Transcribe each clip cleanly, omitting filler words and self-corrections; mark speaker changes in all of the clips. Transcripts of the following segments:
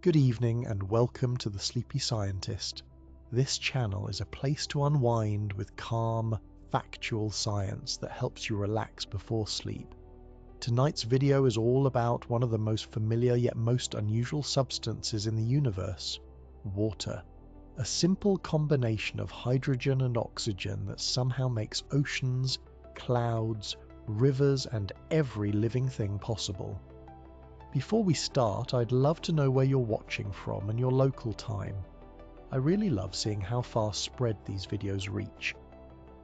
Speaker 1: Good evening and welcome to The Sleepy Scientist. This channel is a place to unwind with calm, factual science that helps you relax before sleep. Tonight's video is all about one of the most familiar yet most unusual substances in the universe, water. A simple combination of hydrogen and oxygen that somehow makes oceans, clouds, rivers and every living thing possible. Before we start, I'd love to know where you're watching from and your local time. I really love seeing how far spread these videos reach.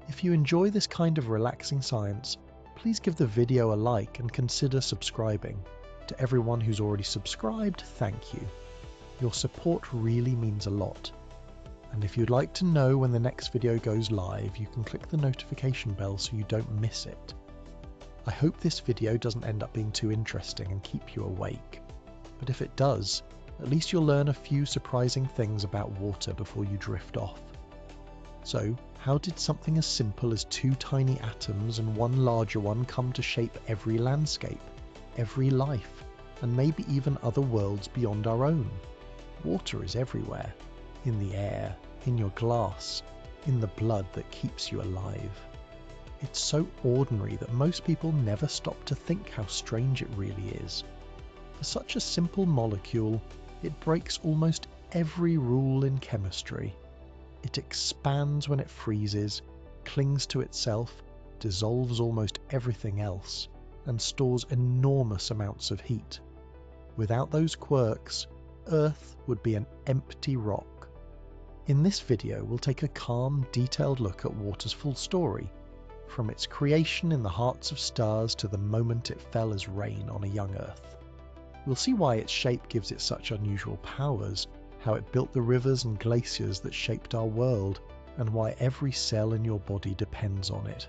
Speaker 1: If you enjoy this kind of relaxing science, please give the video a like and consider subscribing. To everyone who's already subscribed, thank you. Your support really means a lot. And if you'd like to know when the next video goes live, you can click the notification bell so you don't miss it. I hope this video doesn't end up being too interesting and keep you awake. But if it does, at least you'll learn a few surprising things about water before you drift off. So, how did something as simple as two tiny atoms and one larger one come to shape every landscape, every life, and maybe even other worlds beyond our own? Water is everywhere. In the air, in your glass, in the blood that keeps you alive. It's so ordinary that most people never stop to think how strange it really is. For such a simple molecule, it breaks almost every rule in chemistry. It expands when it freezes, clings to itself, dissolves almost everything else, and stores enormous amounts of heat. Without those quirks, Earth would be an empty rock. In this video, we'll take a calm, detailed look at water's full story, from its creation in the hearts of stars to the moment it fell as rain on a young Earth. We'll see why its shape gives it such unusual powers, how it built the rivers and glaciers that shaped our world, and why every cell in your body depends on it.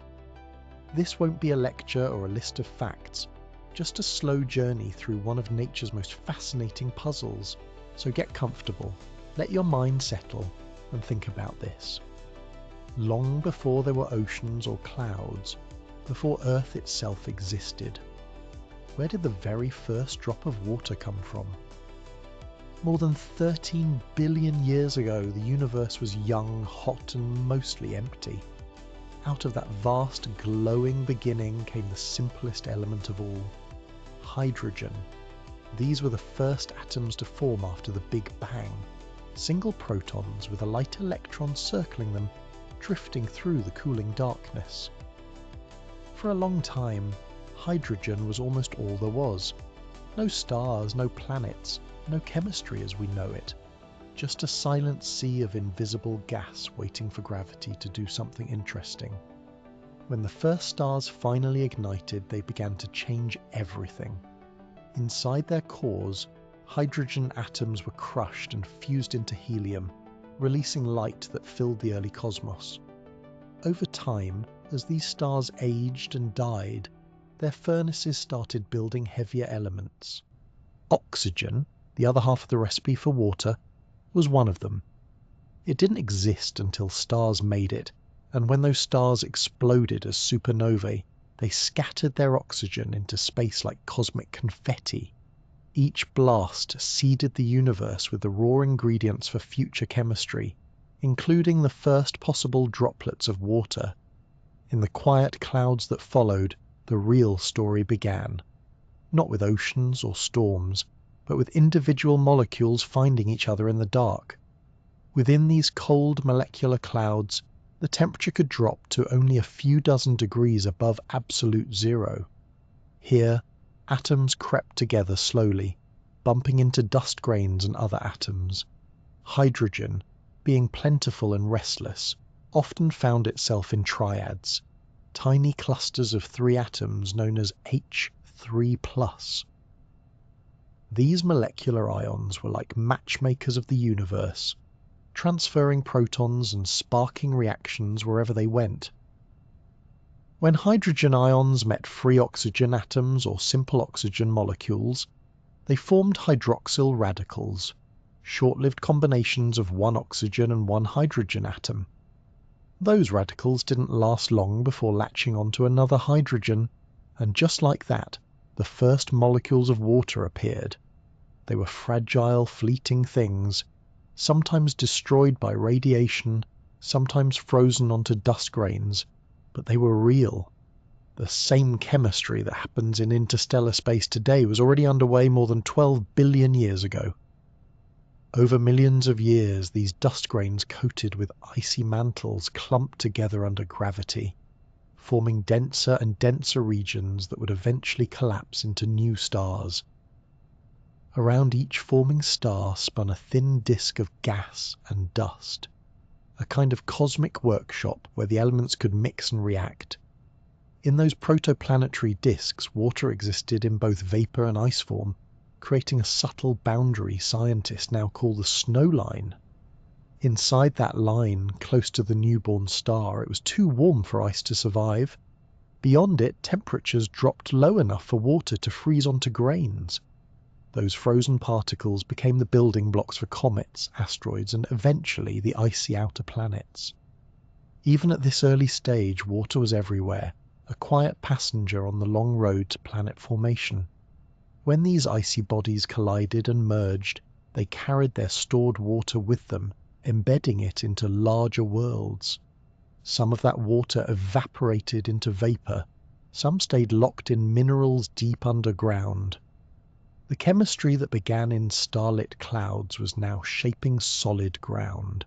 Speaker 1: This won't be a lecture or a list of facts, just a slow journey through one of nature's most fascinating puzzles. So get comfortable, let your mind settle, and think about this. Long before there were oceans or clouds, before Earth itself existed, where did the very first drop of water come from? More than 13 billion years ago, the universe was young, hot, and mostly empty. Out of that vast, glowing beginning came the simplest element of all, hydrogen. These were the first atoms to form after the Big Bang, single protons with a light electron circling them, drifting through the cooling darkness. For a long time, hydrogen was almost all there was. No stars, no planets, no chemistry as we know it. Just a silent sea of invisible gas waiting for gravity to do something interesting. When the first stars finally ignited, they began to change everything. Inside their cores, hydrogen atoms were crushed and fused into helium, releasing light that filled the early cosmos. Over time, as these stars aged and died, their furnaces started building heavier elements. Oxygen, the other half of the recipe for water, was one of them. It didn't exist until stars made it, and when those stars exploded as supernovae, they scattered their oxygen into space like cosmic confetti. Each blast seeded the universe with the raw ingredients for future chemistry, including the first possible droplets of water. In the quiet clouds that followed, the real story began. Not with oceans or storms, but with individual molecules finding each other in the dark. Within these cold molecular clouds, the temperature could drop to only a few dozen degrees above absolute zero. Here, atoms crept together slowly, bumping into dust grains and other atoms. Hydrogen, being plentiful and restless, often found itself in triads, tiny clusters of 3 atoms known as H3+. These molecular ions were like matchmakers of the universe, transferring protons and sparking reactions wherever they went. When hydrogen ions met free oxygen atoms or simple oxygen molecules, they formed hydroxyl radicals, short-lived combinations of one oxygen and one hydrogen atom. Those radicals didn't last long before latching onto another hydrogen, and just like that, the first molecules of water appeared. They were fragile, fleeting things, sometimes destroyed by radiation, sometimes frozen onto dust grains, but they were real. The same chemistry that happens in interstellar space today was already underway more than 12 billion years ago. Over millions of years, these dust grains coated with icy mantles clumped together under gravity, forming denser and denser regions that would eventually collapse into new stars. Around each forming star spun a thin disk of gas and dust, a kind of cosmic workshop where the elements could mix and react. In those protoplanetary disks, water existed in both vapor and ice form, creating a subtle boundary scientists now call the snow line. Inside that line, close to the newborn star, it was too warm for ice to survive. Beyond it, temperatures dropped low enough for water to freeze onto grains. Those frozen particles became the building blocks for comets, asteroids, and eventually the icy outer planets. Even at this early stage, water was everywhere, a quiet passenger on the long road to planet formation. When these icy bodies collided and merged, they carried their stored water with them, embedding it into larger worlds. Some of that water evaporated into vapor, some stayed locked in minerals deep underground. The chemistry that began in starlit clouds was now shaping solid ground.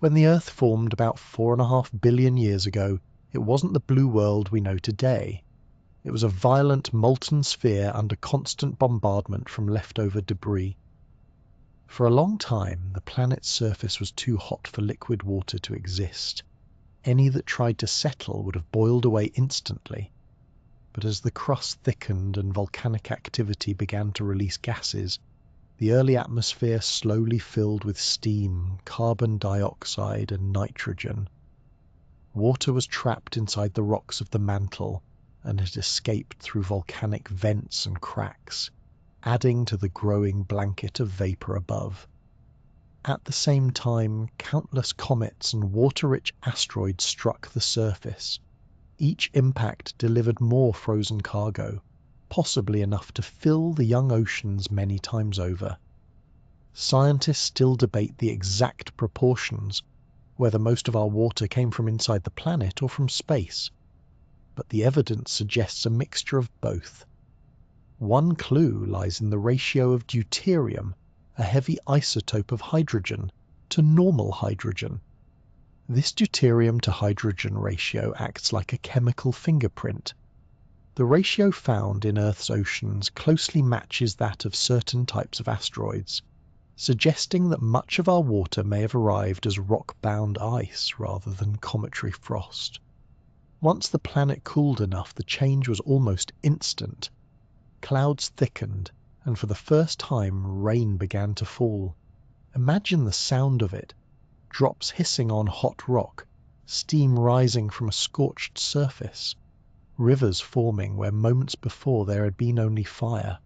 Speaker 1: When the Earth formed about 4.5 billion years ago, it wasn't the blue world we know today. It was a violent molten sphere under constant bombardment from leftover debris. For a long time, the planet's surface was too hot for liquid water to exist. Any that tried to settle would have boiled away instantly. But as the crust thickened and volcanic activity began to release gases, the early atmosphere slowly filled with steam, carbon dioxide, and nitrogen. Water was trapped inside the rocks of the mantle, and had escaped through volcanic vents and cracks, adding to the growing blanket of vapor above. At the same time, countless comets and water-rich asteroids struck the surface. Each impact delivered more frozen cargo, possibly enough to fill the young oceans many times over. Scientists still debate the exact proportions, whether most of our water came from inside the planet or from space, but the evidence suggests a mixture of both. One clue lies in the ratio of deuterium, a heavy isotope of hydrogen, to normal hydrogen. This deuterium to hydrogen ratio acts like a chemical fingerprint. The ratio found in Earth's oceans closely matches that of certain types of asteroids, suggesting that much of our water may have arrived as rock-bound ice rather than cometary frost. Once the planet cooled enough, the change was almost instant. Clouds thickened, and for the first time rain began to fall. Imagine the sound of it. Drops hissing on hot rock, steam rising from a scorched surface, rivers forming where moments before there had been only fire.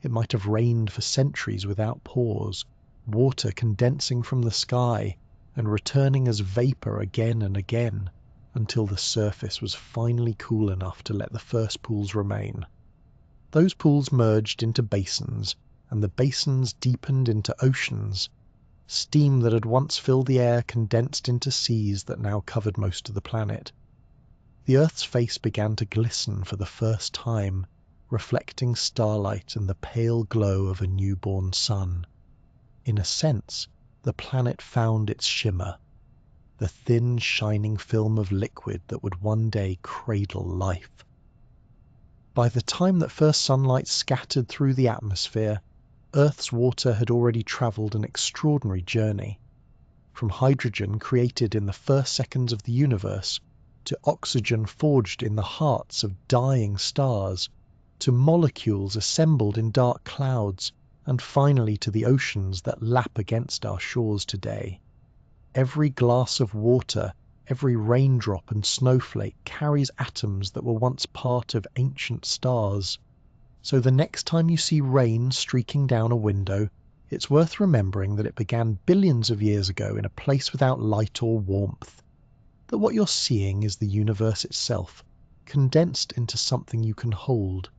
Speaker 1: It might have rained for centuries without pause, water condensing from the sky and returning as vapor again and again, until the surface was finally cool enough to let the first pools remain. Those pools merged into basins, and the basins deepened into oceans. Steam that had once filled the air condensed into seas that now covered most of the planet. The Earth's face began to glisten for the first time, reflecting starlight and the pale glow of a newborn sun. In a sense, the planet found its shimmer, the thin, shining film of liquid that would one day cradle life. By the time that first sunlight scattered through the atmosphere, Earth's water had already travelled an extraordinary journey. From hydrogen created in the first seconds of the universe, to oxygen forged in the hearts of dying stars, to molecules assembled in dark clouds, and finally to the oceans that lap against our shores today. Every glass of water, every raindrop and snowflake carries atoms that were once part of ancient stars. So the next time you see rain streaking down a window, it's worth remembering that it began billions of years ago in a place without light or warmth. That what you're seeing is the universe itself, condensed into something you can hold.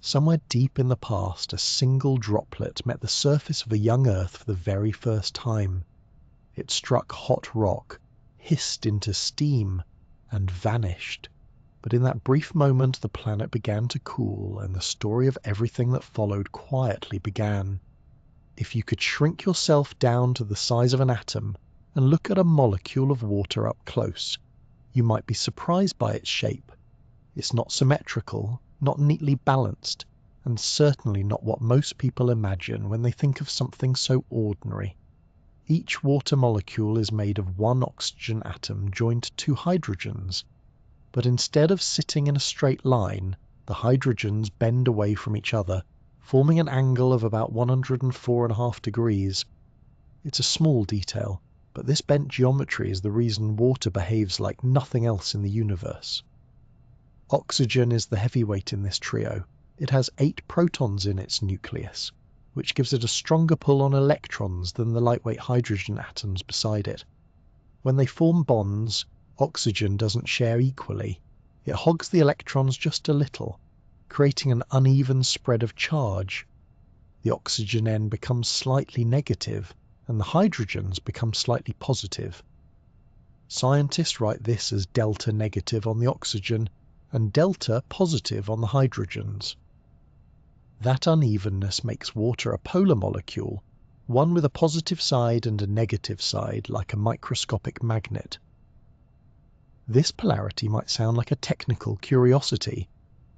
Speaker 1: Somewhere deep in the past, a single droplet met the surface of a young Earth for the very first time. It struck hot rock, hissed into steam, and vanished. But in that brief moment the planet began to cool, and the story of everything that followed quietly began. If you could shrink yourself down to the size of an atom and look at a molecule of water up close, you might be surprised by its shape. It's not symmetrical, not neatly balanced, and certainly not what most people imagine when they think of something so ordinary. Each water molecule is made of one oxygen atom joined to two hydrogens, but instead of sitting in a straight line, the hydrogens bend away from each other, forming an angle of about 104.5 degrees. It's a small detail, but this bent geometry is the reason water behaves like nothing else in the universe. Oxygen is the heavyweight in this trio. It has 8 protons in its nucleus, which gives it a stronger pull on electrons than the lightweight hydrogen atoms beside it. When they form bonds, oxygen doesn't share equally. It hogs the electrons just a little, creating an uneven spread of charge. The oxygen end becomes slightly negative, and the hydrogens become slightly positive. Scientists write this as delta negative on the oxygen and delta positive on the hydrogens. That unevenness makes water a polar molecule, one with a positive side and a negative side, like a microscopic magnet. This polarity might sound like a technical curiosity,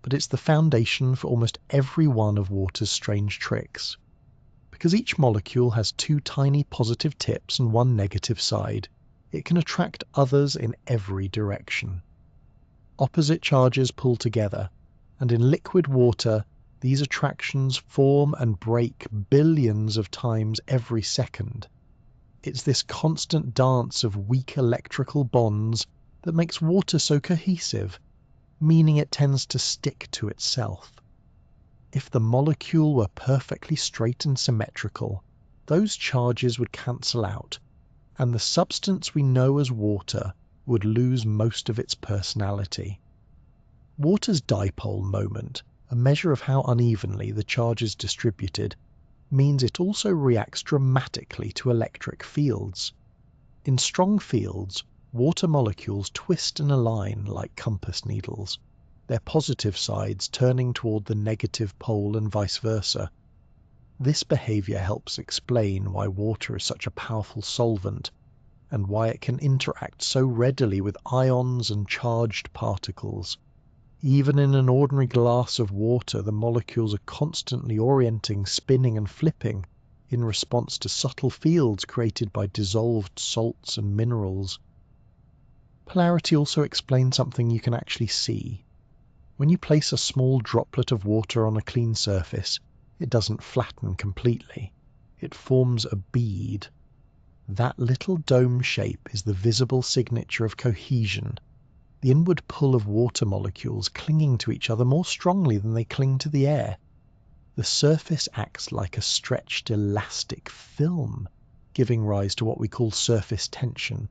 Speaker 1: but it's the foundation for almost every one of water's strange tricks. Because each molecule has 2 tiny positive tips and 1 negative side, it can attract others in every direction. Opposite charges pull together, and in liquid water, these attractions form and break billions of times every second. It's this constant dance of weak electrical bonds that makes water so cohesive, meaning it tends to stick to itself. If the molecule were perfectly straight and symmetrical, those charges would cancel out, and the substance we know as water would lose most of its personality. Water's dipole moment, a measure of how unevenly the charge is distributed, means it also reacts dramatically to electric fields. In strong fields, water molecules twist and align like compass needles, their positive sides turning toward the negative pole and vice versa. This behavior helps explain why water is such a powerful solvent, and why it can interact so readily with ions and charged particles. Even in an ordinary glass of water, the molecules are constantly orienting, spinning and flipping in response to subtle fields created by dissolved salts and minerals. Polarity also explains something you can actually see. When you place a small droplet of water on a clean surface, it doesn't flatten completely. It forms a bead. That little dome shape is the visible signature of cohesion, the inward pull of water molecules clinging to each other more strongly than they cling to the air. The surface acts like a stretched elastic film, giving rise to what we call surface tension.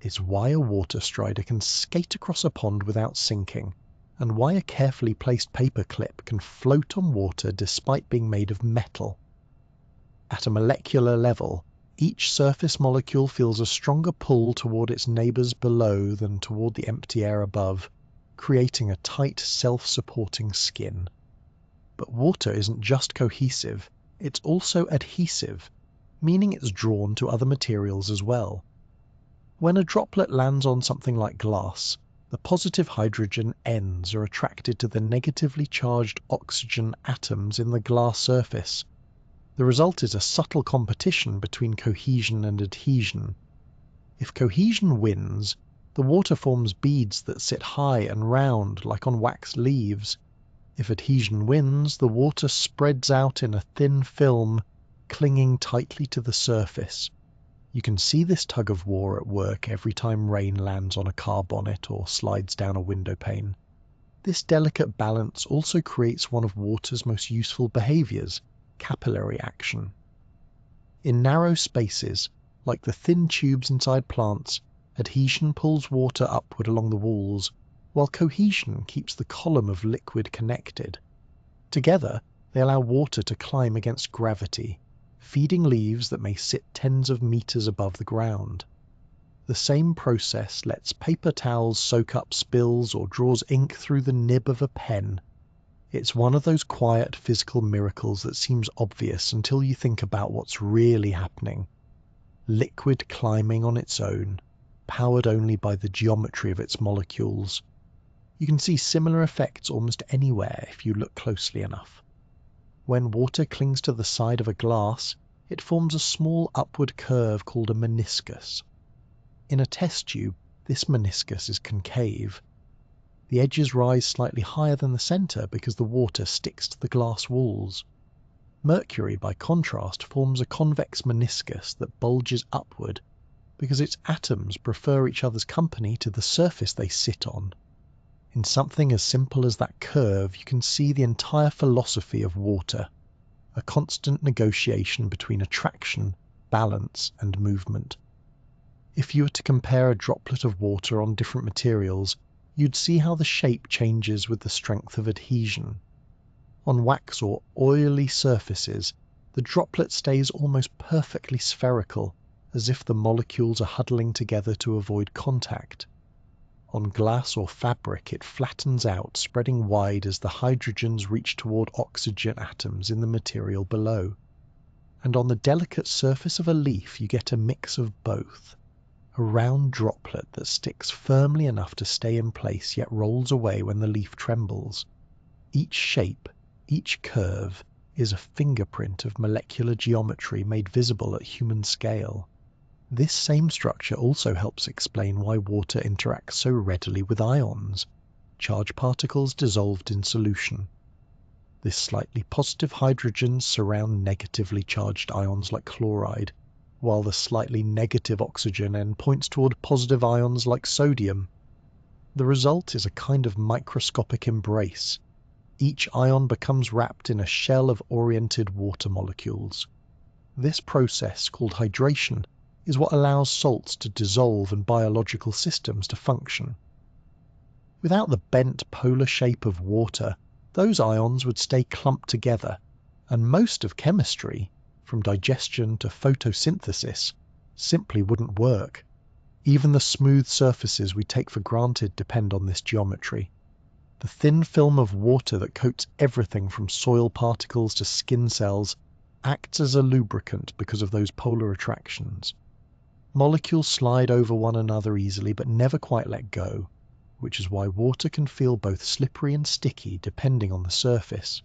Speaker 1: It's why a water strider can skate across a pond without sinking, and why a carefully placed paperclip can float on water despite being made of metal. At a molecular level, each surface molecule feels a stronger pull toward its neighbors below than toward the empty air above, creating a tight, self-supporting skin. But water isn't just cohesive, it's also adhesive, meaning it's drawn to other materials as well. When a droplet lands on something like glass, the positive hydrogen ends are attracted to the negatively charged oxygen atoms in the glass surface. The result is a subtle competition between cohesion and adhesion. If cohesion wins, the water forms beads that sit high and round like on wax leaves. If adhesion wins, the water spreads out in a thin film, clinging tightly to the surface. You can see this tug-of-war at work every time rain lands on a car bonnet or slides down a window pane. This delicate balance also creates one of water's most useful behaviors, capillary action. In narrow spaces, like the thin tubes inside plants, adhesion pulls water upward along the walls, while cohesion keeps the column of liquid connected. Together, they allow water to climb against gravity, feeding leaves that may sit tens of meters above the ground. The same process lets paper towels soak up spills or draws ink through the nib of a pen. It's one of those quiet physical miracles that seems obvious until you think about what's really happening. Liquid climbing on its own, powered only by the geometry of its molecules. You can see similar effects almost anywhere if you look closely enough. When water clings to the side of a glass, it forms a small upward curve called a meniscus. In a test tube, this meniscus is concave. The edges rise slightly higher than the center because the water sticks to the glass walls. Mercury, by contrast, forms a convex meniscus that bulges upward because its atoms prefer each other's company to the surface they sit on. In something as simple as that curve, you can see the entire philosophy of water, a constant negotiation between attraction, balance, and movement. If you were to compare a droplet of water on different materials, you'd see how the shape changes with the strength of adhesion. On wax or oily surfaces, the droplet stays almost perfectly spherical, as if the molecules are huddling together to avoid contact. On glass or fabric, it flattens out, spreading wide as the hydrogens reach toward oxygen atoms in the material below. And on the delicate surface of a leaf, you get a mix of both. A round droplet that sticks firmly enough to stay in place yet rolls away when the leaf trembles. Each shape, each curve, is a fingerprint of molecular geometry made visible at human scale. This same structure also helps explain why water interacts so readily with ions, charged particles dissolved in solution. This slightly positive hydrogens surround negatively charged ions like chloride, while the slightly negative oxygen end points toward positive ions like sodium. The result is a kind of microscopic embrace. Each ion becomes wrapped in a shell of oriented water molecules. This process, called hydration, is what allows salts to dissolve and biological systems to function. Without the bent polar shape of water, those ions would stay clumped together, and most of chemistry, from digestion to photosynthesis, simply wouldn't work. Even the smooth surfaces we take for granted depend on this geometry. The thin film of water that coats everything from soil particles to skin cells acts as a lubricant because of those polar attractions. Molecules slide over one another easily but never quite let go, which is why water can feel both slippery and sticky depending on the surface.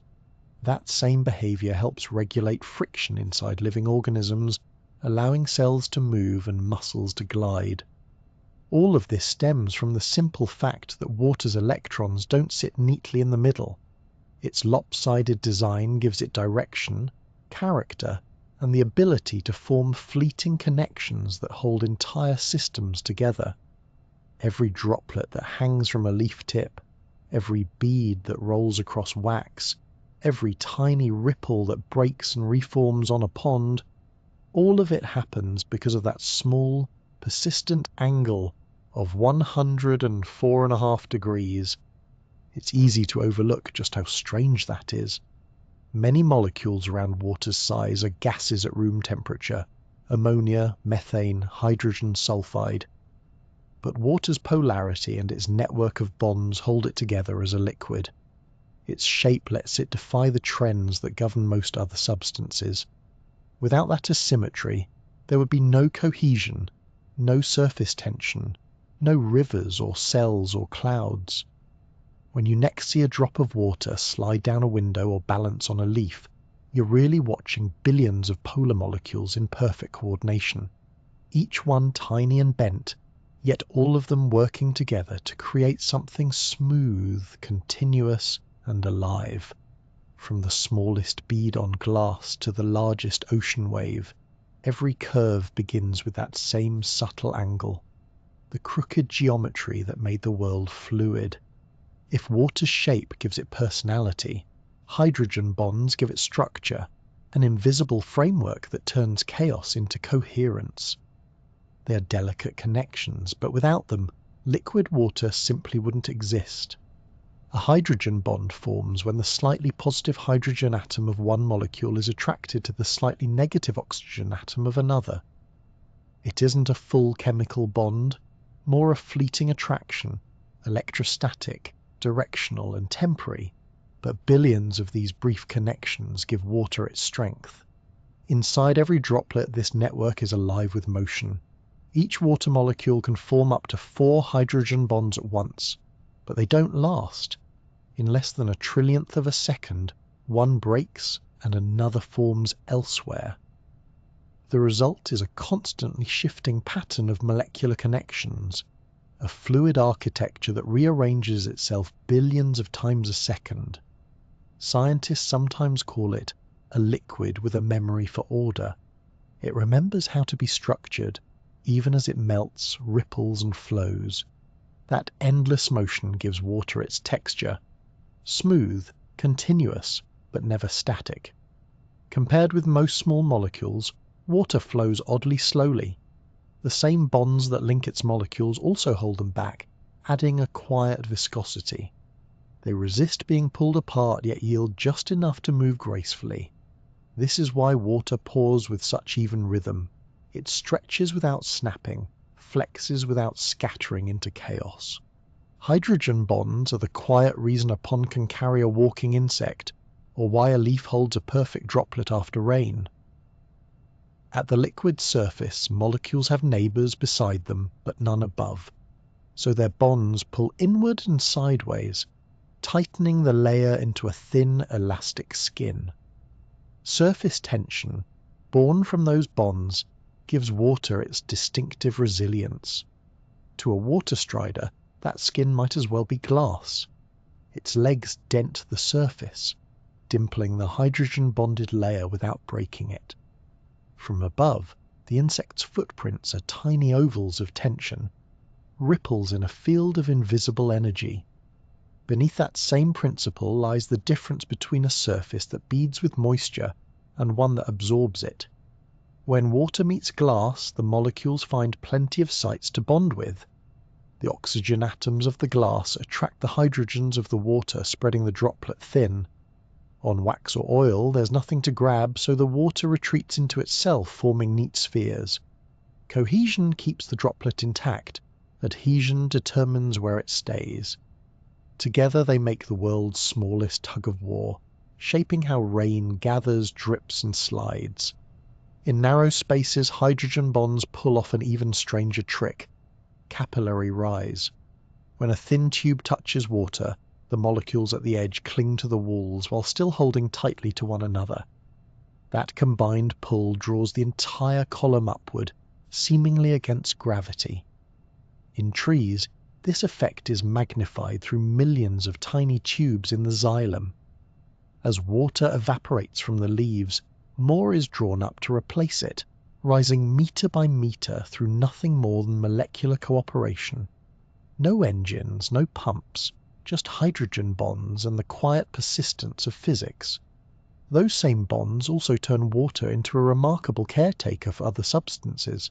Speaker 1: That same behavior helps regulate friction inside living organisms, allowing cells to move and muscles to glide. All of this stems from the simple fact that water's electrons don't sit neatly in the middle. Its lopsided design gives it direction, character, and the ability to form fleeting connections that hold entire systems together. Every droplet that hangs from a leaf tip, every bead that rolls across wax, every tiny ripple that breaks and reforms on a pond, all of it happens because of that small, persistent angle of 104.5 degrees. It's easy to overlook just how strange that is. Many molecules around water's size are gases at room temperature: ammonia, methane, hydrogen sulfide. But water's polarity and its network of bonds hold it together as a liquid. Its shape lets it defy the trends that govern most other substances. Without that asymmetry, there would be no cohesion, no surface tension, no rivers or cells or clouds. When you next see a drop of water slide down a window or balance on a leaf, you're really watching billions of polar molecules in perfect coordination, each one tiny and bent, yet all of them working together to create something smooth, continuous, and alive. From the smallest bead on glass to the largest ocean wave, every curve begins with that same subtle angle, the crooked geometry that made the world fluid. If water's shape gives it personality, hydrogen bonds give it structure, an invisible framework that turns chaos into coherence. They are delicate connections, but without them, liquid water simply wouldn't exist. A hydrogen bond forms when the slightly positive hydrogen atom of one molecule is attracted to the slightly negative oxygen atom of another. It isn't a full chemical bond, more a fleeting attraction, electrostatic, directional and temporary, but billions of these brief connections give water its strength. Inside every droplet, this network is alive with motion. Each water molecule can form up to 4 hydrogen bonds at once, but they don't last. In less than a trillionth of a second, one breaks and another forms elsewhere. The result is a constantly shifting pattern of molecular connections, a fluid architecture that rearranges itself billions of times a second. Scientists sometimes call it a liquid with a memory for order. It remembers how to be structured, even as it melts, ripples and flows. That endless motion gives water its texture. Smooth, continuous, but never static. Compared with most small molecules, water flows oddly slowly. The same bonds that link its molecules also hold them back, adding a quiet viscosity. They resist being pulled apart yet yield just enough to move gracefully. This is why water pours with such even rhythm. It stretches without snapping, flexes without scattering into chaos. Hydrogen bonds are the quiet reason a pond can carry a walking insect, or why a leaf holds a perfect droplet after rain. At the liquid surface, molecules have neighbours beside them, but none above, so their bonds pull inward and sideways, tightening the layer into a thin, elastic skin. Surface tension, born from those bonds, gives water its distinctive resilience. To a water strider, that skin might as well be glass. Its legs dent the surface, dimpling the hydrogen-bonded layer without breaking it. From above, the insect's footprints are tiny ovals of tension, ripples in a field of invisible energy. Beneath that same principle lies the difference between a surface that beads with moisture and one that absorbs it. When water meets glass, the molecules find plenty of sites to bond with. The oxygen atoms of the glass attract the hydrogens of the water, spreading the droplet thin. On wax or oil, there's nothing to grab, so the water retreats into itself, forming neat spheres. Cohesion keeps the droplet intact. Adhesion determines where it stays. Together they make the world's smallest tug-of-war, shaping how rain gathers, drips and slides. In narrow spaces, hydrogen bonds pull off an even stranger trick: capillary rise. When a thin tube touches water, the molecules at the edge cling to the walls while still holding tightly to one another. That combined pull draws the entire column upward, seemingly against gravity. In trees, this effect is magnified through millions of tiny tubes in the xylem. As water evaporates from the leaves, more is drawn up to replace it, rising meter by meter through nothing more than molecular cooperation. No engines, no pumps, just hydrogen bonds and the quiet persistence of physics. Those same bonds also turn water into a remarkable caretaker for other substances.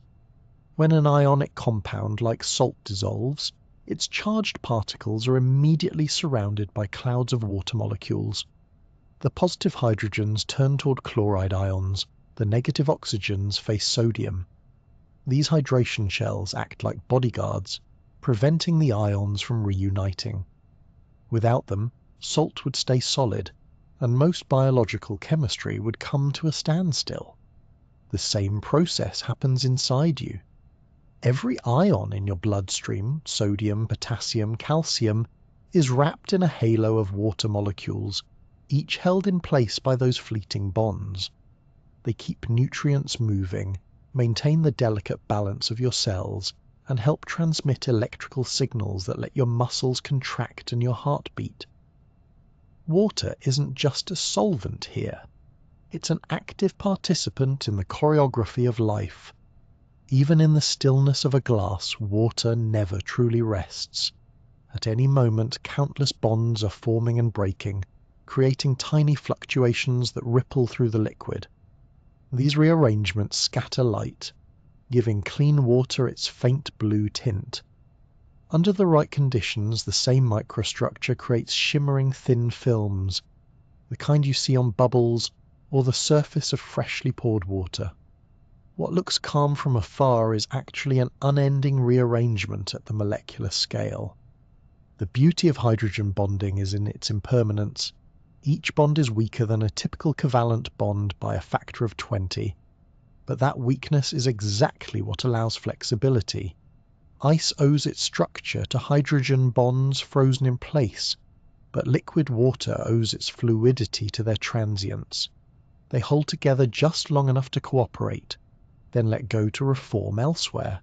Speaker 1: When an ionic compound like salt dissolves, its charged particles are immediately surrounded by clouds of water molecules. The positive hydrogens turn toward chloride ions, the negative oxygens face sodium. These hydration shells act like bodyguards, preventing the ions from reuniting. Without them, salt would stay solid, and most biological chemistry would come to a standstill. The same process happens inside you. Every ion in your bloodstream, sodium, potassium, calcium, is wrapped in a halo of water molecules, each held in place by those fleeting bonds. They keep nutrients moving, maintain the delicate balance of your cells, and help transmit electrical signals that let your muscles contract and your heart beat. Water isn't just a solvent here. It's an active participant in the choreography of life. Even in the stillness of a glass, water never truly rests. At any moment, countless bonds are forming and breaking, creating tiny fluctuations that ripple through the liquid. These rearrangements scatter light, giving clean water its faint blue tint. Under the right conditions, the same microstructure creates shimmering thin films, the kind you see on bubbles or the surface of freshly poured water. What looks calm from afar is actually an unending rearrangement at the molecular scale. The beauty of hydrogen bonding is in its impermanence. Each bond is weaker than a typical covalent bond by a factor of 20, but that weakness is exactly what allows flexibility. Ice owes its structure to hydrogen bonds frozen in place, but liquid water owes its fluidity to their transience. They hold together just long enough to cooperate, then let go to reform elsewhere.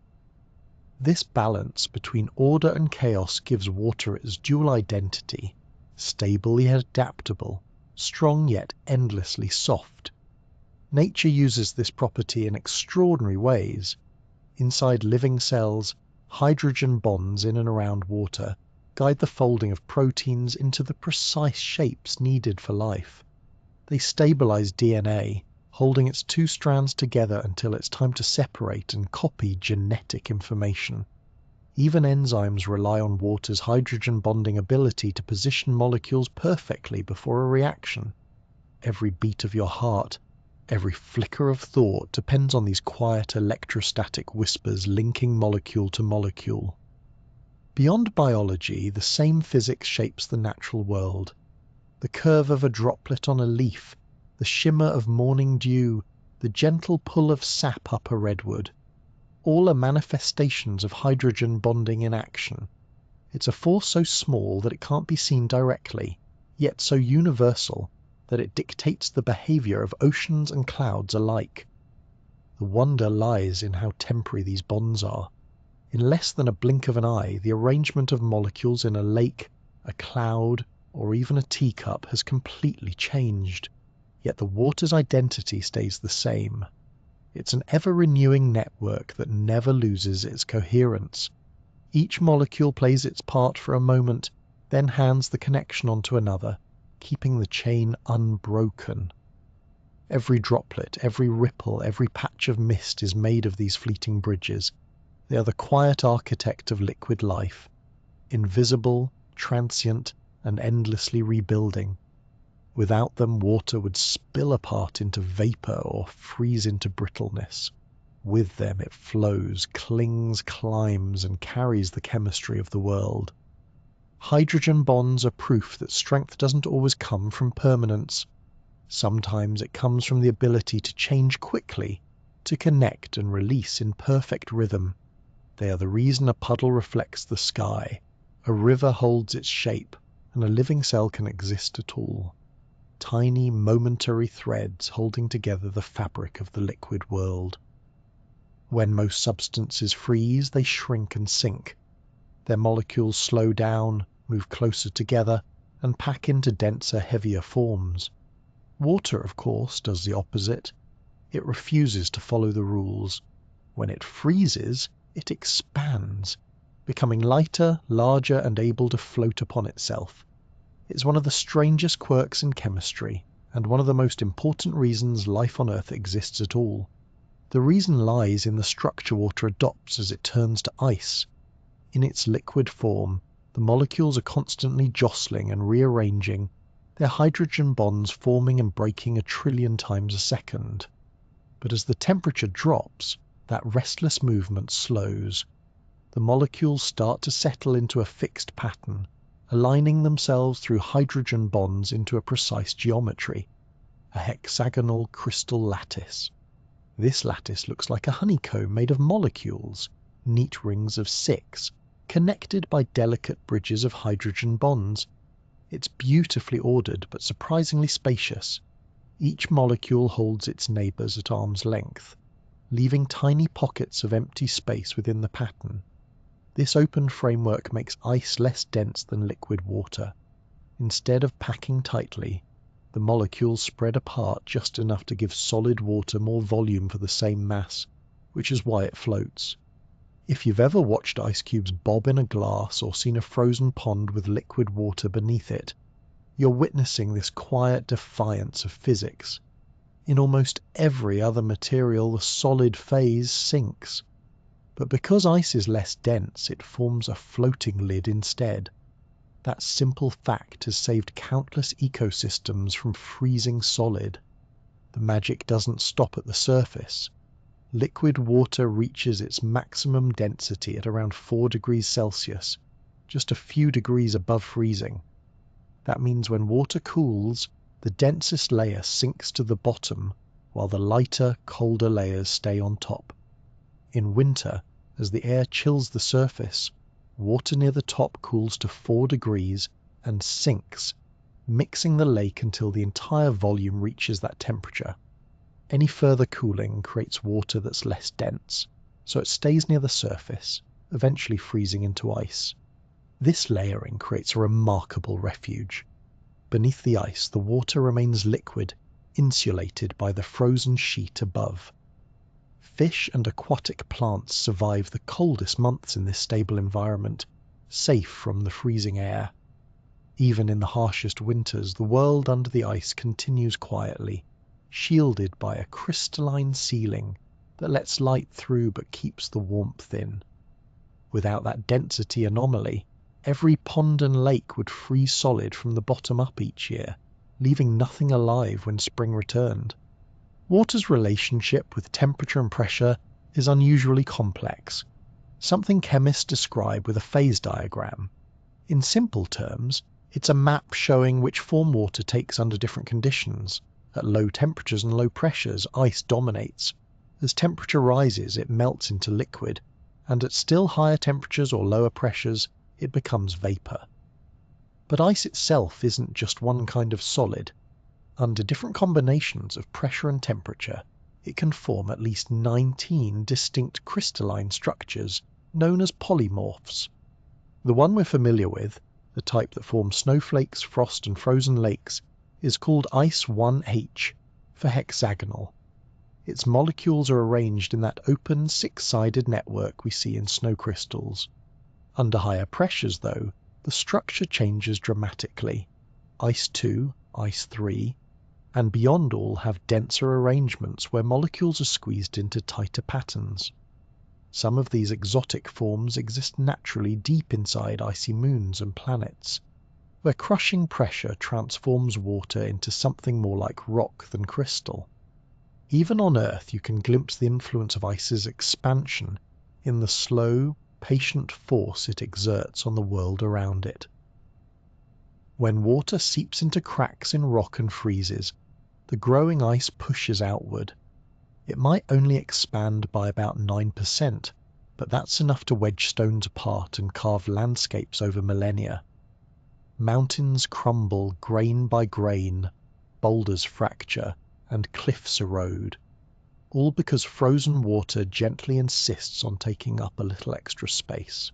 Speaker 1: This balance between order and chaos gives water its dual identity, stable yet adaptable, strong yet endlessly soft. Nature uses this property in extraordinary ways. Inside living cells, hydrogen bonds in and around water guide the folding of proteins into the precise shapes needed for life. They stabilize DNA, holding its two strands together until it's time to separate and copy genetic information. Even enzymes rely on water's hydrogen bonding ability to position molecules perfectly before a reaction. Every beat of your heart, every flicker of thought depends on these quiet electrostatic whispers linking molecule to molecule. Beyond biology, the same physics shapes the natural world. The curve of a droplet on a leaf, the shimmer of morning dew, the gentle pull of sap up a redwood. All are manifestations of hydrogen bonding in action. It's a force so small that it can't be seen directly, yet so universal that it dictates the behavior of oceans and clouds alike. The wonder lies in how temporary these bonds are. In less than a blink of an eye, the arrangement of molecules in a lake, a cloud, or even a teacup has completely changed. Yet the water's identity stays the same. It's an ever-renewing network that never loses its coherence. Each molecule plays its part for a moment, then hands the connection on to another, keeping the chain unbroken. Every droplet, every ripple, every patch of mist is made of these fleeting bridges. They are the quiet architect of liquid life, invisible, transient, and endlessly rebuilding. Without them, water would spill apart into vapor or freeze into brittleness. With them, it flows, clings, climbs, and carries the chemistry of the world. Hydrogen bonds are proof that strength doesn't always come from permanence. Sometimes it comes from the ability to change quickly, to connect and release in perfect rhythm. They are the reason a puddle reflects the sky, a river holds its shape, and a living cell can exist at all. Tiny, momentary threads holding together the fabric of the liquid world. When most substances freeze, they shrink and sink. Their molecules slow down, move closer together, and pack into denser, heavier forms. Water, of course, does the opposite. It refuses to follow the rules. When it freezes, it expands, becoming lighter, larger, and able to float upon itself. It's one of the strangest quirks in chemistry, and one of the most important reasons life on Earth exists at all. The reason lies in the structure water adopts as it turns to ice. In its liquid form, the molecules are constantly jostling and rearranging, their hydrogen bonds forming and breaking 1 trillion times a second. But as the temperature drops, that restless movement slows. The molecules start to settle into a fixed pattern, aligning themselves through hydrogen bonds into a precise geometry, a hexagonal crystal lattice. This lattice looks like a honeycomb made of molecules, neat rings of 6, connected by delicate bridges of hydrogen bonds. It's beautifully ordered but surprisingly spacious. Each molecule holds its neighbours at arm's length, leaving tiny pockets of empty space within the pattern. This open framework makes ice less dense than liquid water. Instead of packing tightly, the molecules spread apart just enough to give solid water more volume for the same mass, which is why it floats. If you've ever watched ice cubes bob in a glass or seen a frozen pond with liquid water beneath it, you're witnessing this quiet defiance of physics. In almost every other material, the solid phase sinks. But because ice is less dense, it forms a floating lid instead. That simple fact has saved countless ecosystems from freezing solid. The magic doesn't stop at the surface. Liquid water reaches its maximum density at around 4 degrees Celsius, just a few degrees above freezing. That means when water cools, the densest layer sinks to the bottom, while the lighter, colder layers stay on top. In winter, as the air chills the surface, water near the top cools to 4 degrees and sinks, mixing the lake until the entire volume reaches that temperature. Any further cooling creates water that's less dense, so it stays near the surface, eventually freezing into ice. This layering creates a remarkable refuge. Beneath the ice, the water remains liquid, insulated by the frozen sheet above. Fish and aquatic plants survive the coldest months in this stable environment, safe from the freezing air. Even in the harshest winters, the world under the ice continues quietly, shielded by a crystalline ceiling that lets light through but keeps the warmth in. Without that density anomaly, every pond and lake would freeze solid from the bottom up each year, leaving nothing alive when spring returned. Water's relationship with temperature and pressure is unusually complex, something chemists describe with a phase diagram. In simple terms, it's a map showing which form water takes under different conditions. At low temperatures and low pressures, ice dominates. As temperature rises, it melts into liquid, and at still higher temperatures or lower pressures, it becomes vapor. But ice itself isn't just one kind of solid. Under different combinations of pressure and temperature, it can form at least 19 distinct crystalline structures known as polymorphs. The one we're familiar with, the type that forms snowflakes, frost and frozen lakes, is called Ice 1H for hexagonal. Its molecules are arranged in that open six-sided network we see in snow crystals. Under higher pressures, though, the structure changes dramatically. Ice 2, Ice 3, and beyond all have denser arrangements where molecules are squeezed into tighter patterns. Some of these exotic forms exist naturally deep inside icy moons and planets, where crushing pressure transforms water into something more like rock than crystal. Even on Earth, you can glimpse the influence of ice's expansion in the slow, patient force it exerts on the world around it. When water seeps into cracks in rock and freezes, the growing ice pushes outward. It might only expand by about 9%, but that's enough to wedge stones apart and carve landscapes over millennia. Mountains crumble grain by grain, boulders fracture, and cliffs erode, all because frozen water gently insists on taking up a little extra space.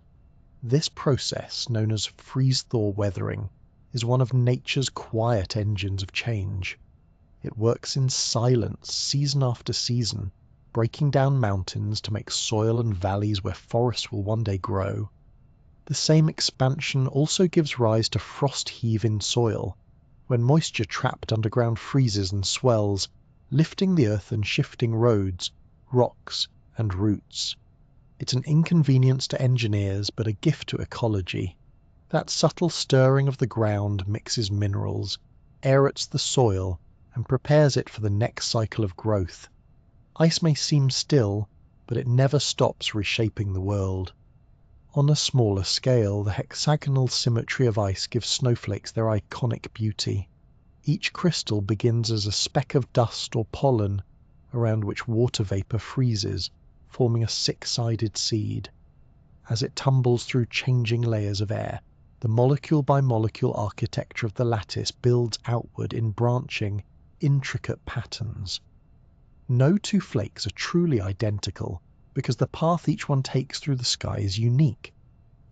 Speaker 1: This process, known as freeze-thaw weathering, is one of nature's quiet engines of change. It works in silence, season after season, breaking down mountains to make soil and valleys where forests will one day grow. The same expansion also gives rise to frost heave in soil, when moisture trapped underground freezes and swells, lifting the earth and shifting roads, rocks, and roots. It's an inconvenience to engineers, but a gift to ecology. That subtle stirring of the ground mixes minerals, aerates the soil, and prepares it for the next cycle of growth. Ice may seem still, but it never stops reshaping the world. On a smaller scale, the hexagonal symmetry of ice gives snowflakes their iconic beauty. Each crystal begins as a speck of dust or pollen, around which water vapor freezes, forming a six-sided seed. As it tumbles through changing layers of air, the molecule-by-molecule architecture of the lattice builds outward in branching, intricate patterns. No two flakes are truly identical, because the path each one takes through the sky is unique.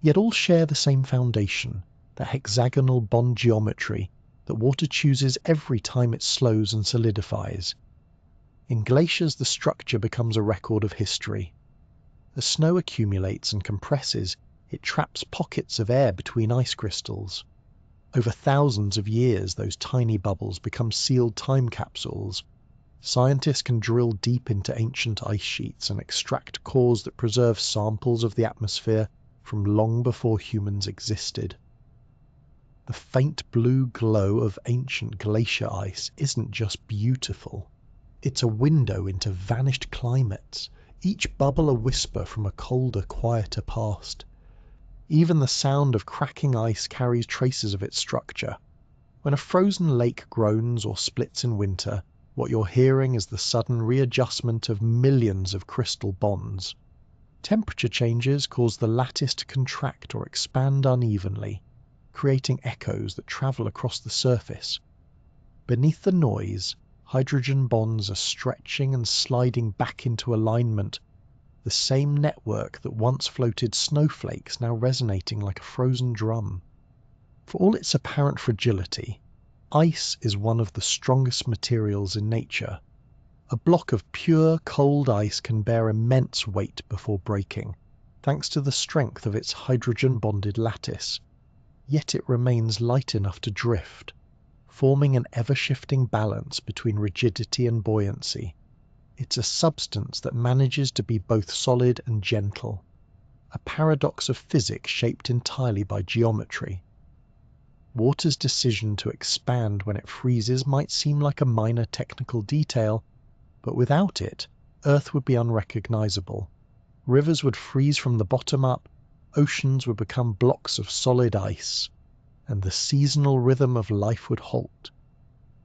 Speaker 1: Yet all share the same foundation, the hexagonal bond geometry that water chooses every time it slows and solidifies. In glaciers, the structure becomes a record of history. As snow accumulates and compresses, it traps pockets of air between ice crystals. Over thousands of years, those tiny bubbles become sealed time capsules. Scientists can drill deep into ancient ice sheets and extract cores that preserve samples of the atmosphere from long before humans existed. The faint blue glow of ancient glacier ice isn't just beautiful. It's a window into vanished climates, each bubble a whisper from a colder, quieter past. Even the sound of cracking ice carries traces of its structure. When a frozen lake groans or splits in winter, what you're hearing is the sudden readjustment of millions of crystal bonds. Temperature changes cause the lattice to contract or expand unevenly, creating echoes that travel across the surface. Beneath the noise, hydrogen bonds are stretching and sliding back into alignment, the same network that once floated snowflakes now resonating like a frozen drum. For all its apparent fragility, ice is one of the strongest materials in nature. A block of pure, cold ice can bear immense weight before breaking, thanks to the strength of its hydrogen-bonded lattice. Yet it remains light enough to drift, forming an ever-shifting balance between rigidity and buoyancy. It's a substance that manages to be both solid and gentle, a paradox of physics shaped entirely by geometry. Water's decision to expand when it freezes might seem like a minor technical detail, but without it, Earth would be unrecognizable. Rivers would freeze from the bottom up, oceans would become blocks of solid ice, and the seasonal rhythm of life would halt.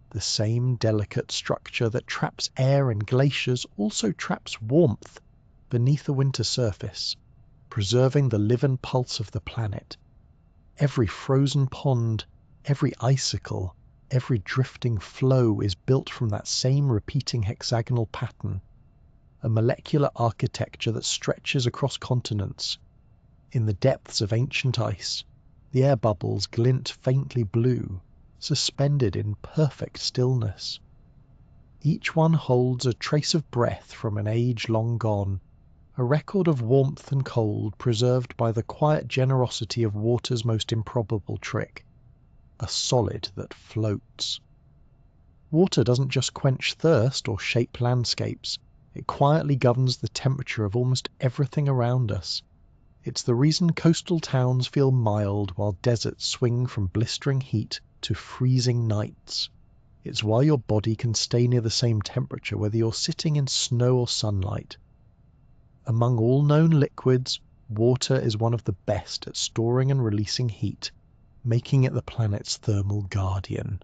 Speaker 1: The same delicate structure that traps air in glaciers also traps warmth beneath the winter surface, preserving the live-in pulse of the planet. Every frozen pond, every icicle, every drifting flow is built from that same repeating hexagonal pattern, a molecular architecture that stretches across continents. In the depths of ancient ice, the air bubbles glint faintly blue, suspended in perfect stillness. Each one holds a trace of breath from an age long gone, a record of warmth and cold preserved by the quiet generosity of water's most improbable trick, a solid that floats. Water doesn't just quench thirst or shape landscapes, it quietly governs the temperature of almost everything around us. It's the reason coastal towns feel mild while deserts swing from blistering heat to freezing nights. It's why your body can stay near the same temperature whether you're sitting in snow or sunlight. Among all known liquids, water is one of the best at storing and releasing heat, making it the planet's thermal guardian.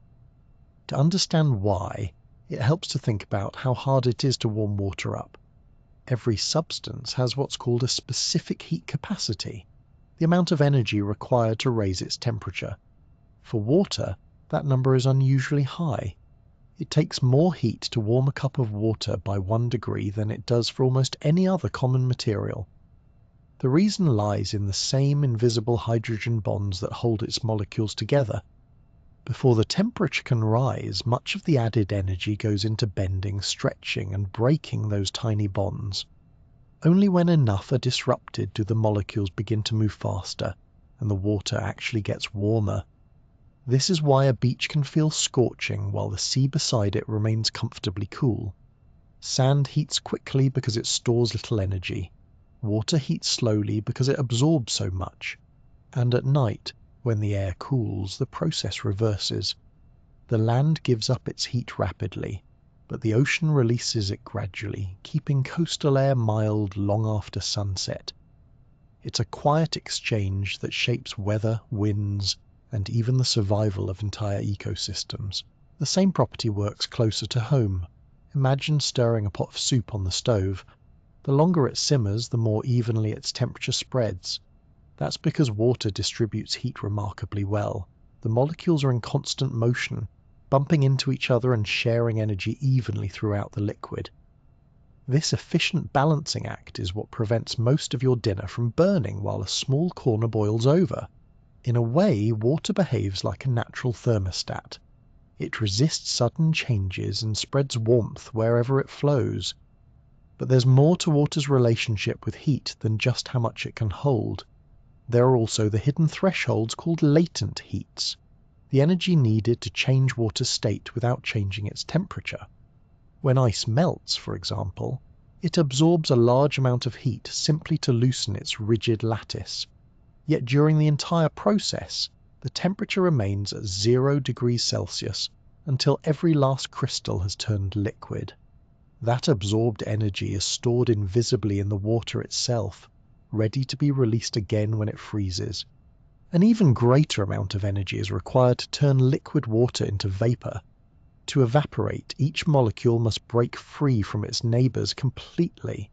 Speaker 1: To understand why, it helps to think about how hard it is to warm water up. Every substance has what's called a specific heat capacity, the amount of energy required to raise its temperature. For water, that number is unusually high. It takes more heat to warm a cup of water by 1 degree than it does for almost any other common material. The reason lies in the same invisible hydrogen bonds that hold its molecules together. Before the temperature can rise, much of the added energy goes into bending, stretching, and breaking those tiny bonds. Only when enough are disrupted do the molecules begin to move faster, and the water actually gets warmer. This is why a beach can feel scorching while the sea beside it remains comfortably cool. Sand heats quickly because it stores little energy. Water heats slowly because it absorbs so much. And at night, when the air cools, the process reverses. The land gives up its heat rapidly, but the ocean releases it gradually, keeping coastal air mild long after sunset. It's a quiet exchange that shapes weather, winds, and even the survival of entire ecosystems. The same property works closer to home. Imagine stirring a pot of soup on the stove. The longer it simmers, the more evenly its temperature spreads. That's because water distributes heat remarkably well. The molecules are in constant motion, bumping into each other and sharing energy evenly throughout the liquid. This efficient balancing act is what prevents most of your dinner from burning while a small corner boils over. In a way, water behaves like a natural thermostat. It resists sudden changes and spreads warmth wherever it flows. But there's more to water's relationship with heat than just how much it can hold. There are also the hidden thresholds called latent heats, the energy needed to change water's state without changing its temperature. When ice melts, for example, it absorbs a large amount of heat simply to loosen its rigid lattice. Yet during the entire process, the temperature remains at 0 degrees Celsius until every last crystal has turned liquid. That absorbed energy is stored invisibly in the water itself, ready to be released again when it freezes. An even greater amount of energy is required to turn liquid water into vapor. To evaporate, each molecule must break free from its neighbors completely.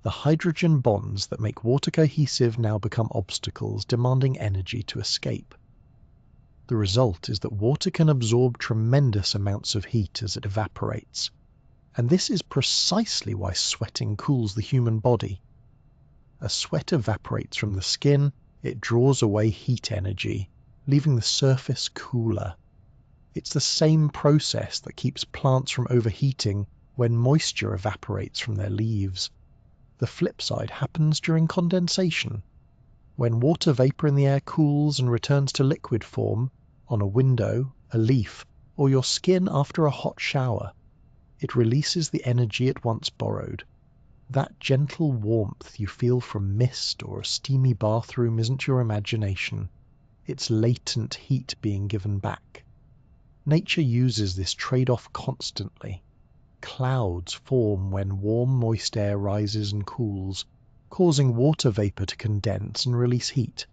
Speaker 1: The hydrogen bonds that make water cohesive now become obstacles, demanding energy to escape. The result is that water can absorb tremendous amounts of heat as it evaporates. And this is precisely why sweating cools the human body. As sweat evaporates from the skin, it draws away heat energy, leaving the surface cooler. It's the same process that keeps plants from overheating when moisture evaporates from their leaves. The flip side happens during condensation. When water vapor in the air cools and returns to liquid form, on a window, a leaf, or your skin after a hot shower, it releases the energy it once borrowed. That gentle warmth you feel from mist or a steamy bathroom isn't your imagination. It's latent heat being given back. Nature uses this trade-off constantly. Clouds form when warm, moist air rises and cools, causing water vapor to condense and release heat.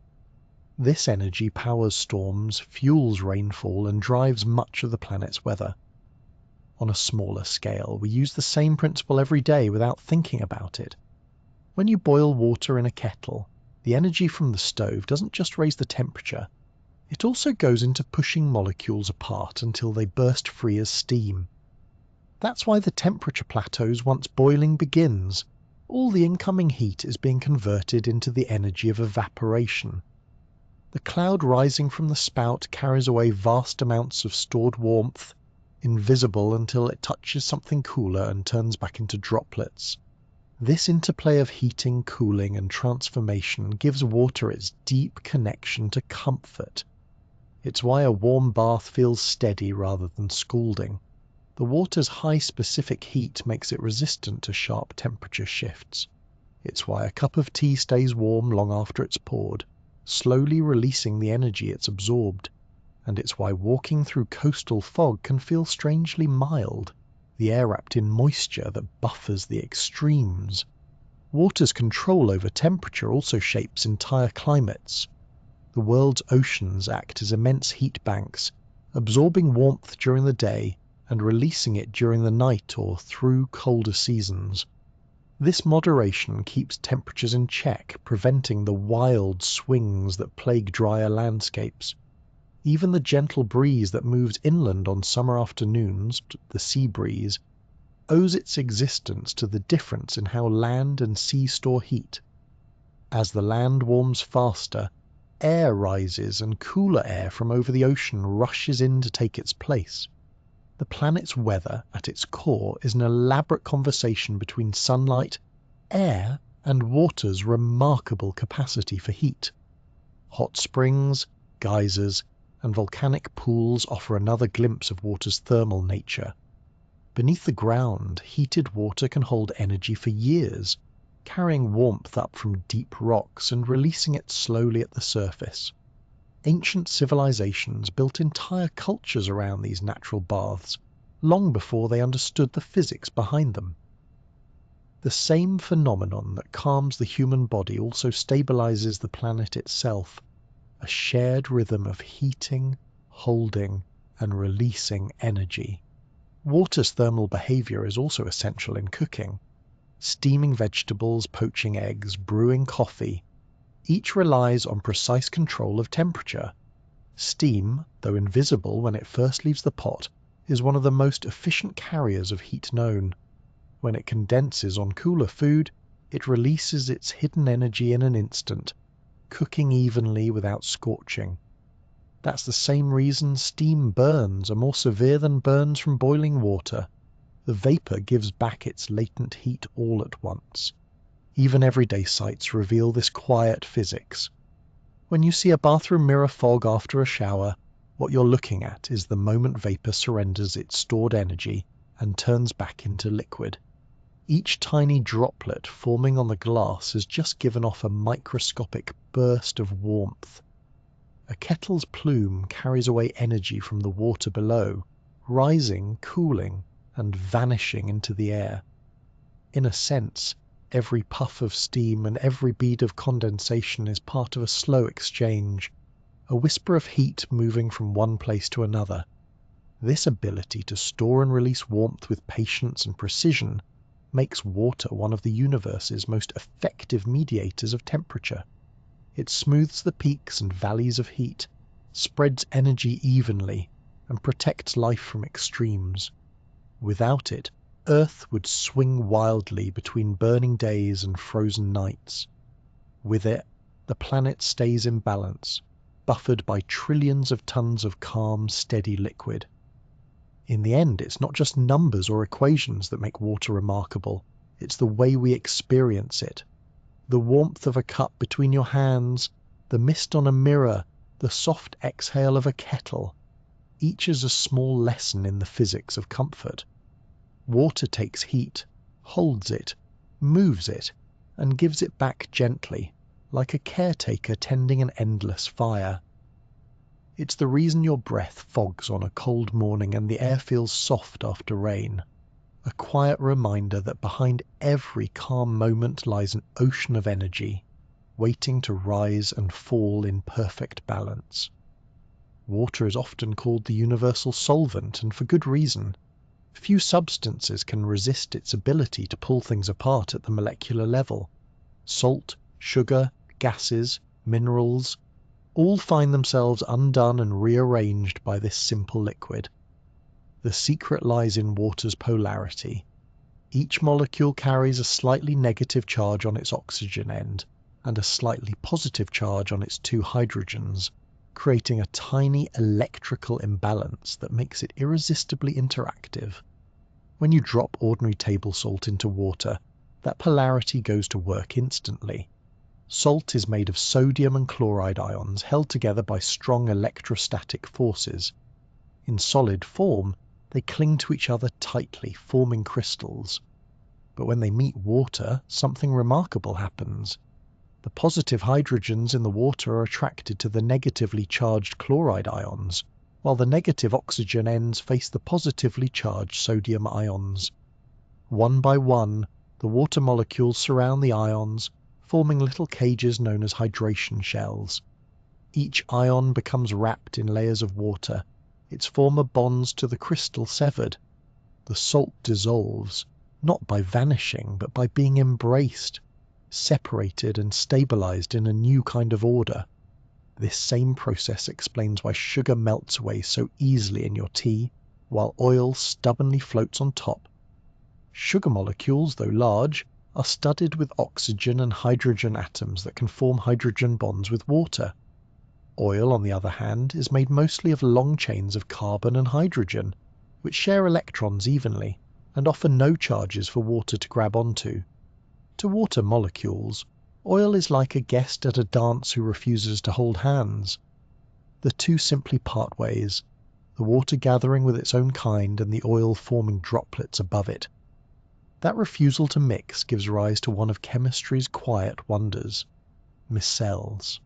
Speaker 1: This energy powers storms, fuels rainfall, and drives much of the planet's weather. On a smaller scale, we use the same principle every day without thinking about it. When you boil water in a kettle, the energy from the stove doesn't just raise the temperature, it also goes into pushing molecules apart until they burst free as steam. That's why the temperature plateaus once boiling begins. All the incoming heat is being converted into the energy of evaporation. The cloud rising from the spout carries away vast amounts of stored warmth, invisible until it touches something cooler and turns back into droplets. This interplay of heating, cooling, and transformation gives water its deep connection to comfort. It's why a warm bath feels steady rather than scalding. The water's high specific heat makes it resistant to sharp temperature shifts. It's why a cup of tea stays warm long after it's poured, slowly releasing the energy it's absorbed. And it's why walking through coastal fog can feel strangely mild, the air wrapped in moisture that buffers the extremes. Water's control over temperature also shapes entire climates. The world's oceans act as immense heat banks, absorbing warmth during the day and releasing it during the night or through colder seasons. This moderation keeps temperatures in check, preventing the wild swings that plague drier landscapes. Even the gentle breeze that moves inland on summer afternoons, the sea breeze, owes its existence to the difference in how land and sea store heat. As the land warms faster, air rises and cooler air from over the ocean rushes in to take its place. The planet's weather, at its core, is an elaborate conversation between sunlight, air, and water's remarkable capacity for heat. Hot springs, geysers, and volcanic pools offer another glimpse of water's thermal nature. Beneath the ground, heated water can hold energy for years, carrying warmth up from deep rocks and releasing it slowly at the surface. Ancient civilizations built entire cultures around these natural baths, long before they understood the physics behind them. The same phenomenon that calms the human body also stabilizes the planet itself, a shared rhythm of heating, holding, and releasing energy. Water's thermal behavior is also essential in cooking. Steaming vegetables, poaching eggs, brewing coffee, each relies on precise control of temperature. Steam, though invisible when it first leaves the pot, is one of the most efficient carriers of heat known. When it condenses on cooler food, it releases its hidden energy in an instant, cooking evenly without scorching. That's the same reason steam burns are more severe than burns from boiling water. The vapor gives back its latent heat all at once. Even everyday sights reveal this quiet physics. When you see a bathroom mirror fog after a shower, what you're looking at is the moment vapor surrenders its stored energy and turns back into liquid. Each tiny droplet forming on the glass has just given off a microscopic burst of warmth. A kettle's plume carries away energy from the water below, rising, cooling, and vanishing into the air. In a sense, every puff of steam and every bead of condensation is part of a slow exchange, a whisper of heat moving from one place to another. This ability to store and release warmth with patience and precision makes water one of the universe's most effective mediators of temperature. It smooths the peaks and valleys of heat, spreads energy evenly, and protects life from extremes. Without it, Earth would swing wildly between burning days and frozen nights. With it, the planet stays in balance, buffered by trillions of tons of calm, steady liquid. In the end, it's not just numbers or equations that make water remarkable, it's the way we experience it. The warmth of a cup between your hands, the mist on a mirror, the soft exhale of a kettle. Each is a small lesson in the physics of comfort. Water takes heat, holds it, moves it, and gives it back gently, like a caretaker tending an endless fire. It's the reason your breath fogs on a cold morning and the air feels soft after rain. A quiet reminder that behind every calm moment lies an ocean of energy, waiting to rise and fall in perfect balance. Water is often called the universal solvent, and for good reason. Few substances can resist its ability to pull things apart at the molecular level. Salt, sugar, gases, minerals, all find themselves undone and rearranged by this simple liquid. The secret lies in water's polarity. Each molecule carries a slightly negative charge on its oxygen end and a slightly positive charge on its two hydrogens, creating a tiny electrical imbalance that makes it irresistibly interactive. When you drop ordinary table salt into water, that polarity goes to work instantly. Salt is made of sodium and chloride ions held together by strong electrostatic forces. In solid form, they cling to each other tightly, forming crystals. But when they meet water, something remarkable happens. The positive hydrogens in the water are attracted to the negatively charged chloride ions, while the negative oxygen ends face the positively charged sodium ions. One by one, the water molecules surround the ions, forming little cages known as hydration shells. Each ion becomes wrapped in layers of water, its former bonds to the crystal severed. The salt dissolves, not by vanishing, but by being embraced, separated and stabilized in a new kind of order. This same process explains why sugar melts away so easily in your tea, while oil stubbornly floats on top. Sugar molecules, though large, are studded with oxygen and hydrogen atoms that can form hydrogen bonds with water. Oil, on the other hand, is made mostly of long chains of carbon and hydrogen, which share electrons evenly, and offer no charges for water to grab onto. To water molecules, oil is like a guest at a dance who refuses to hold hands. The two simply part ways, the water gathering with its own kind and the oil forming droplets above it. That refusal to mix gives rise to one of chemistry's quiet wonders, micelles.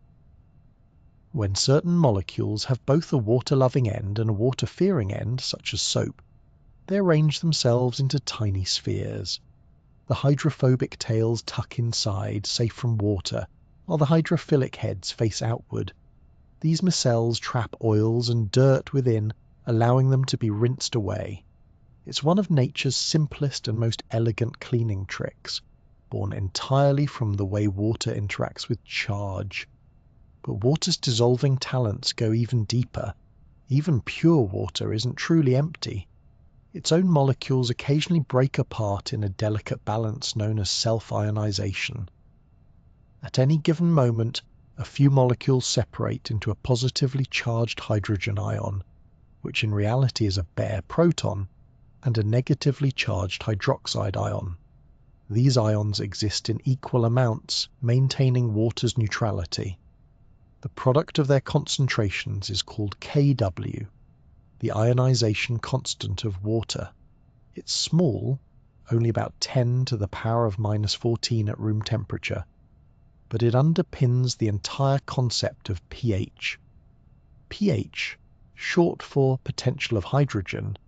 Speaker 1: When certain molecules have both a water-loving end and a water-fearing end, such as soap, they arrange themselves into tiny spheres. The hydrophobic tails tuck inside, safe from water, while the hydrophilic heads face outward. These micelles trap oils and dirt within, allowing them to be rinsed away. It's one of nature's simplest and most elegant cleaning tricks, born entirely from the way water interacts with charge. But water's dissolving talents go even deeper. Even pure water isn't truly empty. Its own molecules occasionally break apart in a delicate balance known as self-ionization. At any given moment, a few molecules separate into a positively charged hydrogen ion, which in reality is a bare proton, and a negatively charged hydroxide ion. These ions exist in equal amounts, maintaining water's neutrality. The product of their concentrations is called Kw, the ionization constant of water. It's small, only about 10 to the power of -14 at room temperature, but it underpins the entire concept of pH. pH, short for potential of hydrogen,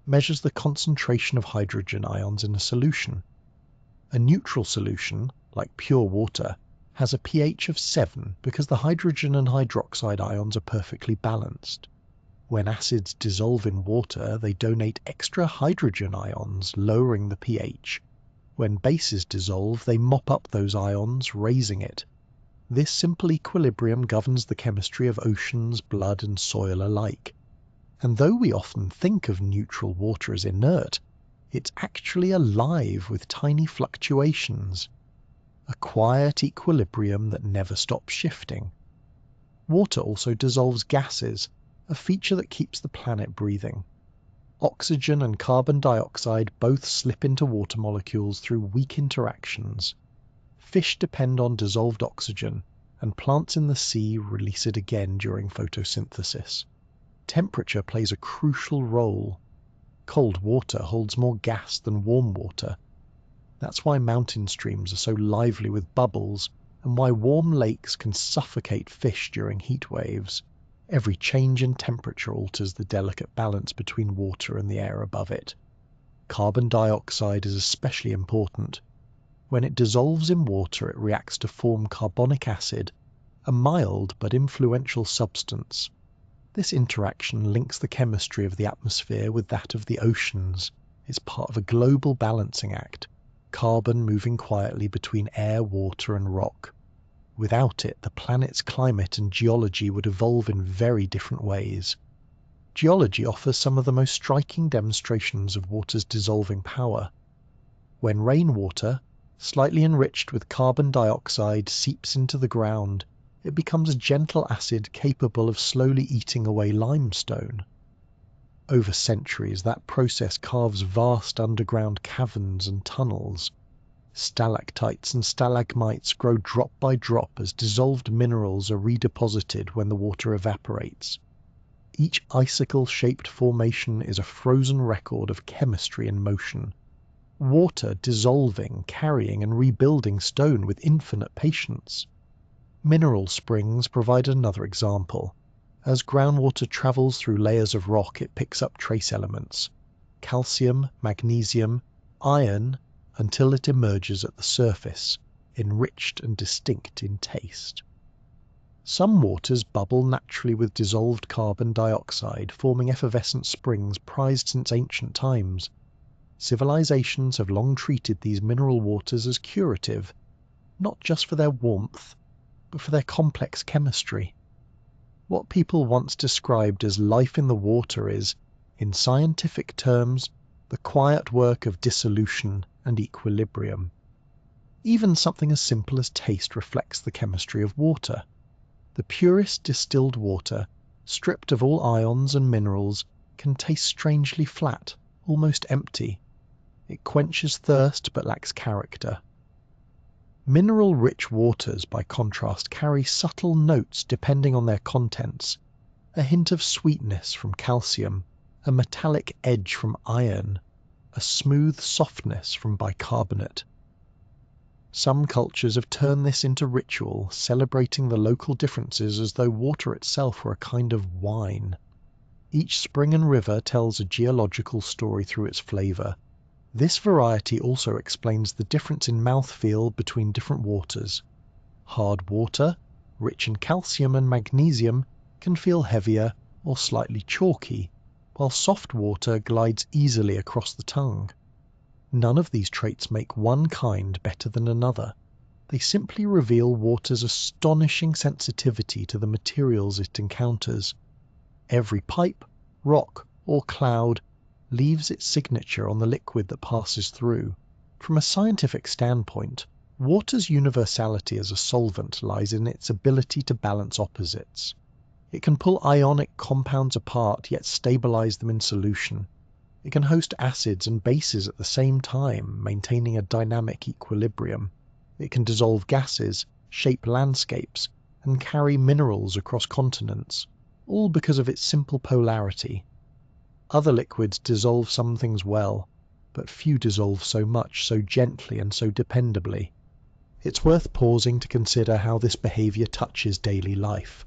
Speaker 1: measures the concentration of hydrogen ions in a solution. A neutral solution, like pure water, has a pH of 7 because the hydrogen and hydroxide ions are perfectly balanced. When acids dissolve in water, they donate extra hydrogen ions, lowering the pH. When bases dissolve, they mop up those ions, raising it. This simple equilibrium governs the chemistry of oceans, blood, and soil alike. And though we often think of neutral water as inert, it's actually alive with tiny fluctuations. A quiet equilibrium that never stops shifting. Water also dissolves gases, a feature that keeps the planet breathing. Oxygen and carbon dioxide both slip into water molecules through weak interactions. Fish depend on dissolved oxygen, and plants in the sea release it again during photosynthesis. Temperature plays a crucial role. Cold water holds more gas than warm water. That's why mountain streams are so lively with bubbles, and why warm lakes can suffocate fish during heat waves. Every change in temperature alters the delicate balance between water and the air above it. Carbon dioxide is especially important. When it dissolves in water, it reacts to form carbonic acid, a mild but influential substance. This interaction links the chemistry of the atmosphere with that of the oceans. It's part of a global balancing act, carbon moving quietly between air, water, and rock. Without it, the planet's climate and geology would evolve in very different ways. Geology offers some of the most striking demonstrations of water's dissolving power. When rainwater, slightly enriched with carbon dioxide, seeps into the ground, it becomes a gentle acid capable of slowly eating away limestone. Over centuries, that process carves vast underground caverns and tunnels. Stalactites and stalagmites grow drop by drop as dissolved minerals are redeposited when the water evaporates. Each icicle-shaped formation is a frozen record of chemistry in motion. Water dissolving, carrying, and rebuilding stone with infinite patience. Mineral springs provide another example. As groundwater travels through layers of rock, it picks up trace elements, calcium, magnesium, iron, until it emerges at the surface, enriched and distinct in taste. Some waters bubble naturally with dissolved carbon dioxide, forming effervescent springs prized since ancient times. Civilizations have long treated these mineral waters as curative, not just for their warmth, but for their complex chemistry. What people once described as life in the water is, in scientific terms, the quiet work of dissolution and equilibrium. Even something as simple as taste reflects the chemistry of water. The purest distilled water, stripped of all ions and minerals, can taste strangely flat, almost empty. It quenches thirst but lacks character. Mineral-rich waters, by contrast, carry subtle notes depending on their contents. A hint of sweetness from calcium, a metallic edge from iron, a smooth softness from bicarbonate. Some cultures have turned this into ritual, celebrating the local differences as though water itself were a kind of wine. Each spring and river tells a geological story through its flavor. This variety also explains the difference in mouthfeel between different waters. Hard water, rich in calcium and magnesium, can feel heavier or slightly chalky, while soft water glides easily across the tongue. None of these traits make one kind better than another. They simply reveal water's astonishing sensitivity to the materials it encounters. Every pipe, rock, or cloud leaves its signature on the liquid that passes through. From a scientific standpoint, water's universality as a solvent lies in its ability to balance opposites. It can pull ionic compounds apart yet stabilize them in solution. It can host acids and bases at the same time, maintaining a dynamic equilibrium. It can dissolve gases, shape landscapes, and carry minerals across continents, all because of its simple polarity. Other liquids dissolve some things well, but few dissolve so much, so gently and so dependably. It's worth pausing to consider how this behaviour touches daily life.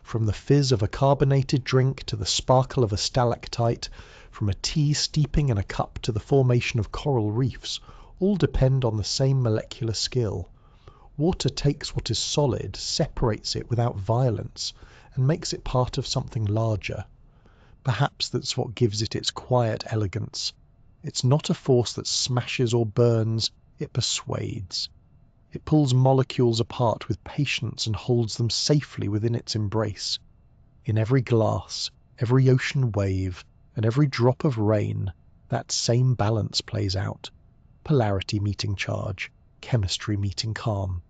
Speaker 1: From the fizz of a carbonated drink to the sparkle of a stalactite, from a tea steeping in a cup to the formation of coral reefs, all depend on the same molecular skill. Water takes what is solid, separates it without violence, and makes it part of something larger. Perhaps that's what gives it its quiet elegance. It's not a force that smashes or burns, it persuades. It pulls molecules apart with patience and holds them safely within its embrace. In every glass, every ocean wave, and every drop of rain, that same balance plays out. Polarity meeting charge, chemistry meeting calm.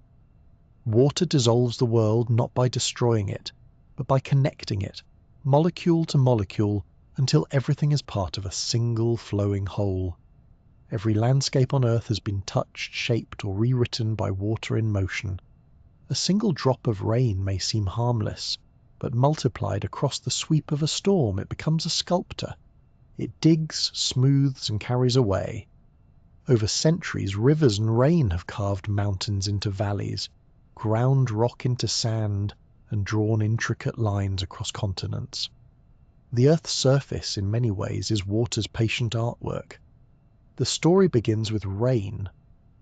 Speaker 1: Water dissolves the world not by destroying it, but by connecting it, molecule to molecule, until everything is part of a single flowing whole. Every landscape on Earth has been touched, shaped, or rewritten by water in motion. A single drop of rain may seem harmless, but multiplied across the sweep of a storm it becomes a sculptor. It digs, smooths, and carries away. Over centuries, rivers and rain have carved mountains into valleys, ground rock into sand, and drawn intricate lines across continents. The Earth's surface, in many ways, is water's patient artwork. The story begins with rain.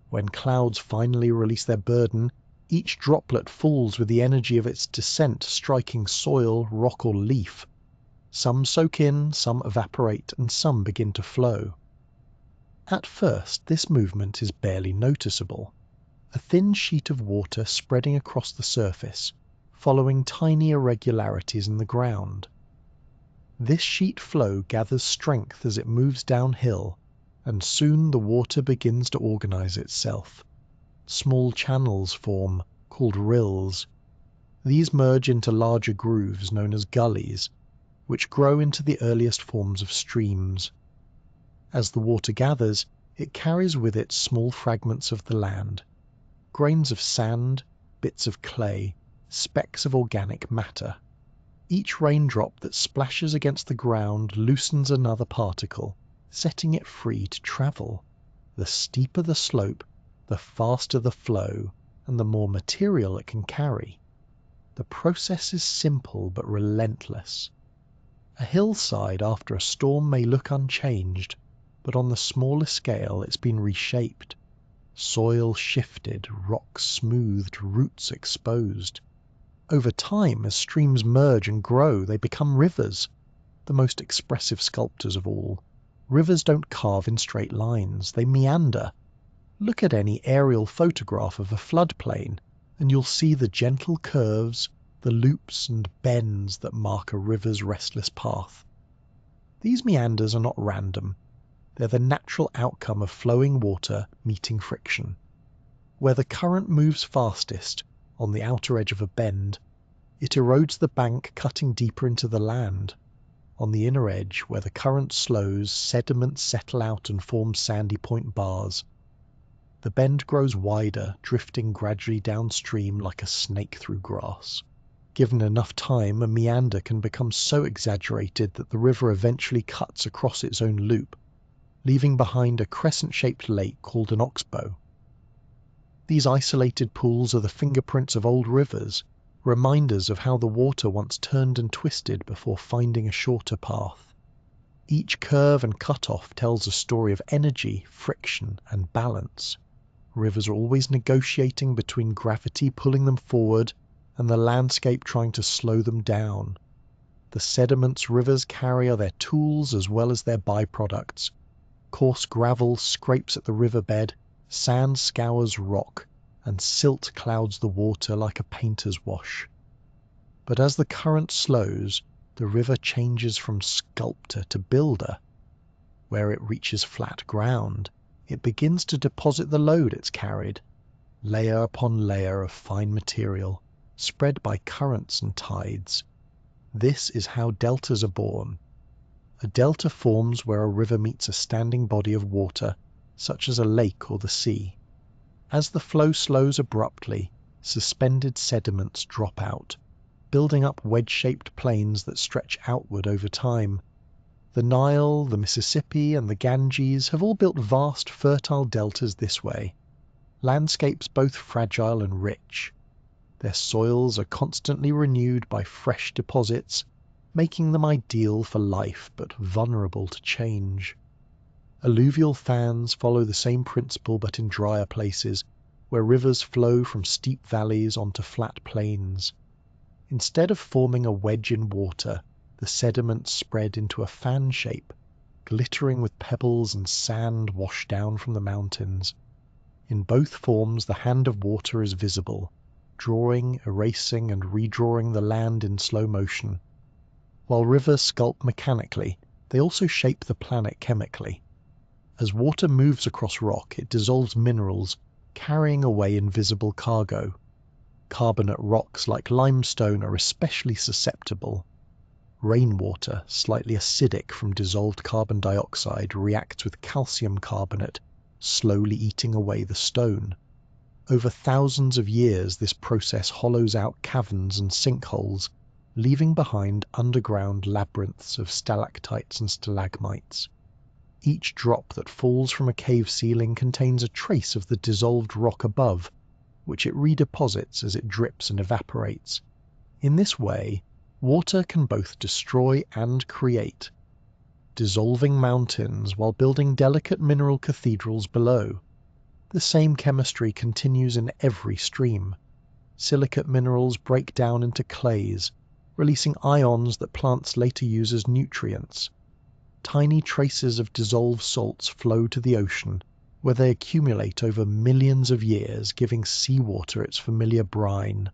Speaker 1: When clouds finally release their burden, each droplet falls with the energy of its descent, striking soil, rock, or leaf. Some soak in, some evaporate, and some begin to flow. At first, this movement is barely noticeable. A thin sheet of water spreading across the surface, following tiny irregularities in the ground. This sheet flow gathers strength as it moves downhill, and soon the water begins to organize itself. Small channels form, called rills. These merge into larger grooves known as gullies, which grow into the earliest forms of streams. As the water gathers, it carries with it small fragments of the land, grains of sand, bits of clay, specks of organic matter. Each raindrop that splashes against the ground loosens another particle, setting it free to travel. The steeper the slope, the faster the flow, and the more material it can carry. The process is simple but relentless. A hillside after a storm may look unchanged, but on the smaller scale it's been reshaped. Soil shifted, rocks smoothed, roots exposed. Over time, as streams merge and grow, they become rivers, the most expressive sculptors of all. Rivers don't carve in straight lines, they meander. Look at any aerial photograph of a floodplain, and you'll see the gentle curves, the loops and bends that mark a river's restless path. These meanders are not random. They're the natural outcome of flowing water meeting friction. Where the current moves fastest, on the outer edge of a bend, it erodes the bank, cutting deeper into the land. On the inner edge, where the current slows, sediments settle out and form sandy point bars. The bend grows wider, drifting gradually downstream like a snake through grass. Given enough time, a meander can become so exaggerated that the river eventually cuts across its own loop, leaving behind a crescent-shaped lake called an oxbow. These isolated pools are the fingerprints of old rivers, reminders of how the water once turned and twisted before finding a shorter path. Each curve and cutoff tells a story of energy, friction, and balance. Rivers are always negotiating between gravity pulling them forward and the landscape trying to slow them down. The sediments rivers carry are their tools as well as their byproducts. Coarse gravel scrapes at the riverbed, sand scours rock, and silt clouds the water like a painter's wash. But as the current slows, the river changes from sculptor to builder. Where it reaches flat ground, it begins to deposit the load it's carried, layer upon layer of fine material, spread by currents and tides. This is how deltas are born. A delta forms where a river meets a standing body of water, such as a lake or the sea. As the flow slows abruptly, suspended sediments drop out, building up wedge-shaped plains that stretch outward over time. The Nile, the Mississippi, and the Ganges have all built vast, fertile deltas this way, landscapes both fragile and rich. Their soils are constantly renewed by fresh deposits, making them ideal for life but vulnerable to change. Alluvial fans follow the same principle but in drier places, where rivers flow from steep valleys onto flat plains. Instead of forming a wedge in water, the sediments spread into a fan shape, glittering with pebbles and sand washed down from the mountains. In both forms the hand of water is visible, drawing, erasing, and redrawing the land in slow motion. While rivers sculpt mechanically, they also shape the planet chemically. As water moves across rock, it dissolves minerals, carrying away invisible cargo. Carbonate rocks like limestone are especially susceptible. Rainwater, slightly acidic from dissolved carbon dioxide, reacts with calcium carbonate, slowly eating away the stone. Over thousands of years, this process hollows out caverns and sinkholes, leaving behind underground labyrinths of stalactites and stalagmites. Each drop that falls from a cave ceiling contains a trace of the dissolved rock above, which it redeposits as it drips and evaporates. In this way, water can both destroy and create, dissolving mountains while building delicate mineral cathedrals below. The same chemistry continues in every stream. Silicate minerals break down into clays, releasing ions that plants later use as nutrients. Tiny traces of dissolved salts flow to the ocean, where they accumulate over millions of years, giving seawater its familiar brine.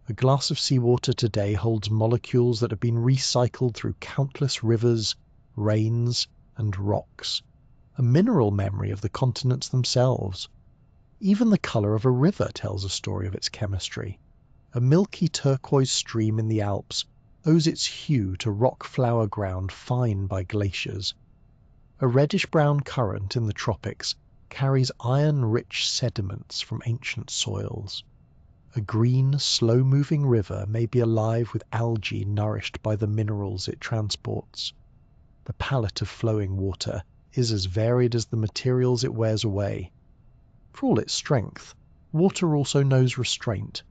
Speaker 1: A glass of seawater today holds molecules that have been recycled through countless rivers, rains, and rocks, a mineral memory of the continents themselves. Even the color of a river tells a story of its chemistry. A milky turquoise stream in the Alps owes its hue to rock flour ground fine by glaciers. A reddish-brown current in the tropics carries iron-rich sediments from ancient soils. A green, slow-moving river may be alive with algae nourished by the minerals it transports. The palette of flowing water is as varied as the materials it wears away. For all its strength, water also knows restraint.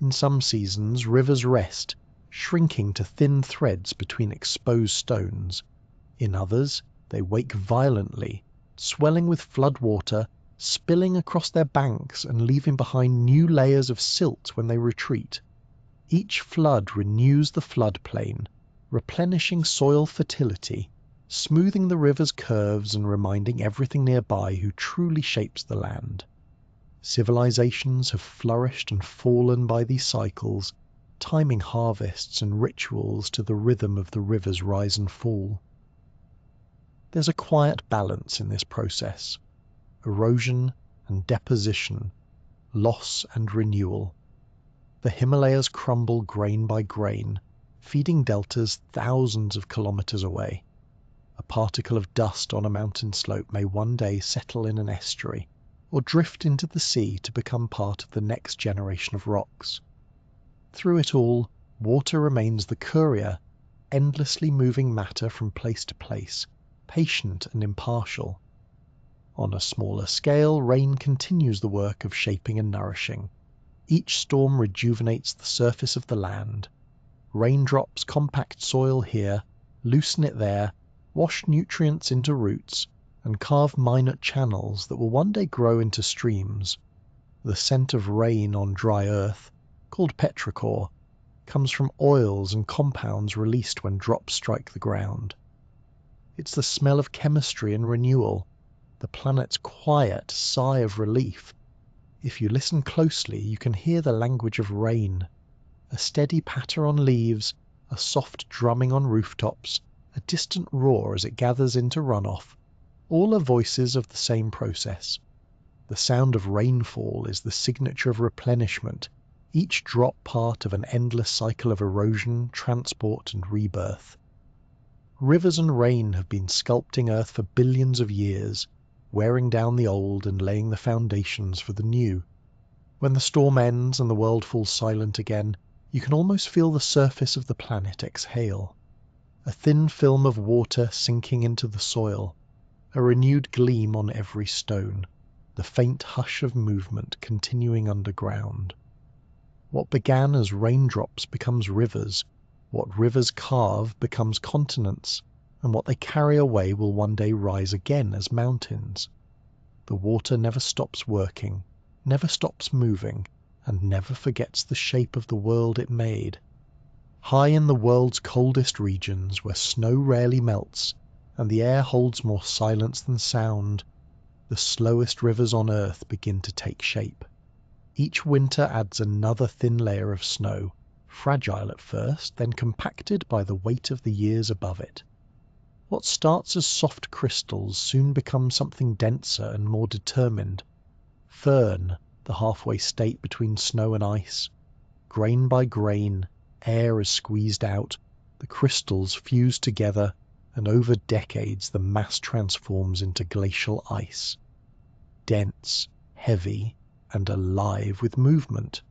Speaker 1: In some seasons, rivers rest, shrinking to thin threads between exposed stones. In others, they wake violently, swelling with floodwater, spilling across their banks and leaving behind new layers of silt when they retreat. Each flood renews the floodplain, replenishing soil fertility, smoothing the river's curves and reminding everything nearby who truly shapes the land. Civilizations have flourished and fallen by these cycles, timing harvests and rituals to the rhythm of the river's rise and fall. There's a quiet balance in this process: erosion and deposition, loss and renewal. The Himalayas crumble grain by grain, feeding deltas thousands of kilometers away. A particle of dust on a mountain slope may one day settle in an estuary, or drift into the sea to become part of the next generation of rocks. Through it all, water remains the courier, endlessly moving matter from place to place, patient and impartial. On a smaller scale, rain continues the work of shaping and nourishing. Each storm rejuvenates the surface of the land. Raindrops compact soil here, loosen it there, wash nutrients into roots, and carve minute channels that will one day grow into streams. The scent of rain on dry earth, called petrichor, comes from oils and compounds released when drops strike the ground. It's the smell of chemistry and renewal, the planet's quiet sigh of relief. If you listen closely, you can hear the language of rain, a steady patter on leaves, a soft drumming on rooftops, a distant roar as it gathers into runoff. All are voices of the same process. The sound of rainfall is the signature of replenishment, each drop part of an endless cycle of erosion, transport, and rebirth. Rivers and rain have been sculpting Earth for billions of years, wearing down the old and laying the foundations for the new. When the storm ends and the world falls silent again, you can almost feel the surface of the planet exhale. a thin film of water sinking into the soil, a renewed gleam on every stone, the faint hush of movement continuing underground. What began as raindrops becomes rivers, what rivers carve becomes continents, and what they carry away will one day rise again as mountains. The water never stops working, never stops moving, and never forgets the shape of the world it made. High in the world's coldest regions, where snow rarely melts, and the air holds more silence than sound, the slowest rivers on earth begin to take shape. Each winter adds another thin layer of snow, fragile at first, then compacted by the weight of the years above it. What starts as soft crystals soon becomes something denser and more determined. Firn, the halfway state between snow and ice. Grain by grain, air is squeezed out, the crystals fuse together, and over decades the mass transforms into glacial ice. Dense, heavy, and alive with movement.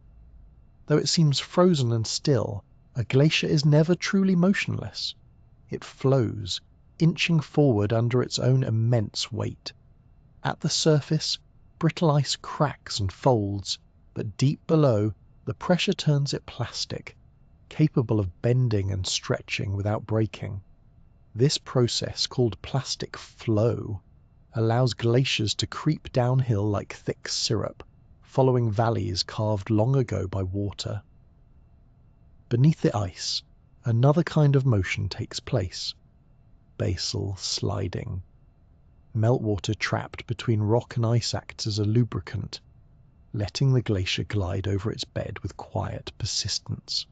Speaker 1: Though it seems frozen and still, a glacier is never truly motionless. It flows, inching forward under its own immense weight. At the surface, brittle ice cracks and folds, but deep below, the pressure turns it plastic, capable of bending and stretching without breaking. This process, called plastic flow, allows glaciers to creep downhill like thick syrup, following valleys carved long ago by water. Beneath the ice, another kind of motion takes place. Basal sliding. Meltwater trapped between rock and ice acts as a lubricant, letting the glacier glide over its bed with quiet persistence.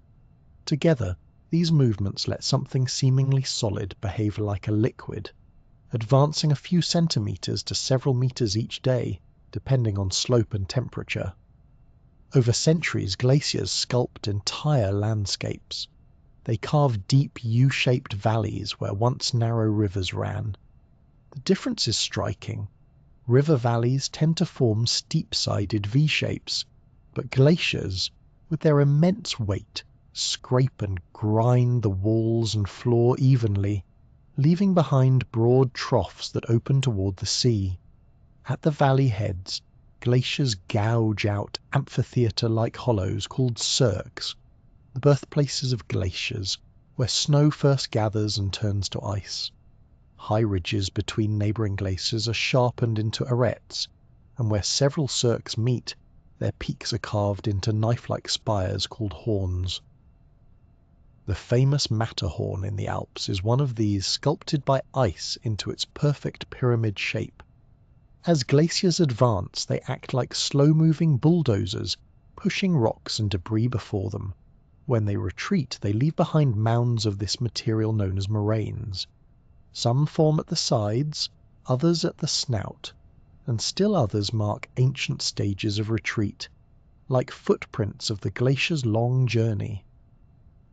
Speaker 1: Together, these movements let something seemingly solid behave like a liquid, advancing a few centimeters to several meters each day, depending on slope and temperature. Over centuries, glaciers sculpt entire landscapes. They carve deep U-shaped valleys where once narrow rivers ran. The difference is striking. River valleys tend to form steep-sided V-shapes, but glaciers, with their immense weight, scrape and grind the walls and floor evenly, leaving behind broad troughs that open toward the sea. At the valley heads, glaciers gouge out amphitheatre-like hollows called cirques, the birthplaces of glaciers, where snow first gathers and turns to ice. High ridges between neighbouring glaciers are sharpened into arêtes, and where several cirques meet, their peaks are carved into knife-like spires called horns. The famous Matterhorn in the Alps is one of these, sculpted by ice into its perfect pyramid shape. As glaciers advance, they act like slow-moving bulldozers, pushing rocks and debris before them. When they retreat, they leave behind mounds of this material known as moraines. Some form at the sides, others at the snout, and still others mark ancient stages of retreat, like footprints of the glacier's long journey.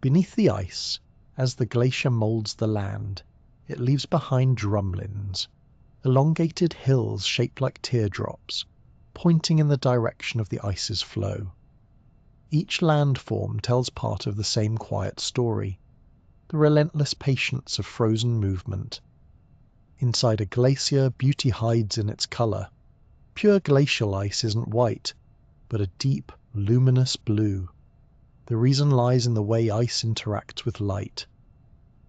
Speaker 1: Beneath the ice, as the glacier moulds the land, it leaves behind drumlins, elongated hills shaped like teardrops, pointing in the direction of the ice's flow. Each landform tells part of the same quiet story, the relentless patience of frozen movement. Inside a glacier, beauty hides in its colour. Pure glacial ice isn't white, but a deep, luminous blue. The reason lies in the way ice interacts with light.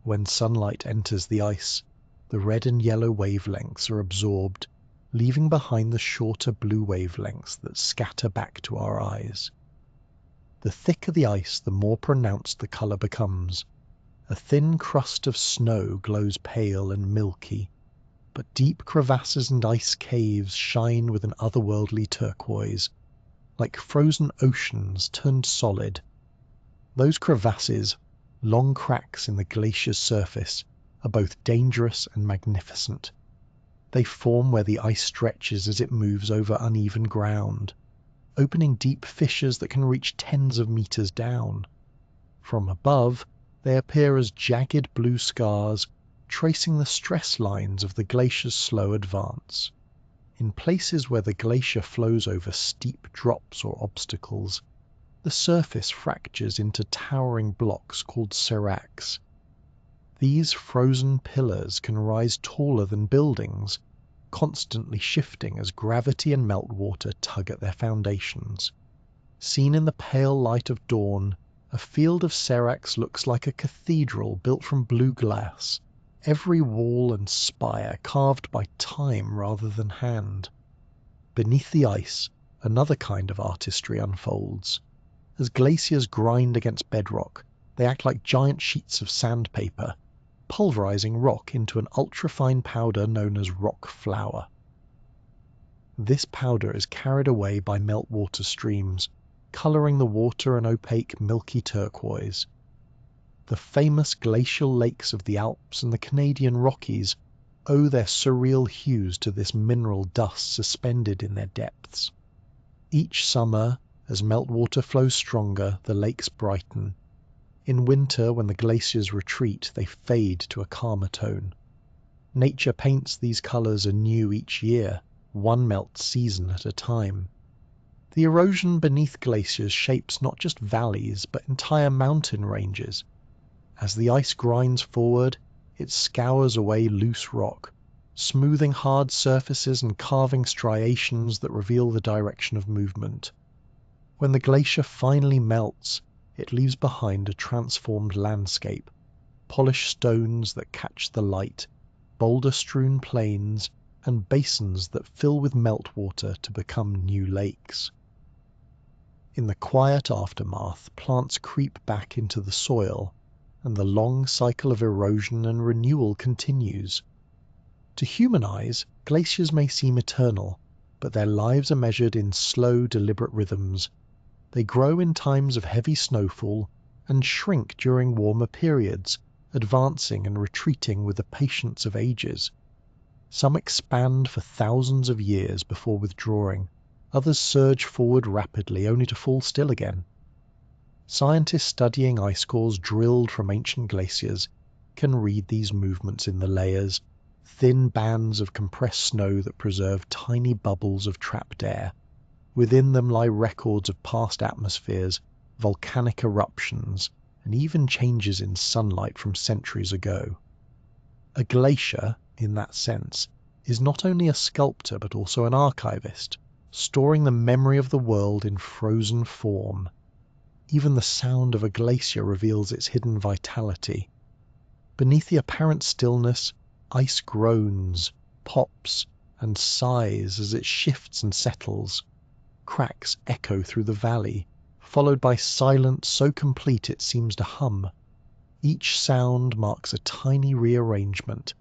Speaker 1: When sunlight enters the ice, the red and yellow wavelengths are absorbed, leaving behind the shorter blue wavelengths that scatter back to our eyes. The thicker the ice, the more pronounced the colour becomes. A thin crust of snow glows pale and milky, but deep crevasses and ice caves shine with an otherworldly turquoise, like frozen oceans turned solid. Those crevasses, long cracks in the glacier's surface, are both dangerous and magnificent. They form where the ice stretches as it moves over uneven ground, opening deep fissures that can reach tens of meters down. From above, they appear as jagged blue scars, tracing the stress lines of the glacier's slow advance. In places where the glacier flows over steep drops or obstacles, the surface fractures into towering blocks called seracs. These frozen pillars can rise taller than buildings, constantly shifting as gravity and meltwater tug at their foundations. Seen in the pale light of dawn, a field of seracs looks like a cathedral built from blue glass, every wall and spire carved by time rather than hand. Beneath the ice, another kind of artistry unfolds. As glaciers grind against bedrock, they act like giant sheets of sandpaper, pulverizing rock into an ultrafine powder known as rock flour. This powder is carried away by meltwater streams, coloring the water an opaque milky turquoise. The famous glacial lakes of the Alps and the Canadian Rockies owe their surreal hues to this mineral dust suspended in their depths. Each summer, as meltwater flows stronger, the lakes brighten. In winter, when the glaciers retreat, they fade to a calmer tone. Nature paints these colors anew each year, one melt season at a time. The erosion beneath glaciers shapes not just valleys, but entire mountain ranges. As the ice grinds forward, it scours away loose rock, smoothing hard surfaces and carving striations that reveal the direction of movement. When the glacier finally melts, it leaves behind a transformed landscape, polished stones that catch the light, boulder-strewn plains, and basins that fill with meltwater to become new lakes. In the quiet aftermath, plants creep back into the soil, and the long cycle of erosion and renewal continues. To human eyes, glaciers may seem eternal, but their lives are measured in slow, deliberate rhythms. They grow in times of heavy snowfall and shrink during warmer periods, advancing and retreating with the patience of ages. Some expand for thousands of years before withdrawing, others surge forward rapidly only to fall still again. Scientists studying ice cores drilled from ancient glaciers can read these movements in the layers, thin bands of compressed snow that preserve tiny bubbles of trapped air. Within them lie records of past atmospheres, volcanic eruptions, and even changes in sunlight from centuries ago. A glacier, in that sense, is not only a sculptor but also an archivist, storing the memory of the world in frozen form. Even the sound of a glacier reveals its hidden vitality. Beneath the apparent stillness, ice groans, pops, and sighs as it shifts and settles. Cracks echo through the valley, followed by silence so complete it seems to hum. Each sound marks a tiny rearrangement,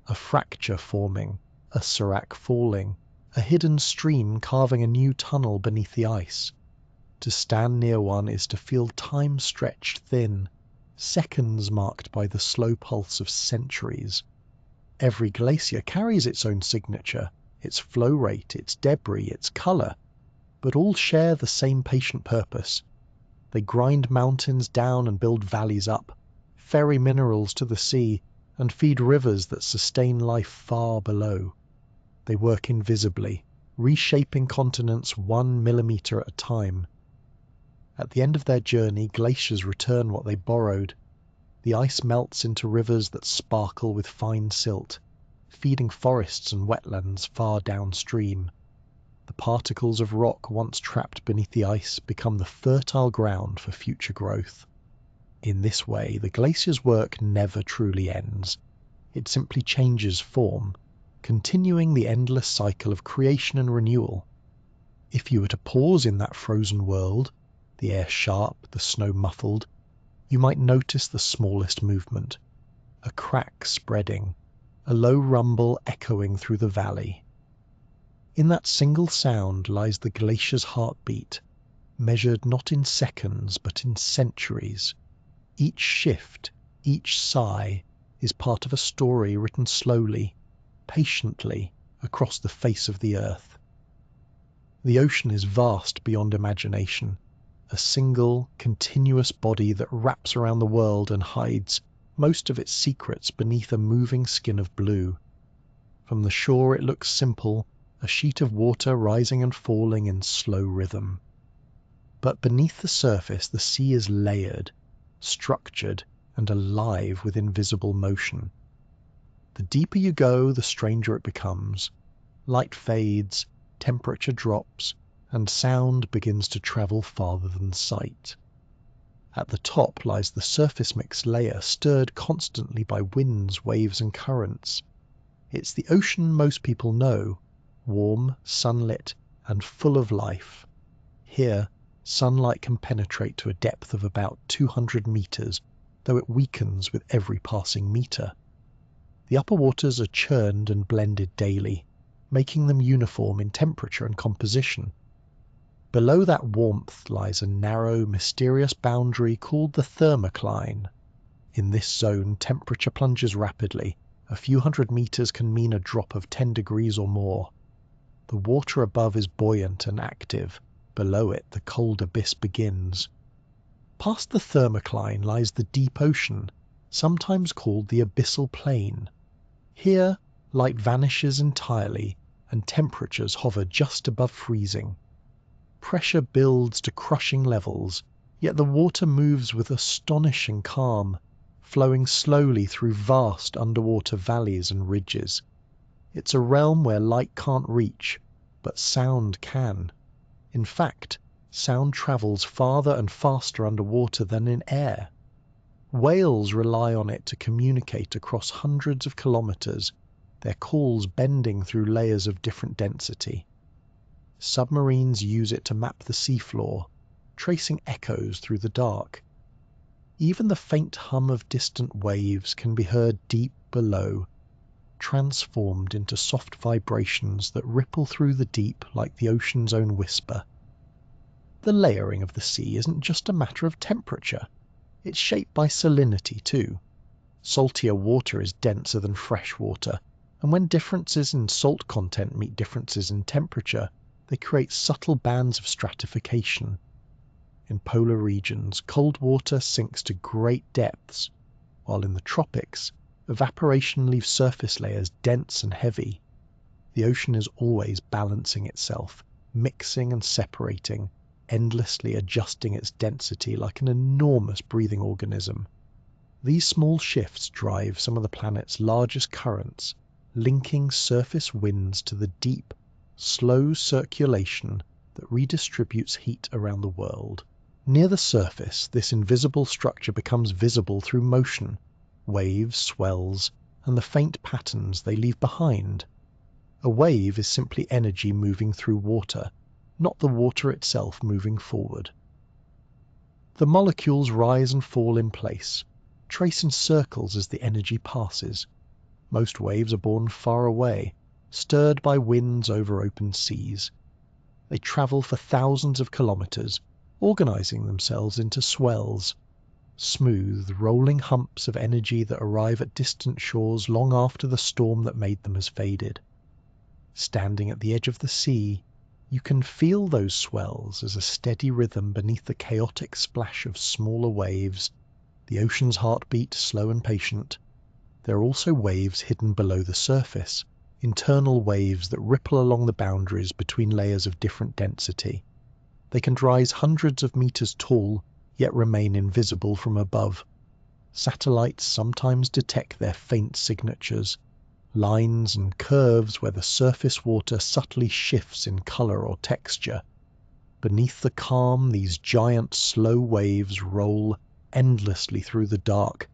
Speaker 1: a fracture forming, a serac falling, a hidden stream carving a new tunnel beneath the ice. To stand near one is to feel time stretched thin, seconds marked by the slow pulse of centuries. Every glacier carries its own signature, its flow rate, its debris, its color, but all share the same patient purpose. They grind mountains down and build valleys up, ferry minerals to the sea, and feed rivers that sustain life far below. They work invisibly, reshaping continents 1 millimeter at a time. At the end of their journey, glaciers return what they borrowed. The ice melts into rivers that sparkle with fine silt, feeding forests and wetlands far downstream. The particles of rock once trapped beneath the ice become the fertile ground for future growth. In this way, the glacier's work never truly ends. It simply changes form, continuing the endless cycle of creation and renewal. If you were to pause in that frozen world, the air sharp, the snow muffled, you might notice the smallest movement, a crack spreading, a low rumble echoing through the valley. In that single sound lies the glacier's heartbeat, measured not in seconds but in centuries. Each shift, each sigh, is part of a story written slowly, patiently, across the face of the earth. The ocean is vast beyond imagination, a single, continuous body that wraps around the world and hides most of its secrets beneath a moving skin of blue. From the shore it looks simple, a sheet of water rising and falling in slow rhythm. But beneath the surface the sea is layered, structured, and alive with invisible motion. The deeper you go, the stranger it becomes. Light fades, temperature drops, and sound begins to travel farther than sight. At the top lies the surface mix layer, stirred constantly by winds, waves, and currents. It's the ocean most people know, warm, sunlit, and full of life. Here, sunlight can penetrate to a depth of about 200 meters, though it weakens with every passing meter. The upper waters are churned and blended daily, making them uniform in temperature and composition. Below that warmth lies a narrow, mysterious boundary called the thermocline. In this zone, temperature plunges rapidly. A few hundred meters can mean a drop of 10 degrees or more. The water above is buoyant and active. Below it, the cold abyss begins. Past the thermocline lies the deep ocean, sometimes called the abyssal plain. Here, light vanishes entirely, and temperatures hover just above freezing. Pressure builds to crushing levels, yet the water moves with astonishing calm, flowing slowly through vast underwater valleys and ridges. It's a realm where light can't reach, but sound can. In fact, sound travels farther and faster underwater than in air. Whales rely on it to communicate across hundreds of kilometers, their calls bending through layers of different density. Submarines use it to map the seafloor, tracing echoes through the dark. Even the faint hum of distant waves can be heard deep below, transformed into soft vibrations that ripple through the deep like the ocean's own whisper. The layering of the sea isn't just a matter of temperature. It's shaped by salinity too. Saltier water is denser than fresh water, and when differences in salt content meet differences in temperature, they create subtle bands of stratification. In polar regions, cold water sinks to great depths, while in the tropics, evaporation leaves surface layers dense and heavy. The ocean is always balancing itself, mixing and separating, endlessly adjusting its density like an enormous breathing organism. These small shifts drive some of the planet's largest currents, linking surface winds to the deep, slow circulation that redistributes heat around the world. Near the surface, this invisible structure becomes visible through motion, waves, swells, and the faint patterns they leave behind. A wave is simply energy moving through water, not the water itself moving forward. The molecules rise and fall in place, tracing circles as the energy passes. Most waves are born far away, stirred by winds over open seas. They travel for thousands of kilometers, organizing themselves into swells, smooth, rolling humps of energy that arrive at distant shores long after the storm that made them has faded. Standing at the edge of the sea, you can feel those swells as a steady rhythm beneath the chaotic splash of smaller waves, the ocean's heartbeat slow and patient. There are also waves hidden below the surface, internal waves that ripple along the boundaries between layers of different density. They can rise hundreds of meters tall, yet remain invisible from above. Satellites sometimes detect their faint signatures, lines and curves where the surface water subtly shifts in color or texture. Beneath the calm, these giant slow waves roll endlessly through the dark,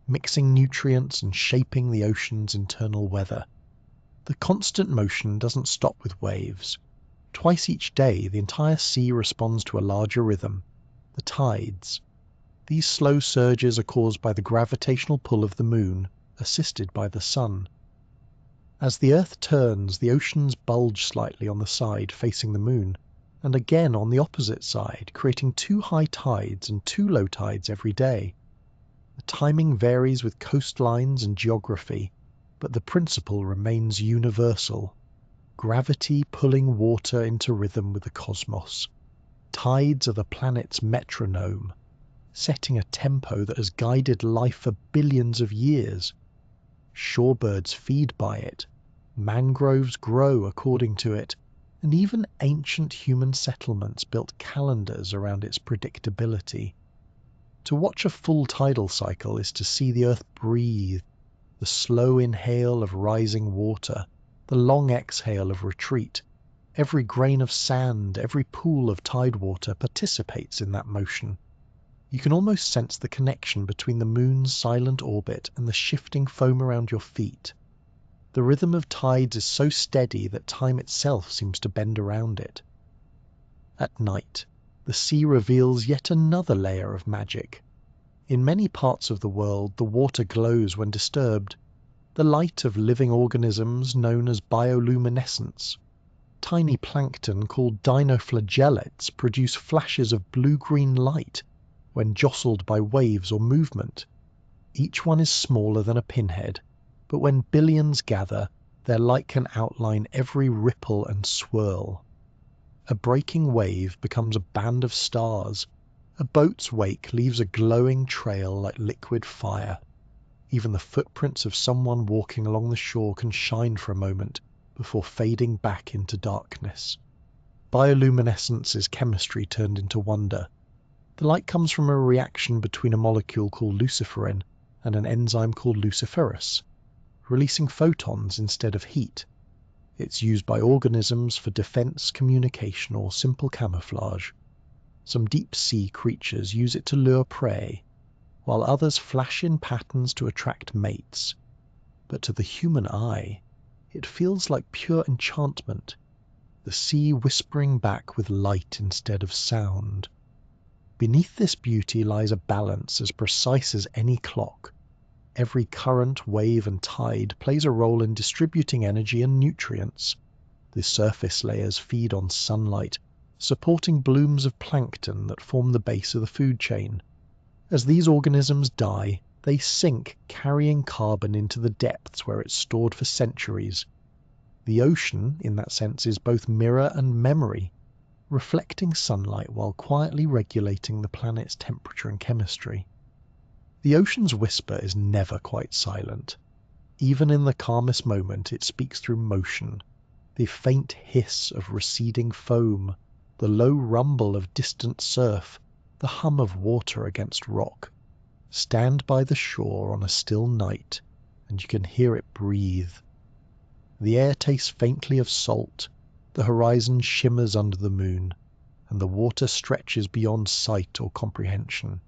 Speaker 1: mixing nutrients and shaping the ocean's internal weather. The constant motion doesn't stop with waves. Twice each day, the entire sea responds to a larger rhythm, the tides. These slow surges are caused by the gravitational pull of the moon, assisted by the sun. As the Earth turns, the oceans bulge slightly on the side facing the moon, and again on the opposite side, creating 2 high tides and 2 low tides every day. The timing varies with coastlines and geography, but the principle remains universal. Gravity pulling water into rhythm with the cosmos. Tides are the planet's metronome, setting a tempo that has guided life for billions of years. Shorebirds feed by it, mangroves grow according to it, and even ancient human settlements built calendars around its predictability. To watch a full tidal cycle is to see the earth breathe, the slow inhale of rising water, the long exhale of retreat. Every grain of sand, every pool of tide water participates in that motion. You can almost sense the connection between the moon's silent orbit and the shifting foam around your feet. The rhythm of tides is so steady that time itself seems to bend around it. At night, the sea reveals yet another layer of magic. In many parts of the world, the water glows when disturbed, the light of living organisms known as bioluminescence. Tiny plankton called dinoflagellates produce flashes of blue-green light when jostled by waves or movement. Each one is smaller than a pinhead, but when billions gather, their light can outline every ripple and swirl. A breaking wave becomes a band of stars. A boat's wake leaves a glowing trail like liquid fire. Even the footprints of someone walking along the shore can shine for a moment before fading back into darkness. Bioluminescence is chemistry turned into wonder. The light comes from a reaction between a molecule called luciferin and an enzyme called luciferase, releasing photons instead of heat. It's used by organisms for defense, communication, or simple camouflage. Some deep-sea creatures use it to lure prey, while others flash in patterns to attract mates. But to the human eye, it feels like pure enchantment, the sea whispering back with light instead of sound. Beneath this beauty lies a balance as precise as any clock. Every current, wave, and tide plays a role in distributing energy and nutrients. The surface layers feed on sunlight, supporting blooms of plankton that form the base of the food chain. As these organisms die, they sink, carrying carbon into the depths where it's stored for centuries. The ocean, in that sense, is both mirror and memory, reflecting sunlight while quietly regulating the planet's temperature and chemistry. The ocean's whisper is never quite silent. Even in the calmest moment, it speaks through motion, the faint hiss of receding foam, the low rumble of distant surf, the hum of water against rock. Stand by the shore on a still night, and you can hear it breathe. The air tastes faintly of salt, the horizon shimmers under the moon, and the water stretches beyond sight or comprehension.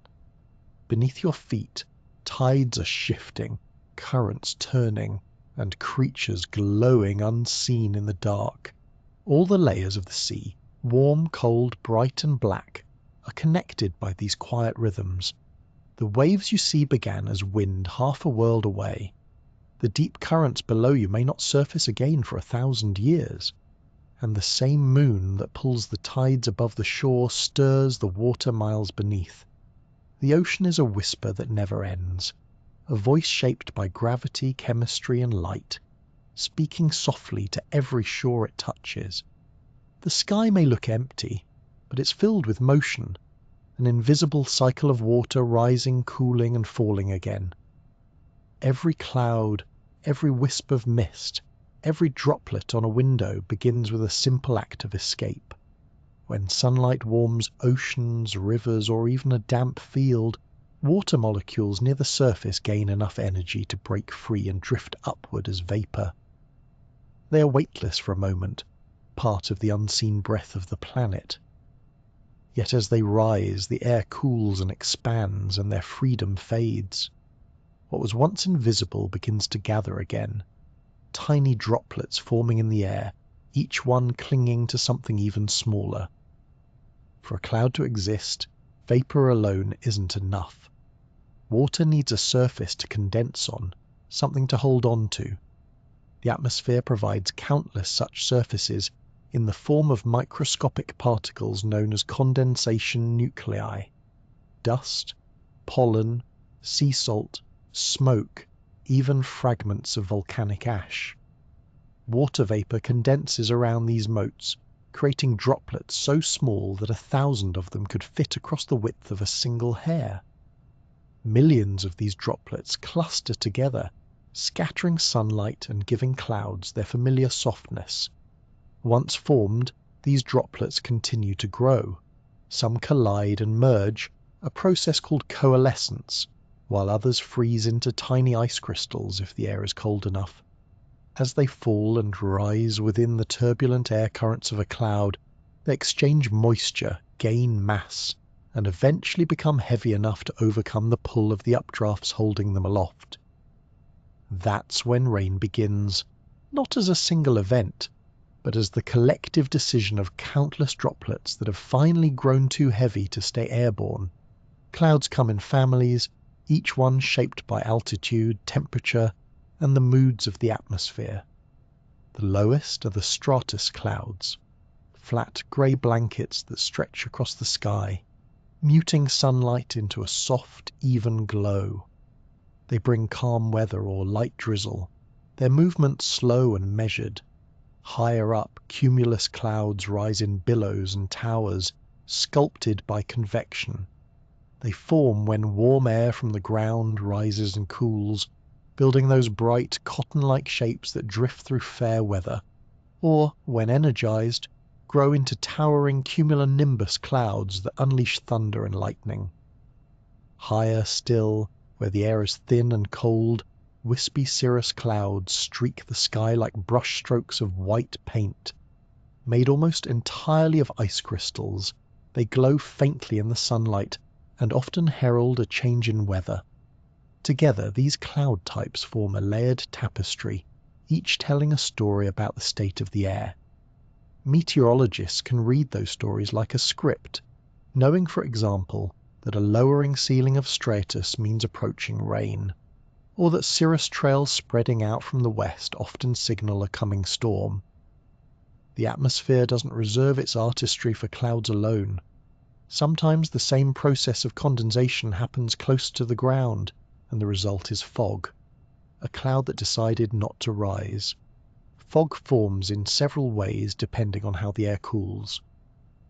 Speaker 1: Beneath your feet, tides are shifting, currents turning, and creatures glowing unseen in the dark. All the layers of the sea, warm, cold, bright, and black, are connected by these quiet rhythms. The waves you see began as wind half a world away. The deep currents below you may not surface again for 1,000 years, and the same moon that pulls the tides above the shore stirs the water miles beneath. The ocean is a whisper that never ends, a voice shaped by gravity, chemistry, and light, speaking softly to every shore it touches. The sky may look empty, but it's filled with motion, an invisible cycle of water rising, cooling, and falling again. Every cloud, every wisp of mist, every droplet on a window begins with a simple act of escape. When sunlight warms oceans, rivers, or even a damp field, water molecules near the surface gain enough energy to break free and drift upward as vapor. They are weightless for a moment, part of the unseen breath of the planet. Yet as they rise, the air cools and expands, and their freedom fades. What was once invisible begins to gather again, tiny droplets forming in the air, each one clinging to something even smaller. For a cloud to exist, vapor alone isn't enough. Water needs a surface to condense on, something to hold on to. The atmosphere provides countless such surfaces in the form of microscopic particles known as condensation nuclei. Dust, pollen, sea salt, smoke, even fragments of volcanic ash. Water vapor condenses around these motes, creating droplets so small that 1,000 of them could fit across the width of a single hair. Millions of these droplets cluster together, scattering sunlight and giving clouds their familiar softness. Once formed, these droplets continue to grow. Some collide and merge, a process called coalescence, while others freeze into tiny ice crystals if the air is cold enough. As they fall and rise within the turbulent air currents of a cloud, they exchange moisture, gain mass, and eventually become heavy enough to overcome the pull of the updrafts holding them aloft. That's when rain begins, not as a single event, but as the collective decision of countless droplets that have finally grown too heavy to stay airborne. Clouds come in families, each one shaped by altitude, temperature, and the moods of the atmosphere. The lowest are the stratus clouds, flat grey blankets that stretch across the sky, muting sunlight into a soft, even glow. They bring calm weather or light drizzle, their movement slow and measured. Higher up, cumulus clouds rise in billows and towers, sculpted by convection. They form when warm air from the ground rises and cools, building those bright, cotton-like shapes that drift through fair weather, or, when energized, grow into towering cumulonimbus clouds that unleash thunder and lightning. Higher still, where the air is thin and cold, wispy cirrus clouds streak the sky like brushstrokes of white paint. Made almost entirely of ice crystals, they glow faintly in the sunlight and often herald a change in weather. Together, these cloud types form a layered tapestry, each telling a story about the state of the air. Meteorologists can read those stories like a script, knowing, for example, that a lowering ceiling of stratus means approaching rain, or that cirrus trails spreading out from the west often signal a coming storm. The atmosphere doesn't reserve its artistry for clouds alone. Sometimes the same process of condensation happens close to the ground, and the result is fog, a cloud that decided not to rise. Fog forms in several ways depending on how the air cools.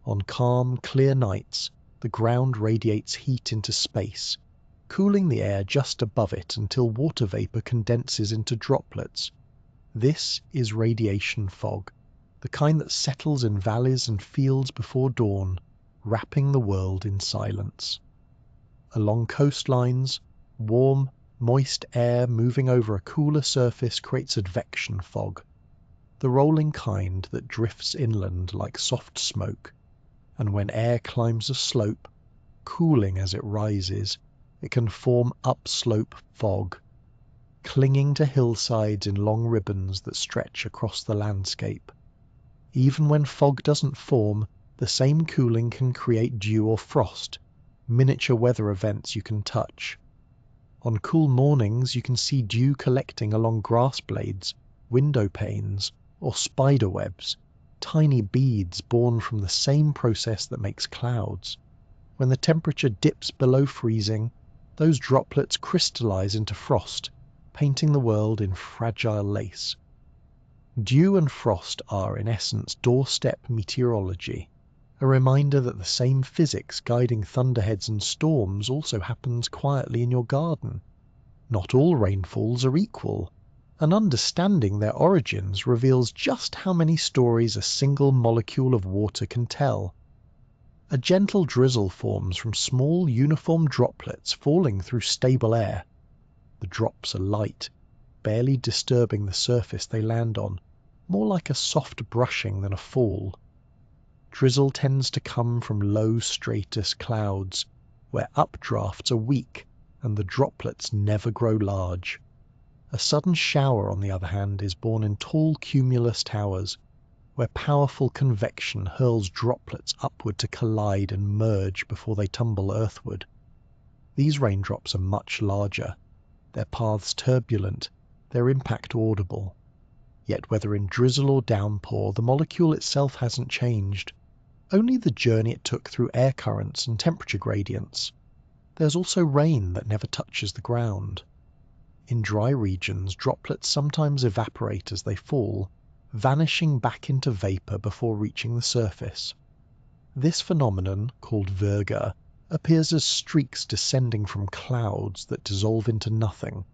Speaker 1: On calm, clear nights, the ground radiates heat into space, cooling the air just above it until water vapor condenses into droplets. This is radiation fog, the kind that settles in valleys and fields before dawn, wrapping the world in silence. Along coastlines, warm, moist air moving over a cooler surface creates advection fog, the rolling kind that drifts inland like soft smoke, and when air climbs a slope, cooling as it rises, it can form upslope fog, clinging to hillsides in long ribbons that stretch across the landscape. Even when fog doesn't form, the same cooling can create dew or frost, miniature weather events you can touch. On cool mornings you can see dew collecting along grass blades, window panes, or spider webs, tiny beads born from the same process that makes clouds. When the temperature dips below freezing, those droplets crystallize into frost, painting the world in fragile lace. Dew and frost are, in essence, doorstep meteorology, a reminder that the same physics guiding thunderheads and storms also happens quietly in your garden. Not all rainfalls are equal, and understanding their origins reveals just how many stories a single molecule of water can tell. A gentle drizzle forms from small uniform droplets falling through stable air. The drops are light, barely disturbing the surface they land on, more like a soft brushing than a fall. Drizzle tends to come from low stratus clouds, where updrafts are weak and the droplets never grow large. A sudden shower, on the other hand, is born in tall cumulus towers, where powerful convection hurls droplets upward to collide and merge before they tumble earthward. These raindrops are much larger, their paths turbulent, their impact audible. Yet whether in drizzle or downpour, the molecule itself hasn't changed, only the journey it took through air currents and temperature gradients. There's also rain that never touches the ground. In dry regions, droplets sometimes evaporate as they fall, vanishing back into vapor before reaching the surface. This phenomenon, called virga, appears as streaks descending from clouds that dissolve into nothing.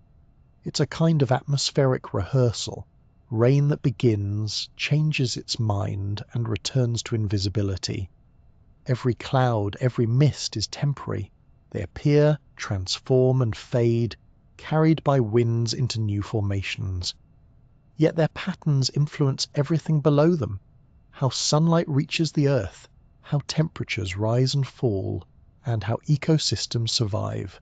Speaker 1: It's a kind of atmospheric rehearsal, rain that begins, changes its mind, and returns to invisibility. Every cloud, every mist is temporary, They appear, transform and fade, carried by winds into new formations. Yet their patterns influence everything below them: how sunlight reaches the earth, how temperatures rise and fall, and how ecosystems survive.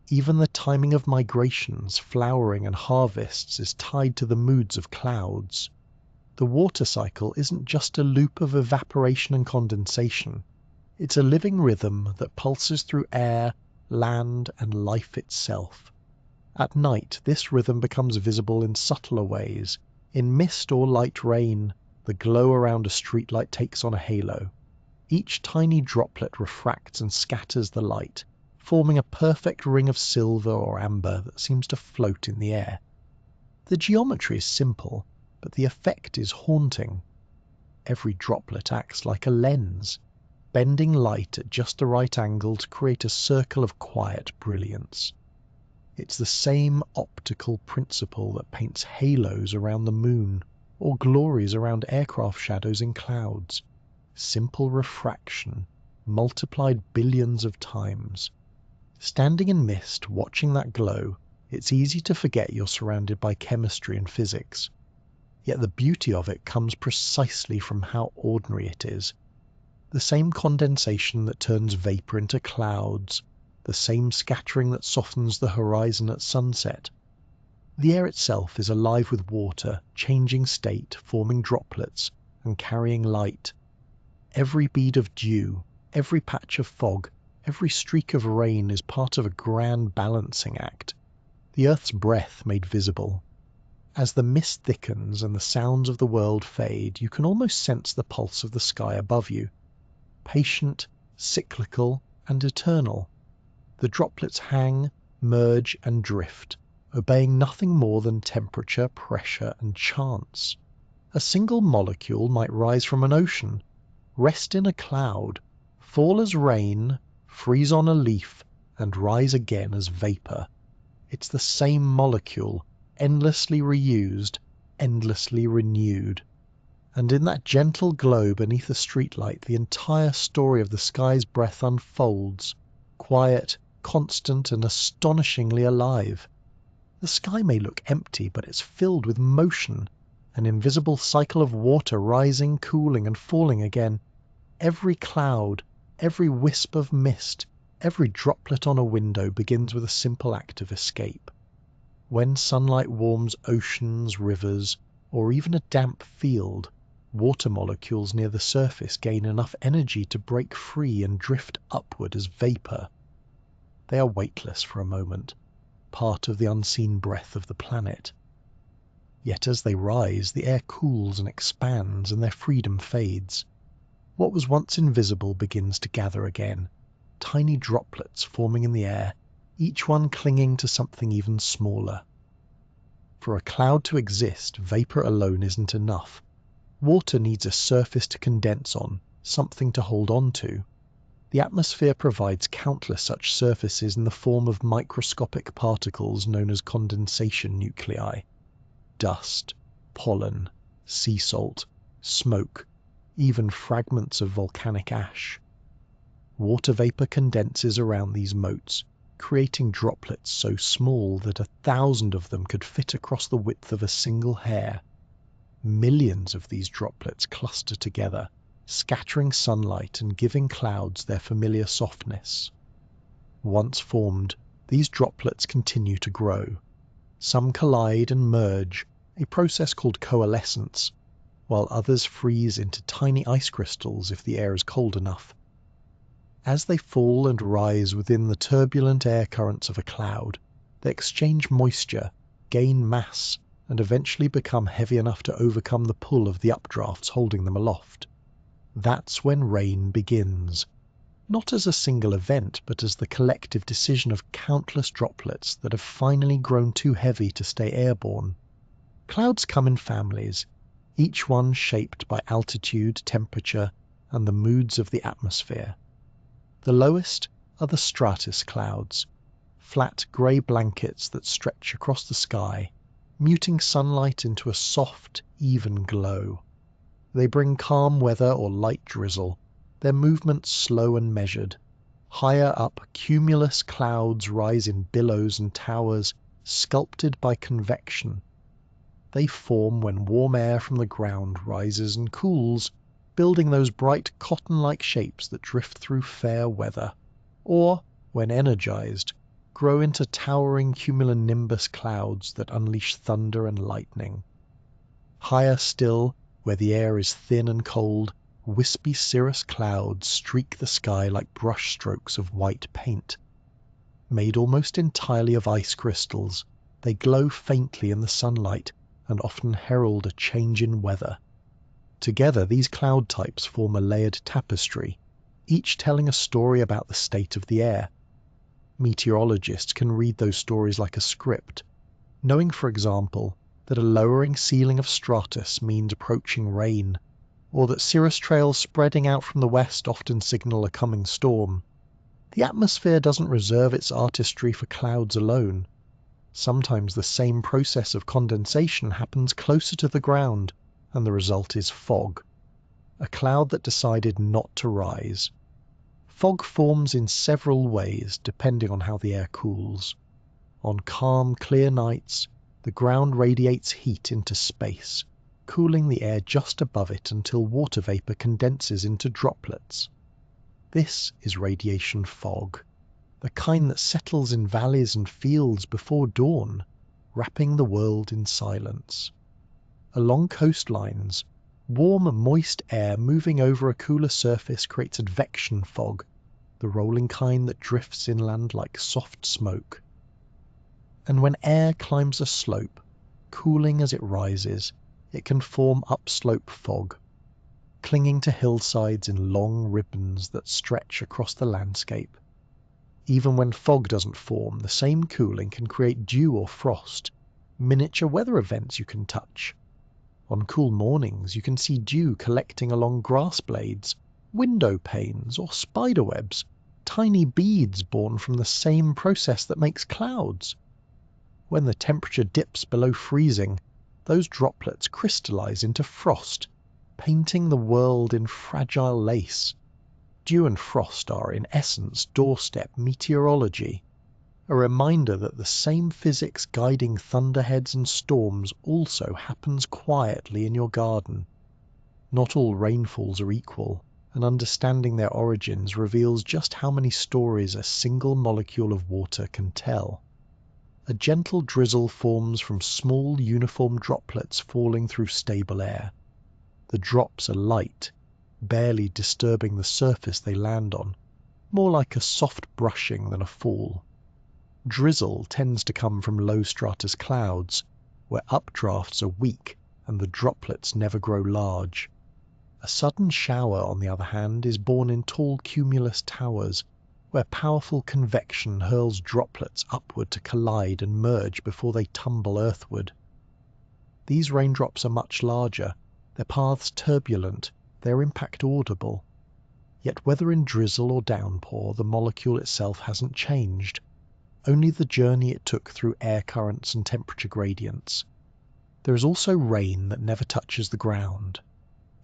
Speaker 1: Even the timing of migrations, flowering and harvests is tied to the moods of clouds. The water cycle isn't just a loop of evaporation and condensation. It's a living rhythm that pulses through air, land, and life itself. At night, this rhythm becomes visible in subtler ways. In mist or light rain, the glow around a streetlight takes on a halo. Each tiny droplet refracts and scatters the light, forming a perfect ring of silver or amber that seems to float in the air. The geometry is simple, but the effect is haunting. Every droplet acts like a lens, bending light at just the right angle to create a circle of quiet brilliance. It's the same optical principle that paints halos around the moon, or glories around aircraft shadows in clouds. Simple refraction, multiplied billions of times. Standing in mist, watching that glow, it's easy to forget you're surrounded by chemistry and physics. Yet the beauty of it comes precisely from how ordinary it is. The same condensation that turns vapor into clouds, the same scattering that softens the horizon at sunset. The air itself is alive with water, changing state, forming droplets, and carrying light. Every bead of dew, every patch of fog, every streak of rain is part of a grand balancing act, the Earth's breath made visible. As the mist thickens and the sounds of the world fade, you can almost sense the pulse of the sky above you. Patient, cyclical, and eternal. The droplets hang, merge, and drift, obeying nothing more than temperature, pressure, and chance. A single molecule might rise from an ocean, rest in a cloud, fall as rain, freeze on a leaf, and rise again as vapor. It's the same molecule, endlessly reused, endlessly renewed. And in that gentle glow beneath a streetlight, the entire story of the sky's breath unfolds, quiet, constant, and astonishingly alive. The sky may look empty, but it's filled with motion, an invisible cycle of water rising, cooling, and falling again. Every cloud, every wisp of mist, every droplet on a window begins with a simple act of escape. When sunlight warms oceans, rivers, or even a damp field, water molecules near the surface gain enough energy to break free and drift upward as vapor. They are weightless for a moment, part of the unseen breath of the planet. Yet as they rise, the air cools and expands, and their freedom fades. What was once invisible begins to gather again, tiny droplets forming in the air, each one clinging to something even smaller. For a cloud to exist, vapor alone isn't enough. Water needs a surface to condense on, something to hold on to. The atmosphere provides countless such surfaces in the form of microscopic particles known as condensation nuclei. Dust, pollen, sea salt, smoke, even fragments of volcanic ash. Water vapor condenses around these motes, creating droplets so small that 1,000 of them could fit across the width of a single hair. Millions of these droplets cluster together, scattering sunlight and giving clouds their familiar softness. Once formed, these droplets continue to grow. Some collide and merge, a process called coalescence, while others freeze into tiny ice crystals if the air is cold enough. As they fall and rise within the turbulent air currents of a cloud, they exchange moisture, gain mass, and eventually become heavy enough to overcome the pull of the updrafts holding them aloft. That's when rain begins, not as a single event, but as the collective decision of countless droplets that have finally grown too heavy to stay airborne. Clouds come in families, each one shaped by altitude, temperature, and the moods of the atmosphere. The lowest are the stratus clouds, flat grey blankets that stretch across the sky, muting sunlight into a soft, even glow. They bring calm weather or light drizzle, their movements slow and measured. Higher up, cumulus clouds rise in billows and towers, sculpted by convection. They form when warm air from the ground rises and cools, building those bright cotton-like shapes that drift through fair weather, or, when energized, grow into towering cumulonimbus clouds that unleash thunder and lightning. Higher still, where the air is thin and cold, wispy cirrus clouds streak the sky like brushstrokes of white paint. Made almost entirely of ice crystals, they glow faintly in the sunlight and often herald a change in weather. Together, these cloud types form a layered tapestry, each telling a story about the state of the air. Meteorologists can read those stories like a script, knowing, for example, that a lowering ceiling of stratus means approaching rain, or that cirrus trails spreading out from the west often signal a coming storm. The atmosphere doesn't reserve its artistry for clouds alone. Sometimes the same process of condensation happens closer to the ground, and the result is fog, a cloud that decided not to rise. Fog forms in several ways depending on how the air cools. On calm, clear nights, the ground radiates heat into space, cooling the air just above it until water vapor condenses into droplets. This is radiation fog, the kind that settles in valleys and fields before dawn, wrapping the world in silence. Along coastlines, warm, moist air moving over a cooler surface creates advection fog, the rolling kind that drifts inland like soft smoke. And when air climbs a slope, cooling as it rises, it can form upslope fog, clinging to hillsides in long ribbons that stretch across the landscape. Even when fog doesn't form, the same cooling can create dew or frost, miniature weather events you can touch. On cool mornings, you can see dew collecting along grass blades, window panes, or spider webs, tiny beads born from the same process that makes clouds. When the temperature dips below freezing, those droplets crystallize into frost, painting the world in fragile lace. Dew and frost are, in essence, doorstep meteorology, a reminder that the same physics guiding thunderheads and storms also happens quietly in your garden. Not all rainfalls are equal, and understanding their origins reveals just how many stories a single molecule of water can tell. A gentle drizzle forms from small uniform droplets falling through stable air. The drops are light, barely disturbing the surface they land on, more like a soft brushing than a fall. Drizzle tends to come from low stratus clouds, where updrafts are weak and the droplets never grow large. A sudden shower, on the other hand, is born in tall cumulus towers, where powerful convection hurls droplets upward to collide and merge before they tumble earthward. These raindrops are much larger, their paths turbulent, their impact audible. Yet whether in drizzle or downpour, the molecule itself hasn't changed, only the journey it took through air currents and temperature gradients. There is also rain that never touches the ground.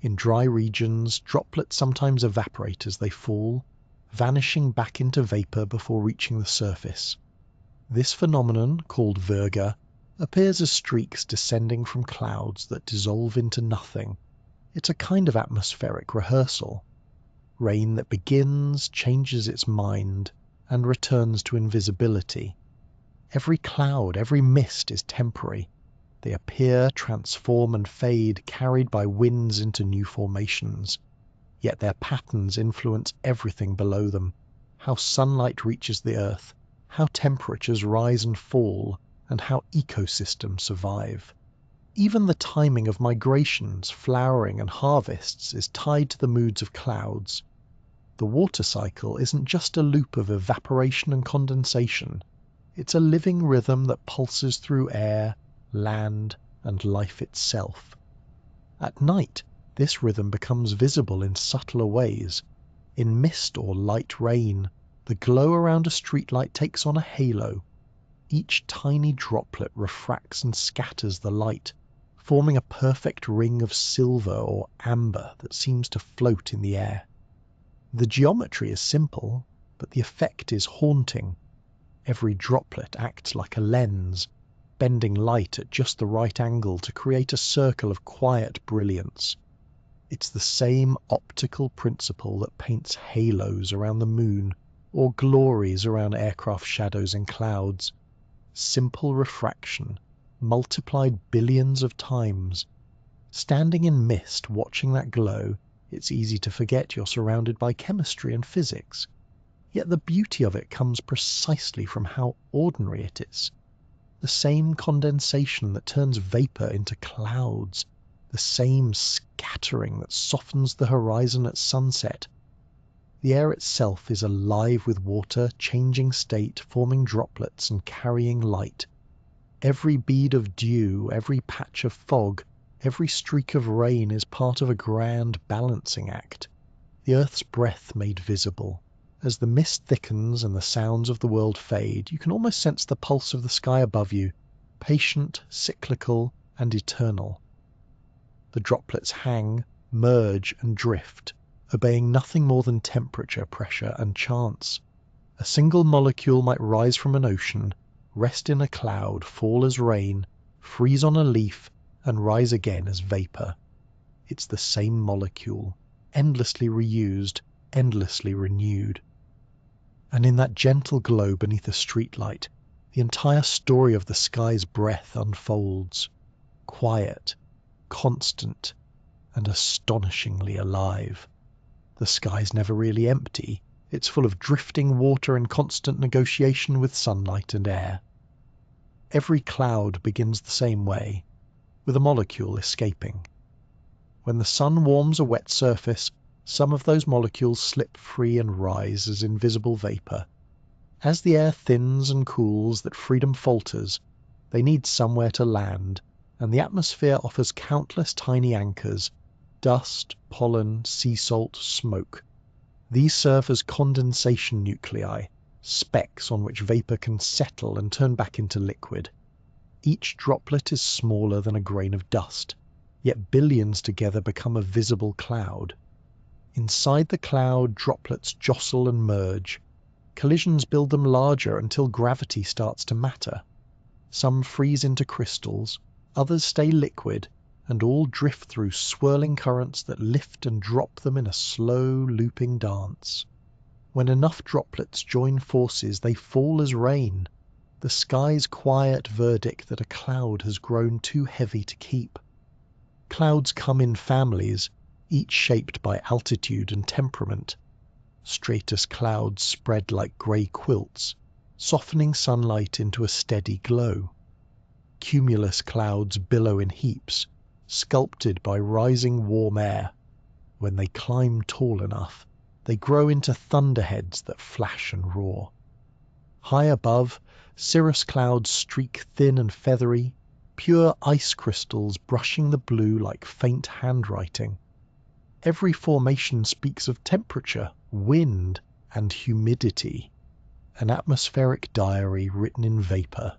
Speaker 1: In dry regions, droplets sometimes evaporate as they fall, vanishing back into vapor before reaching the surface. This phenomenon, called virga, appears as streaks descending from clouds that dissolve into nothing. It's a kind of atmospheric rehearsal. Rain that begins, changes its mind, and returns to invisibility. Every cloud, every mist is temporary. They appear, transform, and fade, carried by winds into new formations. Yet their patterns influence everything below them, how sunlight reaches the earth, how temperatures rise and fall, and how ecosystems survive. Even the timing of migrations, flowering, and harvests is tied to the moods of clouds. The water cycle isn't just a loop of evaporation and condensation. It's a living rhythm that pulses through air, land, and life itself. At night, this rhythm becomes visible in subtler ways. In mist or light rain, the glow around a streetlight takes on a halo. Each tiny droplet refracts and scatters the light, forming a perfect ring of silver or amber that seems to float in the air. The geometry is simple. but the effect is haunting. Every droplet acts like a lens, bending light at just the right angle to create a circle of quiet brilliance. It's the same optical principle that paints halos around the moon or glories around aircraft shadows and clouds. Simple refraction, multiplied billions of times. Standing in mist watching that glow, it's easy to forget you're surrounded by chemistry and physics. Yet the beauty of it comes precisely from how ordinary it is. The same condensation that turns vapor into clouds, the same scattering that softens the horizon at sunset. The air itself is alive with water, changing state, forming droplets and carrying light. Every bead of dew, every patch of fog, every streak of rain is part of a grand balancing act. The earth's breath made visible. As the mist thickens and the sounds of the world fade, you can almost sense the pulse of the sky above you, patient, cyclical, and eternal. The droplets hang, merge, and drift, obeying nothing more than temperature, pressure, and chance. A single molecule might rise from an ocean, rest in a cloud, fall as rain, freeze on a leaf, and rise again as vapor. It's the same molecule, endlessly reused, endlessly renewed. And in that gentle glow beneath a streetlight, the entire story of the sky's breath unfolds. Quiet, constant, and astonishingly alive. The sky's never really empty. It's full of drifting water in constant negotiation with sunlight and air. Every cloud begins the same way, with a molecule escaping. When the sun warms a wet surface, some of those molecules slip free and rise as invisible vapor. As the air thins and cools, that freedom falters, they need somewhere to land, and the atmosphere offers countless tiny anchors: dust, pollen, sea salt, smoke. These serve as condensation nuclei, specks on which vapor can settle and turn back into liquid. Each droplet is smaller than a grain of dust, yet billions together become a visible cloud. Inside the cloud, droplets jostle and merge. Collisions build them larger until gravity starts to matter. Some freeze into crystals, others stay liquid, and all drift through swirling currents that lift and drop them in a slow, looping dance. When enough droplets join forces, they fall as rain, the sky's quiet verdict that a cloud has grown too heavy to keep. Clouds come in families, each shaped by altitude and temperament. Stratus clouds spread like grey quilts, softening sunlight into a steady glow. Cumulus clouds billow in heaps, sculpted by rising warm air. When they climb tall enough, they grow into thunderheads that flash and roar. High above, cirrus clouds streak thin and feathery, pure ice crystals brushing the blue like faint handwriting. Every formation speaks of temperature, wind, and humidity, an atmospheric diary written in vapor.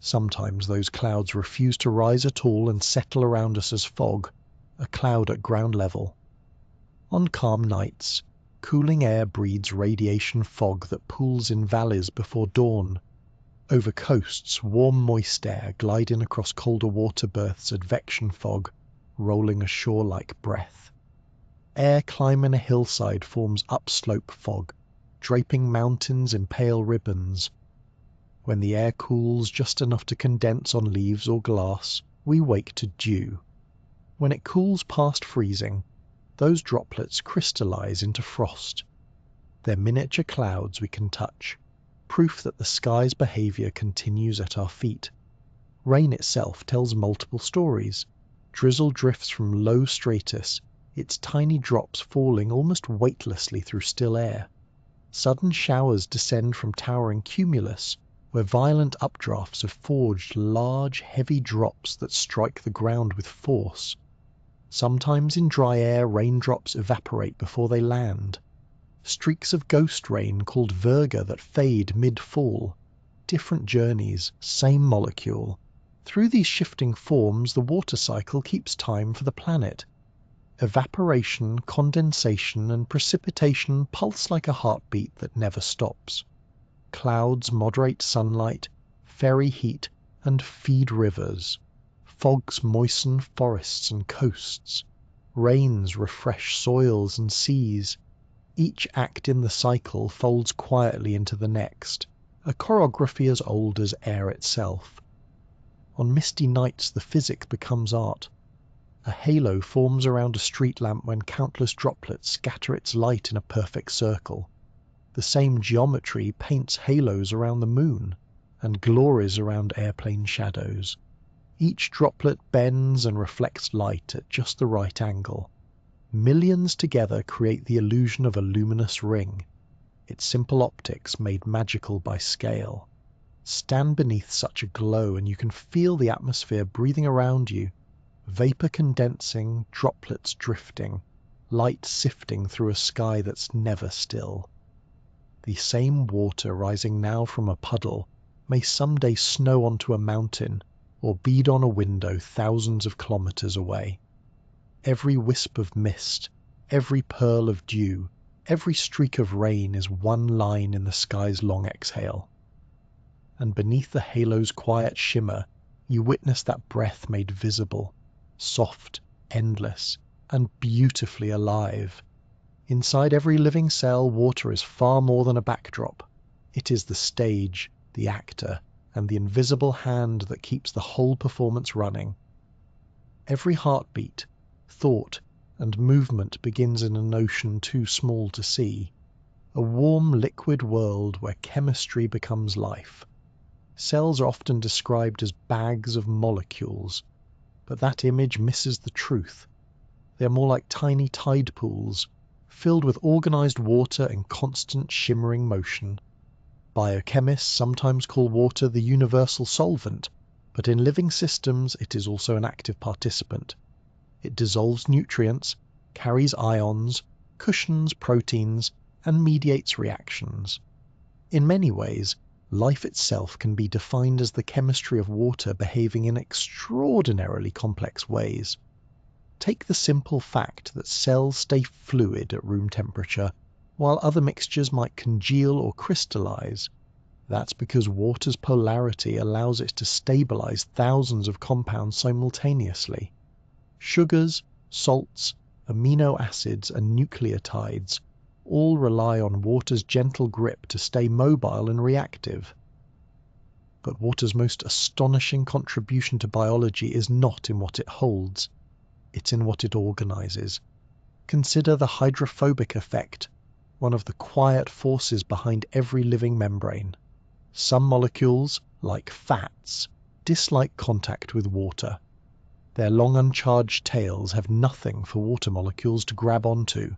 Speaker 1: Sometimes those clouds refuse to rise at all and settle around us as fog, a cloud at ground level. On calm nights, cooling air breeds radiation fog that pools in valleys before dawn. Over coasts, warm moist air gliding across colder water births advection fog, rolling ashore like breath. Air climbing a hillside forms upslope fog, draping mountains in pale ribbons. When the air cools just enough to condense on leaves or glass, we wake to dew. When it cools past freezing, those droplets crystallize into frost. They're miniature clouds we can touch, proof that the sky's behavior continues at our feet. Rain itself tells multiple stories. Drizzle drifts from low stratus, its tiny drops falling almost weightlessly through still air. Sudden showers descend from towering cumulus, where violent updrafts have forged large, heavy drops that strike the ground with force. Sometimes in dry air, raindrops evaporate before they land. Streaks of ghost rain called virga that fade mid-fall. Different journeys, same molecule. Through these shifting forms, the water cycle keeps time for the planet. Evaporation, condensation, and precipitation pulse like a heartbeat that never stops. Clouds moderate sunlight, ferry heat, and feed rivers. Fogs moisten forests and coasts. Rains refresh soils and seas. Each act in the cycle folds quietly into the next, a choreography as old as air itself. On misty nights the physic becomes art. A halo forms around a street lamp when countless droplets scatter its light in a perfect circle. The same geometry paints halos around the moon, and glories around airplane shadows. Each droplet bends and reflects light at just the right angle. Millions together create the illusion of a luminous ring, its simple optics made magical by scale. Stand beneath such a glow and you can feel the atmosphere breathing around you, vapor condensing, droplets drifting, light sifting through a sky that's never still. The same water rising now from a puddle may someday snow onto a mountain or bead on a window thousands of kilometers away. Every wisp of mist, every pearl of dew, every streak of rain is one line in the sky's long exhale. And beneath the halo's quiet shimmer, you witness that breath made visible, soft, endless, and beautifully alive. Inside every living cell, water is far more than a backdrop. It is the stage, the actor, and the invisible hand that keeps the whole performance running. Every heartbeat, thought, and movement begins in an ocean too small to see. A warm, liquid world where chemistry becomes life. Cells are often described as bags of molecules, but that image misses the truth. They are more like tiny tide pools, filled with organized water in constant shimmering motion. Biochemists sometimes call water the universal solvent, but in living systems it is also an active participant. It dissolves nutrients, carries ions, cushions proteins, and mediates reactions. In many ways, life itself can be defined as the chemistry of water behaving in extraordinarily complex ways. Take the simple fact that cells stay fluid at room temperature, while other mixtures might congeal or crystallize. That's because water's polarity allows it to stabilize thousands of compounds simultaneously. Sugars, salts, amino acids, and nucleotides all rely on water's gentle grip to stay mobile and reactive. But water's most astonishing contribution to biology is not in what it holds, it's in what it organizes. Consider the hydrophobic effect, one of the quiet forces behind every living membrane. Some molecules, like fats, dislike contact with water. Their long uncharged tails have nothing for water molecules to grab onto.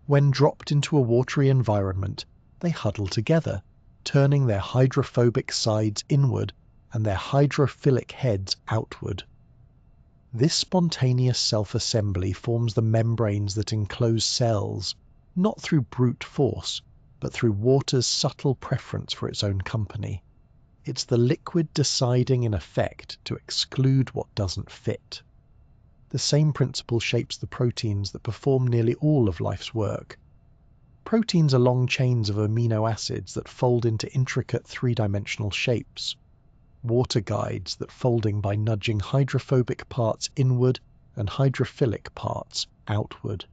Speaker 1: When dropped into a watery environment, they huddle together, turning their hydrophobic sides inward and their hydrophilic heads outward. This spontaneous self-assembly forms the membranes that enclose cells, not through brute force, but through water's subtle preference for its own company. It's the liquid deciding in effect to exclude what doesn't fit. The same principle shapes the proteins that perform nearly all of life's work. Proteins are long chains of amino acids that fold into intricate three-dimensional shapes. Water guides that folding by nudging hydrophobic parts inward and hydrophilic parts outward.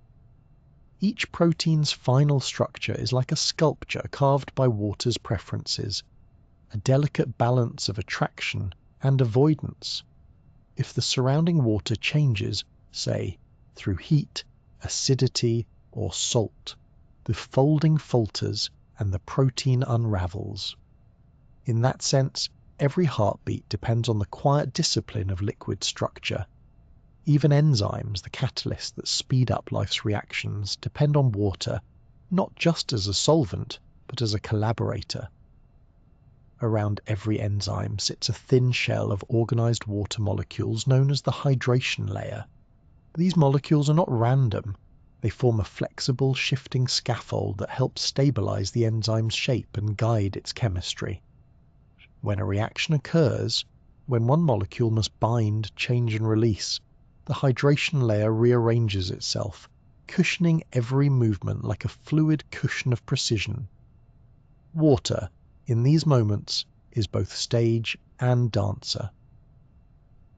Speaker 1: Each protein's final structure is like a sculpture carved by water's preferences, a delicate balance of attraction and avoidance. If the surrounding water changes, say, through heat, acidity, or salt, the folding falters and the protein unravels. In that sense, every heartbeat depends on the quiet discipline of liquid structure. Even enzymes, the catalysts that speed up life's reactions, depend on water, not just as a solvent, but as a collaborator. Around every enzyme sits a thin shell of organized water molecules known as the hydration layer. These molecules are not random. They form a flexible, shifting scaffold that helps stabilize the enzyme's shape and guide its chemistry. When a reaction occurs, when one molecule must bind, change, and release, the hydration layer rearranges itself, cushioning every movement like a fluid cushion of precision. Water, in these moments, is both stage and dancer.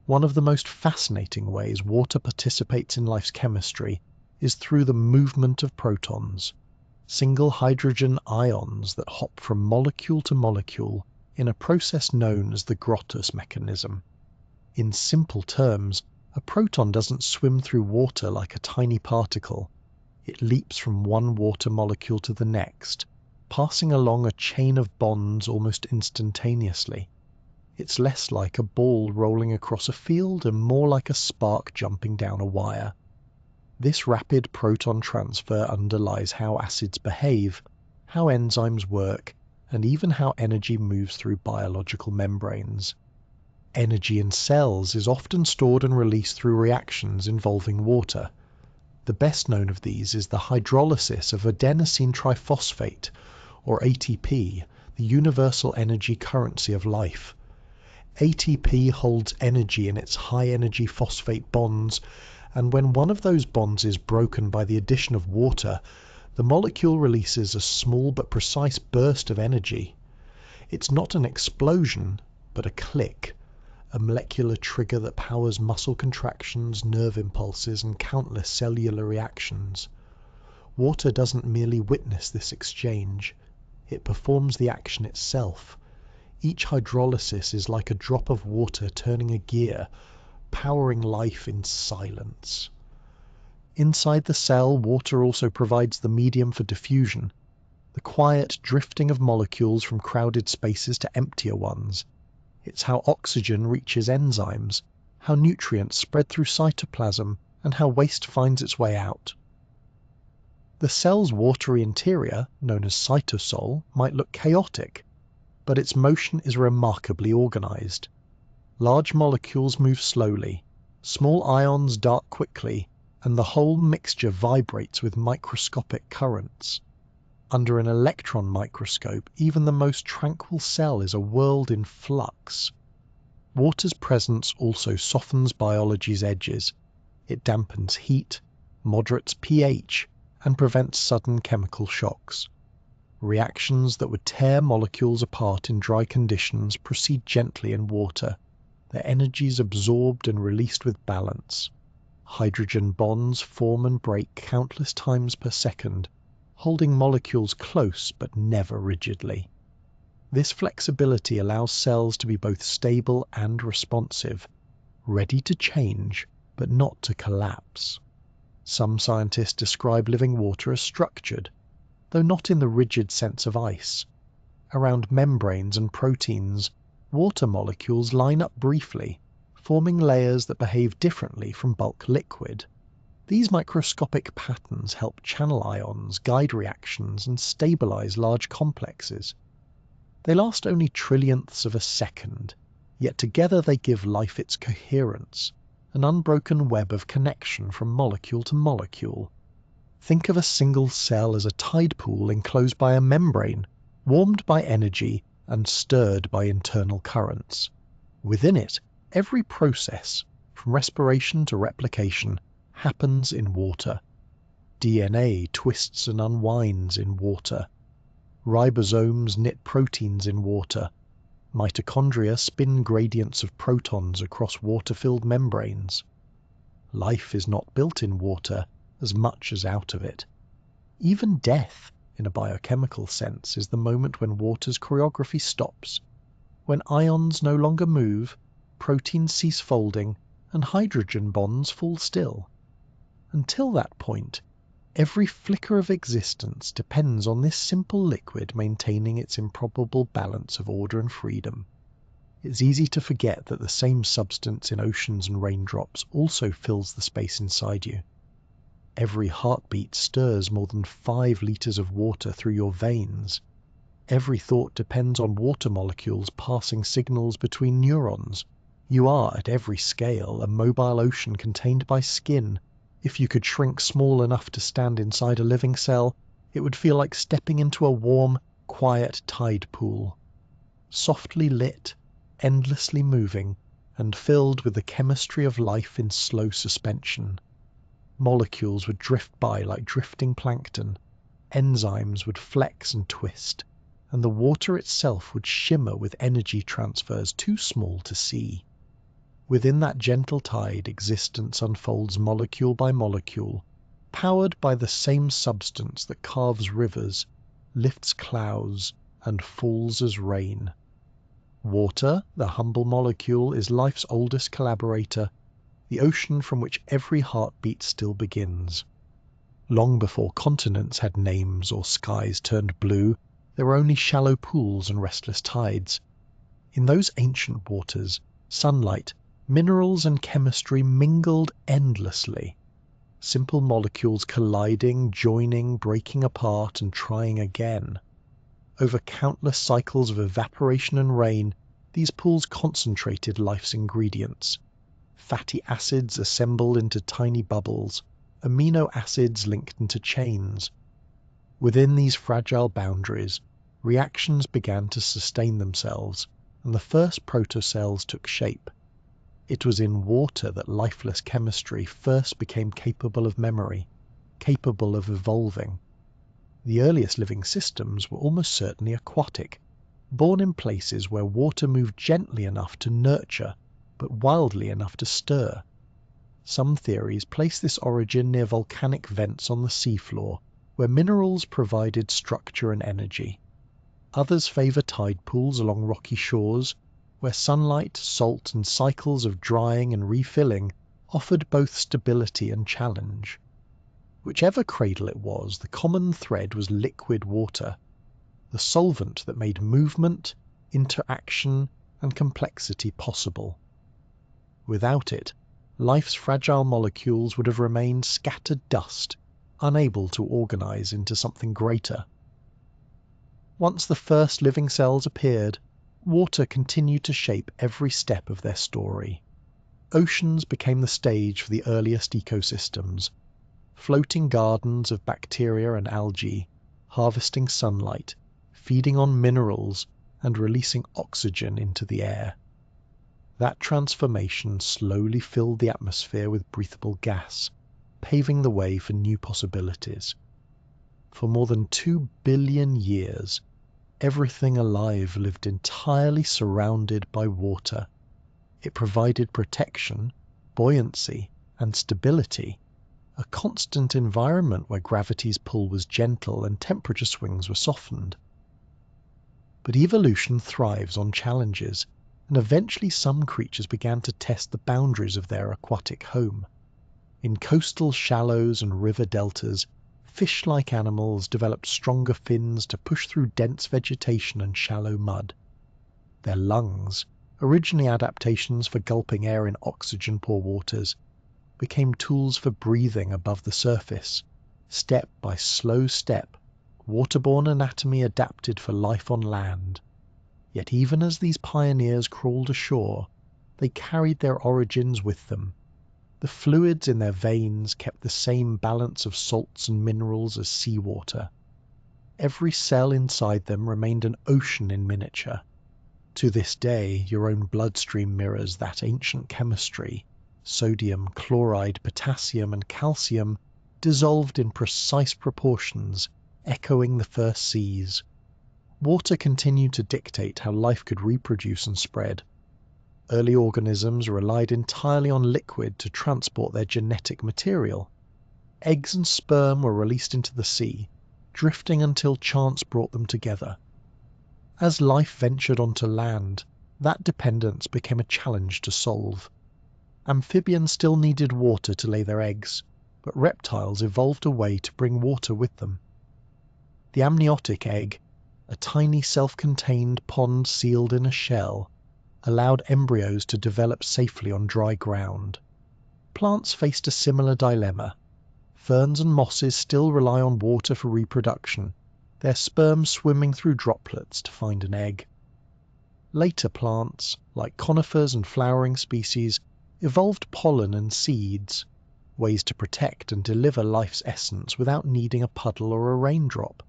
Speaker 1: One of the most fascinating ways water participates in life's chemistry is through the movement of protons, single hydrogen ions that hop from molecule to molecule in a process known as the Grotthus mechanism. In simple terms, a proton doesn't swim through water like a tiny particle. It leaps from one water molecule to the next, passing along a chain of bonds almost instantaneously. It's less like a ball rolling across a field and more like a spark jumping down a wire. This rapid proton transfer underlies how acids behave, how enzymes work, and even how energy moves through biological membranes. Energy in cells is often stored and released through reactions involving water. The best known of these is the hydrolysis of adenosine triphosphate, or ATP, the universal energy currency of life. ATP holds energy in its high-energy phosphate bonds, and when one of those bonds is broken by the addition of water, the molecule releases a small but precise burst of energy. It's not an explosion, but a click, a molecular trigger that powers muscle contractions, nerve impulses, and countless cellular reactions. Water doesn't merely witness this exchange, it performs the action itself. Each hydrolysis is like a drop of water turning a gear, powering life in silence. Inside the cell, water also provides the medium for diffusion, the quiet drifting of molecules from crowded spaces to emptier ones. It's how oxygen reaches enzymes, how nutrients spread through cytoplasm, and how waste finds its way out. The cell's watery interior, known as cytosol, might look chaotic, but its motion is remarkably organized. Large molecules move slowly, small ions dart quickly, and the whole mixture vibrates with microscopic currents. Under an electron microscope, even the most tranquil cell is a world in flux. Water's presence also softens biology's edges. It dampens heat, moderates pH, and prevents sudden chemical shocks. Reactions that would tear molecules apart in dry conditions proceed gently in water, their energies absorbed and released with balance. Hydrogen bonds form and break countless times per second, holding molecules close but never rigidly. This flexibility allows cells to be both stable and responsive, ready to change but not to collapse. Some scientists describe living water as structured, though not in the rigid sense of ice. Around membranes and proteins, water molecules line up briefly, forming layers that behave differently from bulk liquid. These microscopic patterns help channel ions, guide reactions, and stabilize large complexes. They last only trillionths of a second, yet together they give life its coherence, an unbroken web of connection from molecule to molecule. Think of a single cell as a tide pool enclosed by a membrane, warmed by energy and stirred by internal currents. Within it, every process, from respiration to replication, happens in water. DNA twists and unwinds in water. Ribosomes knit proteins in water. Mitochondria spin gradients of protons across water-filled membranes. Life is not built in water as much as out of it. Even death, in a biochemical sense, is the moment when water's choreography stops, when ions no longer move, proteins cease folding, and hydrogen bonds fall still. Until that point, every flicker of existence depends on this simple liquid maintaining its improbable balance of order and freedom. It's easy to forget that the same substance in oceans and raindrops also fills the space inside you. Every heartbeat stirs more than 5 liters of water through your veins. Every thought depends on water molecules passing signals between neurons. You are, at every scale, a mobile ocean contained by skin. If you could shrink small enough to stand inside a living cell, it would feel like stepping into a warm, quiet tide pool. Softly lit, endlessly moving, and filled with the chemistry of life in slow suspension. Molecules would drift by like drifting plankton, enzymes would flex and twist, and the water itself would shimmer with energy transfers too small to see. Within that gentle tide, existence unfolds molecule by molecule, powered by the same substance that carves rivers, lifts clouds, and falls as rain. Water, the humble molecule, is life's oldest collaborator, the ocean from which every heartbeat still begins. Long before continents had names or skies turned blue, there were only shallow pools and restless tides. In those ancient waters, sunlight, minerals and chemistry mingled endlessly. Simple molecules colliding, joining, breaking apart, and trying again. Over countless cycles of evaporation and rain, these pools concentrated life's ingredients. Fatty acids assembled into tiny bubbles, amino acids linked into chains. Within these fragile boundaries, reactions began to sustain themselves, and the first protocells took shape. It was in water that lifeless chemistry first became capable of memory, capable of evolving. The earliest living systems were almost certainly aquatic, born in places where water moved gently enough to nurture, but wildly enough to stir. Some theories place this origin near volcanic vents on the seafloor, where minerals provided structure and energy. Others favor tide pools along rocky shores, where sunlight, salt, and cycles of drying and refilling offered both stability and challenge. Whichever cradle it was, the common thread was liquid water, the solvent that made movement, interaction, and complexity possible. Without it, life's fragile molecules would have remained scattered dust, unable to organize into something greater. Once the first living cells appeared, water continued to shape every step of their story. Oceans became the stage for the earliest ecosystems, floating gardens of bacteria and algae, harvesting sunlight, feeding on minerals, and releasing oxygen into the air. That transformation slowly filled the atmosphere with breathable gas, paving the way for new possibilities. For more than 2 billion years, everything alive lived entirely surrounded by water. It provided protection, buoyancy, and stability, a constant environment where gravity's pull was gentle and temperature swings were softened. But evolution thrives on challenges, and eventually some creatures began to test the boundaries of their aquatic home. In coastal shallows and river deltas, fish-like animals developed stronger fins to push through dense vegetation and shallow mud. Their lungs, originally adaptations for gulping air in oxygen-poor waters, became tools for breathing above the surface. Step by slow step, waterborne anatomy adapted for life on land. Yet even as these pioneers crawled ashore, they carried their origins with them. The fluids in their veins kept the same balance of salts and minerals as seawater. Every cell inside them remained an ocean in miniature. To this day, your own bloodstream mirrors that ancient chemistry, sodium, chloride, potassium, and calcium dissolved in precise proportions, echoing the first seas. Water continued to dictate how life could reproduce and spread. Early organisms relied entirely on liquid to transport their genetic material. Eggs and sperm were released into the sea, drifting until chance brought them together. As life ventured onto land, that dependence became a challenge to solve. Amphibians still needed water to lay their eggs, but reptiles evolved a way to bring water with them. The amniotic egg, a tiny self-contained pond sealed in a shell, allowed embryos to develop safely on dry ground. Plants faced a similar dilemma. Ferns and mosses still rely on water for reproduction, their sperm swimming through droplets to find an egg. Later plants, like conifers and flowering species, evolved pollen and seeds, ways to protect and deliver life's essence without needing a puddle or a raindrop.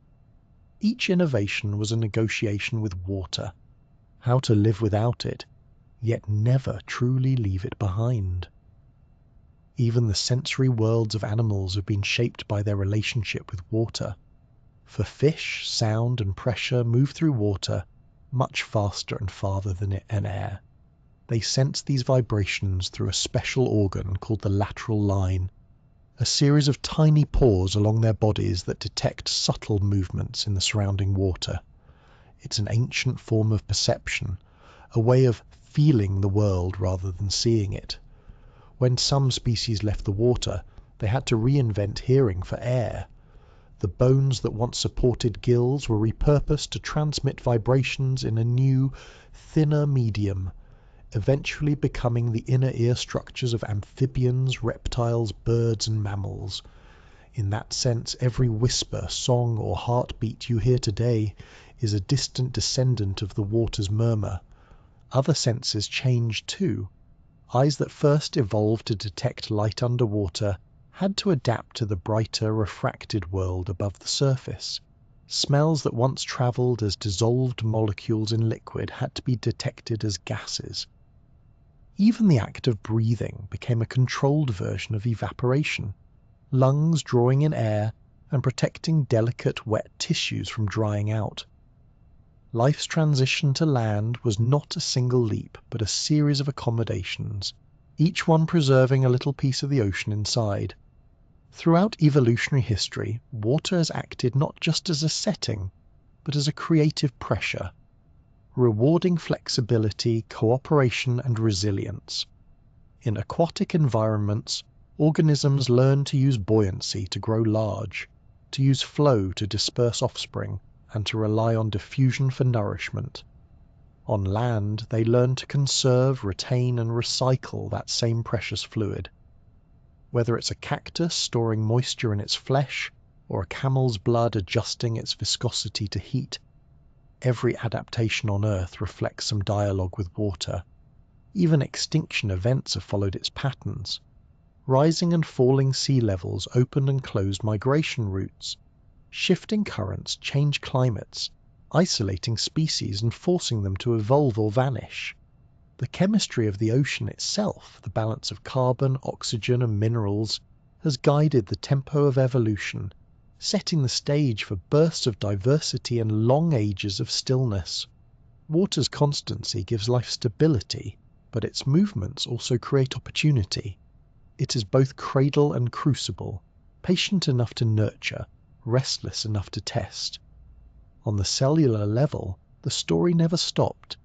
Speaker 1: Each innovation was a negotiation with water. How to live without it, yet never truly leave it behind. Even the sensory worlds of animals have been shaped by their relationship with water. For fish, sound and pressure move through water much faster and farther than in air. They sense these vibrations through a special organ called the lateral line, a series of tiny pores along their bodies that detect subtle movements in the surrounding water. It's an ancient form of perception, a way of feeling the world rather than seeing it. When some species left the water, they had to reinvent hearing for air. The bones that once supported gills were repurposed to transmit vibrations in a new, thinner medium, eventually becoming the inner ear structures of amphibians, reptiles, birds, and mammals. In that sense, every whisper, song, or heartbeat you hear today is a distant descendant of the water's murmur. Other senses change too. Eyes that first evolved to detect light underwater had to adapt to the brighter, refracted world above the surface. Smells that once travelled as dissolved molecules in liquid had to be detected as gases. Even the act of breathing became a controlled version of evaporation, lungs drawing in air and protecting delicate, wet tissues from drying out. Life's transition to land was not a single leap, but a series of accommodations, each one preserving a little piece of the ocean inside. Throughout evolutionary history, water has acted not just as a setting, but as a creative pressure, rewarding flexibility, cooperation, and resilience. In aquatic environments, organisms learn to use buoyancy to grow large, to use flow to disperse offspring, and to rely on diffusion for nourishment. On land, they learn to conserve, retain, and recycle that same precious fluid. Whether it's a cactus storing moisture in its flesh, or a camel's blood adjusting its viscosity to heat, every adaptation on Earth reflects some dialogue with water. Even extinction events have followed its patterns. Rising and falling sea levels opened and closed migration routes. Shifting currents change climates, isolating species and forcing them to evolve or vanish. The chemistry of the ocean itself, the balance of carbon, oxygen, and minerals, has guided the tempo of evolution, setting the stage for bursts of diversity and long ages of stillness. Water's constancy gives life stability, but its movements also create opportunity. It is both cradle and crucible, patient enough to nurture, restless enough to test. On the cellular level, the story never stopped.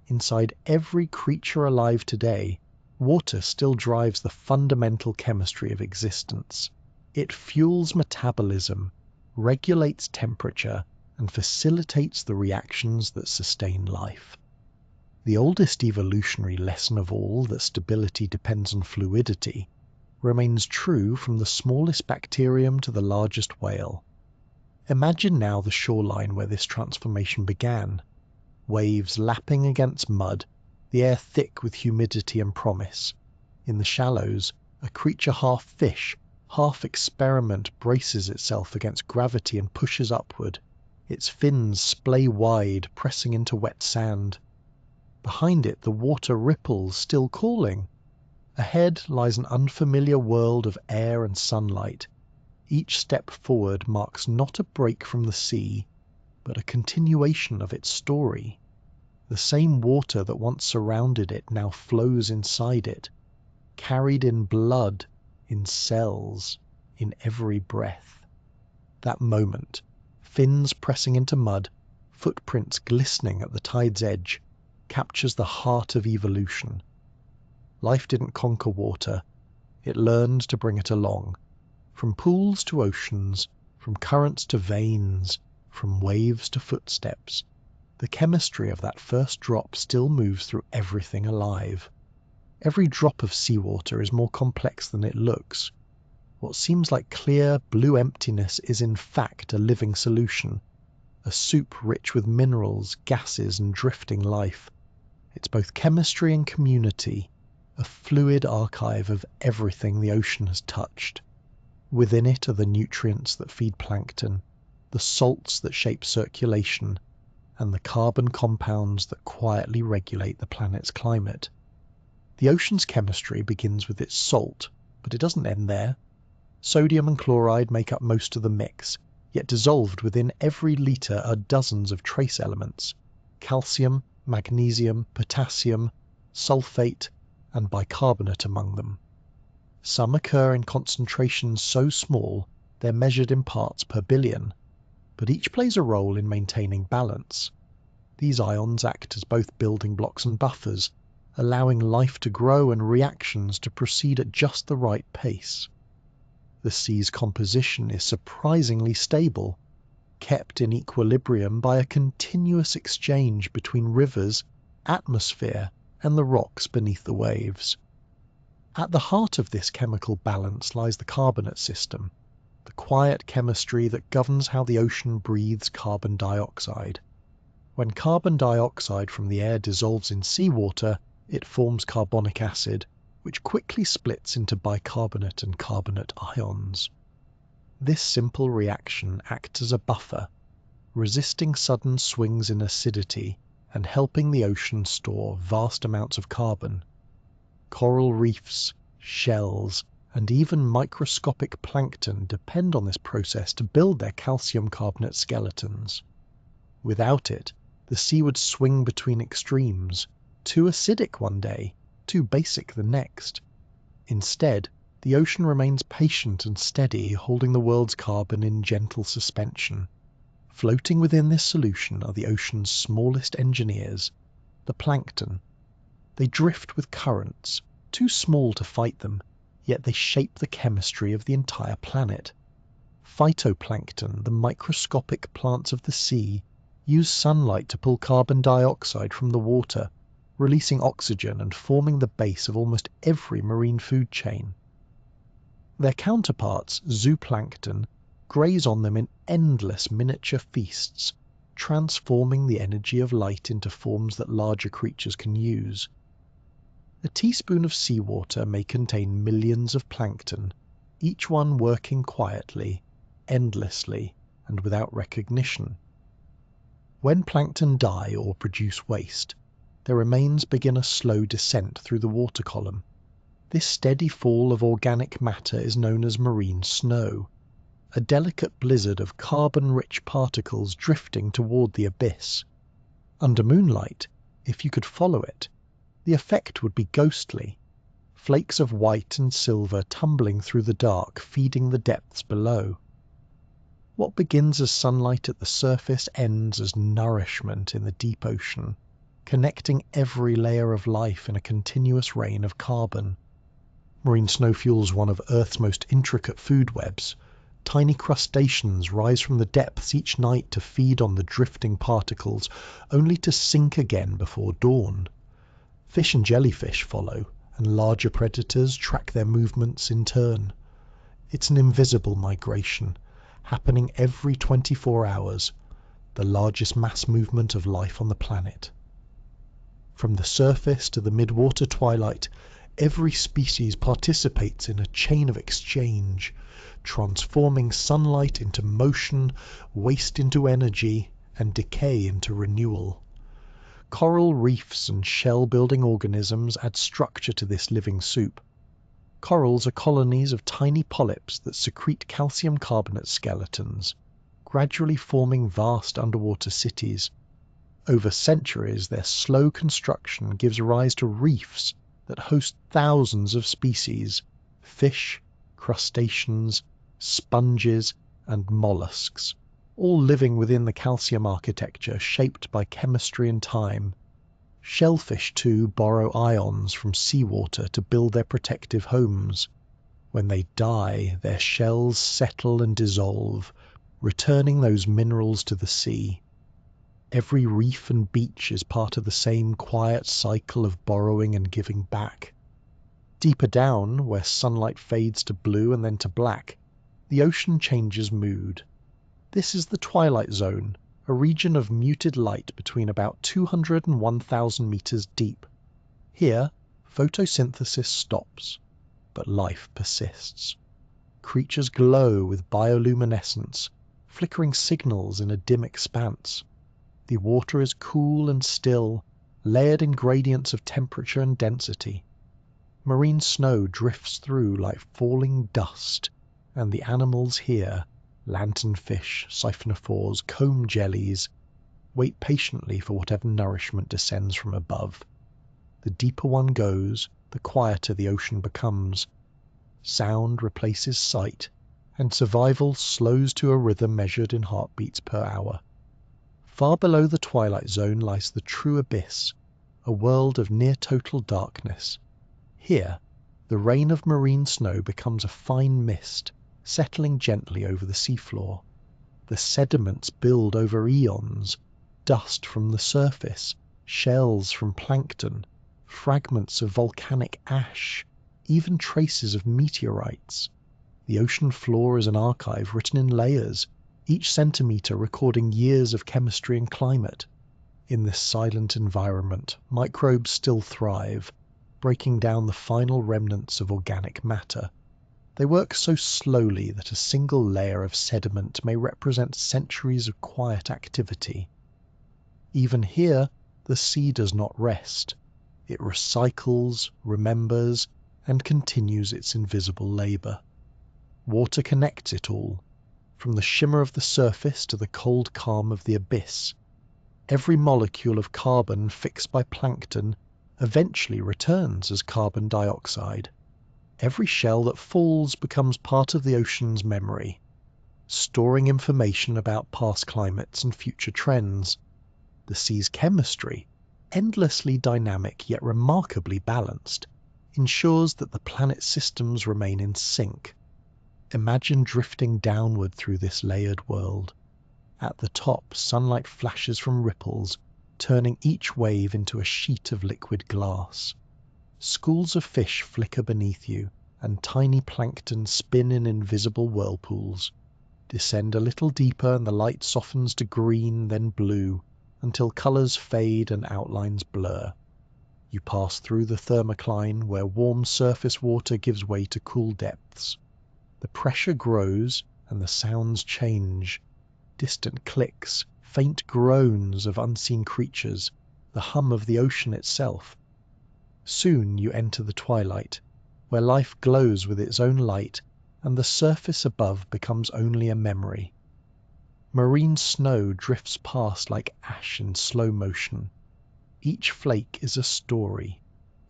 Speaker 1: Inside every creature alive today, water still drives the fundamental chemistry of existence. It fuels metabolism, regulates temperature, and facilitates the reactions that sustain life. The oldest evolutionary lesson of all, that stability depends on fluidity, remains true from the smallest bacterium to the largest whale. Imagine now the shoreline where this transformation began. Waves lapping against mud, the air thick with humidity and promise. In the shallows, a creature half fish, half experiment braces itself against gravity and pushes upward. Its fins splay wide, pressing into wet sand. Behind it, the water ripples, still calling. Ahead lies an unfamiliar world of air and sunlight. Each step forward marks not a break from the sea, but a continuation of its story. The same water that once surrounded it now flows inside it, carried in blood, in cells, in every breath. That moment, fins pressing into mud, footprints glistening at the tide's edge, captures the heart of evolution. Life didn't conquer water, it learned to bring it along. From pools to oceans, from currents to veins, from waves to footsteps, the chemistry of that first drop still moves through everything alive. Every drop of seawater is more complex than it looks. What seems like clear, blue emptiness is in fact a living solution, a soup rich with minerals, gases, and drifting life. It's both chemistry and community, a fluid archive of everything the ocean has touched. Within it are the nutrients that feed plankton, the salts that shape circulation, and the carbon compounds that quietly regulate the planet's climate. The ocean's chemistry begins with its salt, but it doesn't end there. Sodium and chloride make up most of the mix, yet dissolved within every litre are dozens of trace elements: calcium, magnesium, potassium, sulfate, and bicarbonate among them. Some occur in concentrations so small they're measured in parts per billion, but each plays a role in maintaining balance. These ions act as both building blocks and buffers, allowing life to grow and reactions to proceed at just the right pace. The sea's composition is surprisingly stable, kept in equilibrium by a continuous exchange between rivers, atmosphere, and the rocks beneath the waves. At the heart of this chemical balance lies the carbonate system, the quiet chemistry that governs how the ocean breathes carbon dioxide. When carbon dioxide from the air dissolves in seawater, it forms carbonic acid, which quickly splits into bicarbonate and carbonate ions. This simple reaction acts as a buffer, resisting sudden swings in acidity and helping the ocean store vast amounts of carbon. Coral reefs, shells, and even microscopic plankton depend on this process to build their calcium carbonate skeletons. Without it, the sea would swing between extremes, too acidic one day, too basic the next. Instead, the ocean remains patient and steady, holding the world's carbon in gentle suspension. Floating within this solution are the ocean's smallest engineers, the plankton. They drift with currents, too small to fight them, yet they shape the chemistry of the entire planet. Phytoplankton, the microscopic plants of the sea, use sunlight to pull carbon dioxide from the water, releasing oxygen and forming the base of almost every marine food chain. Their counterparts, zooplankton, graze on them in endless miniature feasts, transforming the energy of light into forms that larger creatures can use. A teaspoon of seawater may contain millions of plankton, each one working quietly, endlessly, and without recognition. When plankton die or produce waste, their remains begin a slow descent through the water column. This steady fall of organic matter is known as marine snow, a delicate blizzard of carbon-rich particles drifting toward the abyss. Under moonlight, if you could follow it, the effect would be ghostly, flakes of white and silver tumbling through the dark, feeding the depths below. What begins as sunlight at the surface ends as nourishment in the deep ocean, connecting every layer of life in a continuous rain of carbon. Marine snow fuels one of Earth's most intricate food webs. Tiny crustaceans rise from the depths each night to feed on the drifting particles, only to sink again before dawn. Fish and jellyfish follow, and larger predators track their movements in turn. It's an invisible migration, happening every 24 hours, the largest mass movement of life on the planet. From the surface to the midwater twilight, every species participates in a chain of exchange, transforming sunlight into motion, waste into energy, and decay into renewal. Coral reefs and shell-building organisms add structure to this living soup. Corals are colonies of tiny polyps that secrete calcium carbonate skeletons, gradually forming vast underwater cities. Over centuries, their slow construction gives rise to reefs that host thousands of species: fish, crustaceans, sponges, and mollusks, all living within the calcium architecture shaped by chemistry and time. Shellfish, too, borrow ions from seawater to build their protective homes. When they die, their shells settle and dissolve, returning those minerals to the sea. Every reef and beach is part of the same quiet cycle of borrowing and giving back. Deeper down, where sunlight fades to blue and then to black, the ocean changes mood. This is the twilight zone, a region of muted light between about 200 and 1,000 meters deep. Here, photosynthesis stops, but life persists. Creatures glow with bioluminescence, flickering signals in a dim expanse. The water is cool and still, layered in gradients of temperature and density. Marine snow drifts through like falling dust, and the animals here, lanternfish, siphonophores, comb jellies, wait patiently for whatever nourishment descends from above. The deeper one goes, the quieter the ocean becomes. Sound replaces sight, and survival slows to a rhythm measured in heartbeats per hour. Far below the twilight zone lies the true abyss, a world of near-total darkness. Here, the rain of marine snow becomes a fine mist, settling gently over the seafloor. The sediments build over eons, dust from the surface, shells from plankton, fragments of volcanic ash, even traces of meteorites. The ocean floor is an archive written in layers, each centimetre recording years of chemistry and climate. In this silent environment, microbes still thrive, breaking down the final remnants of organic matter. They work so slowly that a single layer of sediment may represent centuries of quiet activity. Even here, the sea does not rest. It recycles, remembers, and continues its invisible labour. Water connects it all, from the shimmer of the surface to the cold calm of the abyss. Every molecule of carbon fixed by plankton eventually returns as carbon dioxide. Every shell that falls becomes part of the ocean's memory, storing information about past climates and future trends. The sea's chemistry, endlessly dynamic yet remarkably balanced, ensures that the planet's systems remain in sync. Imagine drifting downward through this layered world. At the top, sunlight flashes from ripples, turning each wave into a sheet of liquid glass. Schools of fish flicker beneath you, and tiny plankton spin in invisible whirlpools. Descend a little deeper and the light softens to green, then blue, until colours fade and outlines blur. You pass through the thermocline, where warm surface water gives way to cool depths. The pressure grows and the sounds change. Distant clicks, faint groans of unseen creatures, the hum of the ocean itself. Soon you enter the twilight, where life glows with its own light, and the surface above becomes only a memory. Marine snow drifts past like ash in slow motion. Each flake is a story,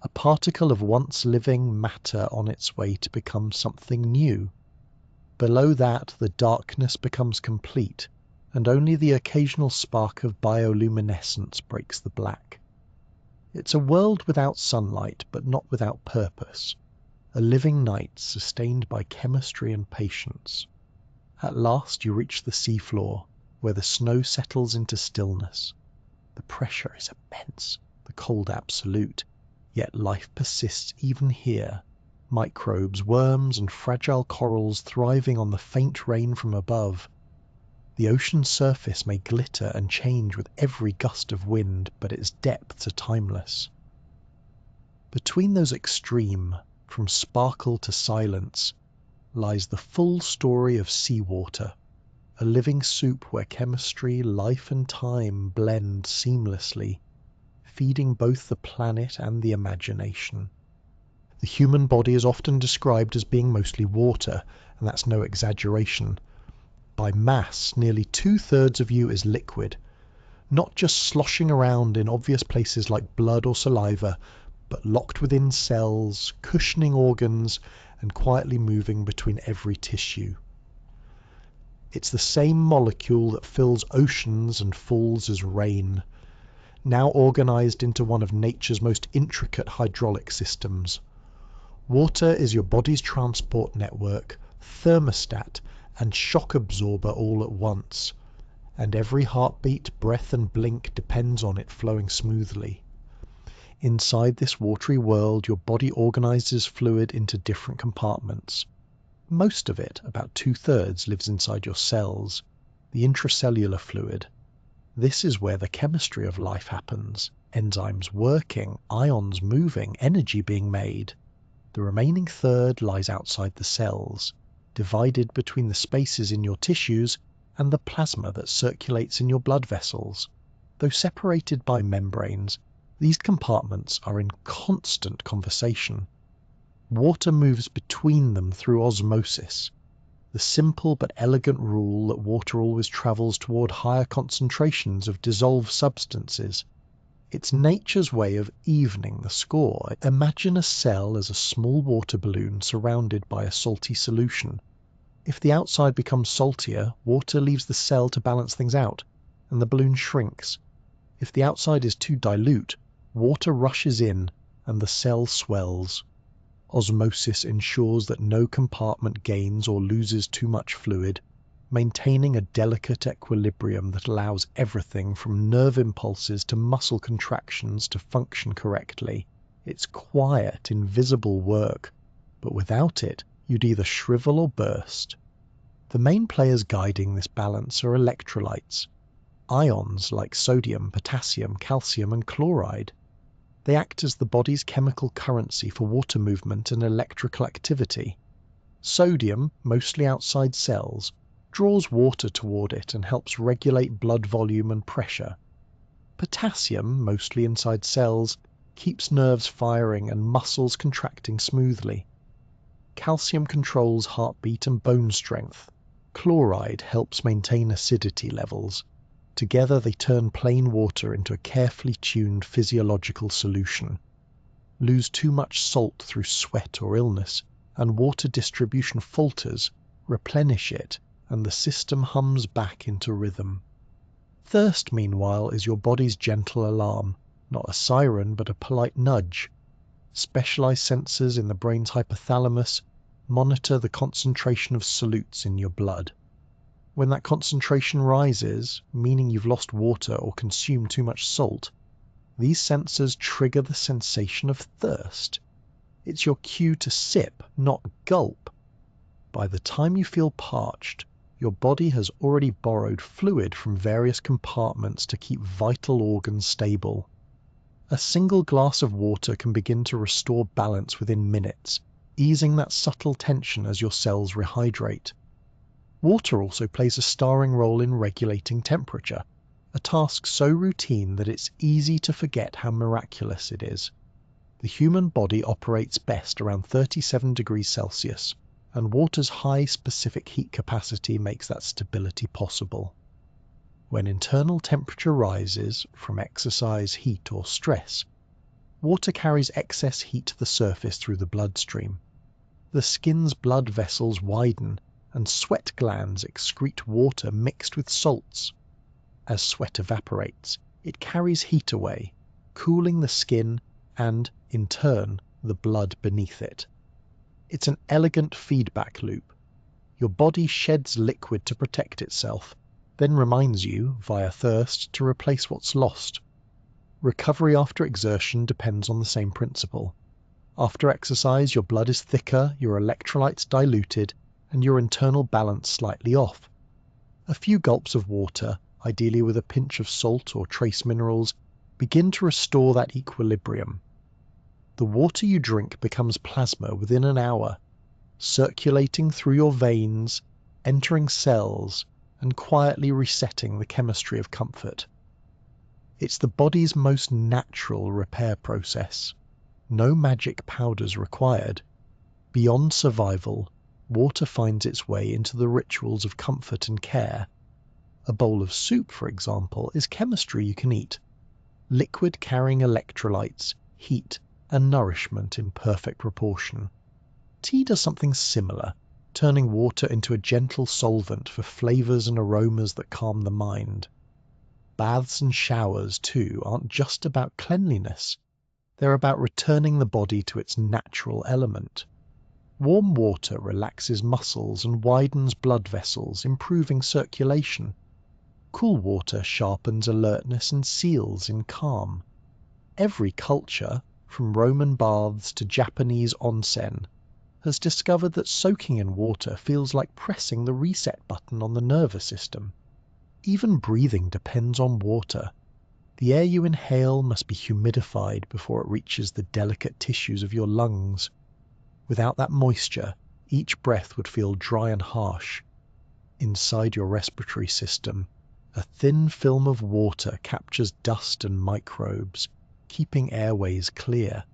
Speaker 1: a particle of once living matter on its way to become something new. Below that, the darkness becomes complete, and only the occasional spark of bioluminescence breaks the black. It's a world without sunlight, but not without purpose. A living night sustained by chemistry and patience. At last you reach the seafloor, where the snow settles into stillness. The pressure is immense, the cold absolute, yet life persists even here. Microbes, worms, and fragile corals thriving on the faint rain from above. The ocean's surface may glitter and change with every gust of wind, but its depths are timeless. Between those extreme, from sparkle to silence, lies the full story of seawater, a living soup where chemistry, life, and time blend seamlessly, feeding both the planet and the imagination. The human body is often described as being mostly water, and that's no exaggeration. By mass, nearly 2/3 of you is liquid, not just sloshing around in obvious places like blood or saliva, but locked within cells, cushioning organs, and quietly moving between every tissue. It's the same molecule that fills oceans and falls as rain, now organized into one of nature's most intricate hydraulic systems. Water is your body's transport network, thermostat, and shock absorber all at once, and every heartbeat, breath, and blink depends on it flowing smoothly. Inside this watery world, your body organizes fluid into different compartments. Most of it, about 2/3, lives inside your cells, the intracellular fluid. This is where the chemistry of life happens, enzymes working, ions moving, energy being made. The remaining third lies outside the cells, divided between the spaces in your tissues and the plasma that circulates in your blood vessels. Though separated by membranes, these compartments are in constant conversation. Water moves between them through osmosis, the simple but elegant rule that water always travels toward higher concentrations of dissolved substances. It's nature's way of evening the score. Imagine a cell as a small water balloon surrounded by a salty solution. If the outside becomes saltier, water leaves the cell to balance things out, and the balloon shrinks. If the outside is too dilute, water rushes in, and the cell swells. Osmosis ensures that no compartment gains or loses too much fluid, maintaining a delicate equilibrium that allows everything from nerve impulses to muscle contractions to function correctly. It's quiet, invisible work, but without it, you'd either shrivel or burst. The main players guiding this balance are electrolytes, ions like sodium, potassium, calcium, and chloride. They act as the body's chemical currency for water movement and electrical activity. Sodium, mostly outside cells, draws water toward it and helps regulate blood volume and pressure. Potassium, mostly inside cells, keeps nerves firing and muscles contracting smoothly. Calcium controls heartbeat and bone strength. Chloride helps maintain acidity levels. Together they turn plain water into a carefully tuned physiological solution. Lose too much salt through sweat or illness, and water distribution falters, replenish it, and the system hums back into rhythm. Thirst, meanwhile, is your body's gentle alarm, not a siren but a polite nudge. Specialized sensors in the brain's hypothalamus monitor the concentration of solutes in your blood. When that concentration rises, meaning you've lost water or consumed too much salt, these sensors trigger the sensation of thirst. It's your cue to sip, not gulp. By the time you feel parched, your body has already borrowed fluid from various compartments to keep vital organs stable. A single glass of water can begin to restore balance within minutes, easing that subtle tension as your cells rehydrate. Water also plays a starring role in regulating temperature, a task so routine that it's easy to forget how miraculous it is. The human body operates best around 37 degrees Celsius, and water's high specific heat capacity makes that stability possible. When internal temperature rises from exercise, heat, or stress, water carries excess heat to the surface through the bloodstream. The skin's blood vessels widen, and sweat glands excrete water mixed with salts. As sweat evaporates, it carries heat away, cooling the skin and, in turn, the blood beneath it. It's an elegant feedback loop. Your body sheds liquid to protect itself, then reminds you, via thirst, to replace what's lost. Recovery after exertion depends on the same principle. After exercise, your blood is thicker, your electrolytes diluted, and your internal balance slightly off. A few gulps of water, ideally with a pinch of salt or trace minerals, begin to restore that equilibrium. The water you drink becomes plasma within an hour, circulating through your veins, entering cells, and quietly resetting the chemistry of comfort. It's the body's most natural repair process. No magic powders required. Beyond survival, water finds its way into the rituals of comfort and care. A bowl of soup, for example, is chemistry you can eat. Liquid carrying electrolytes, heat, and nourishment in perfect proportion. Tea does something similar, turning water into a gentle solvent for flavors and aromas that calm the mind. Baths and showers, too, aren't just about cleanliness. They're about returning the body to its natural element. Warm water relaxes muscles and widens blood vessels, improving circulation. Cool water sharpens alertness and seals in calm. Every culture, from Roman baths to Japanese onsen, has discovered that soaking in water feels like pressing the reset button on the nervous system. Even breathing depends on water. The air you inhale must be humidified before it reaches the delicate tissues of your lungs. Without that moisture, each breath would feel dry and harsh. Inside your respiratory system, A thin film of water captures dust and microbes, keeping airways clear.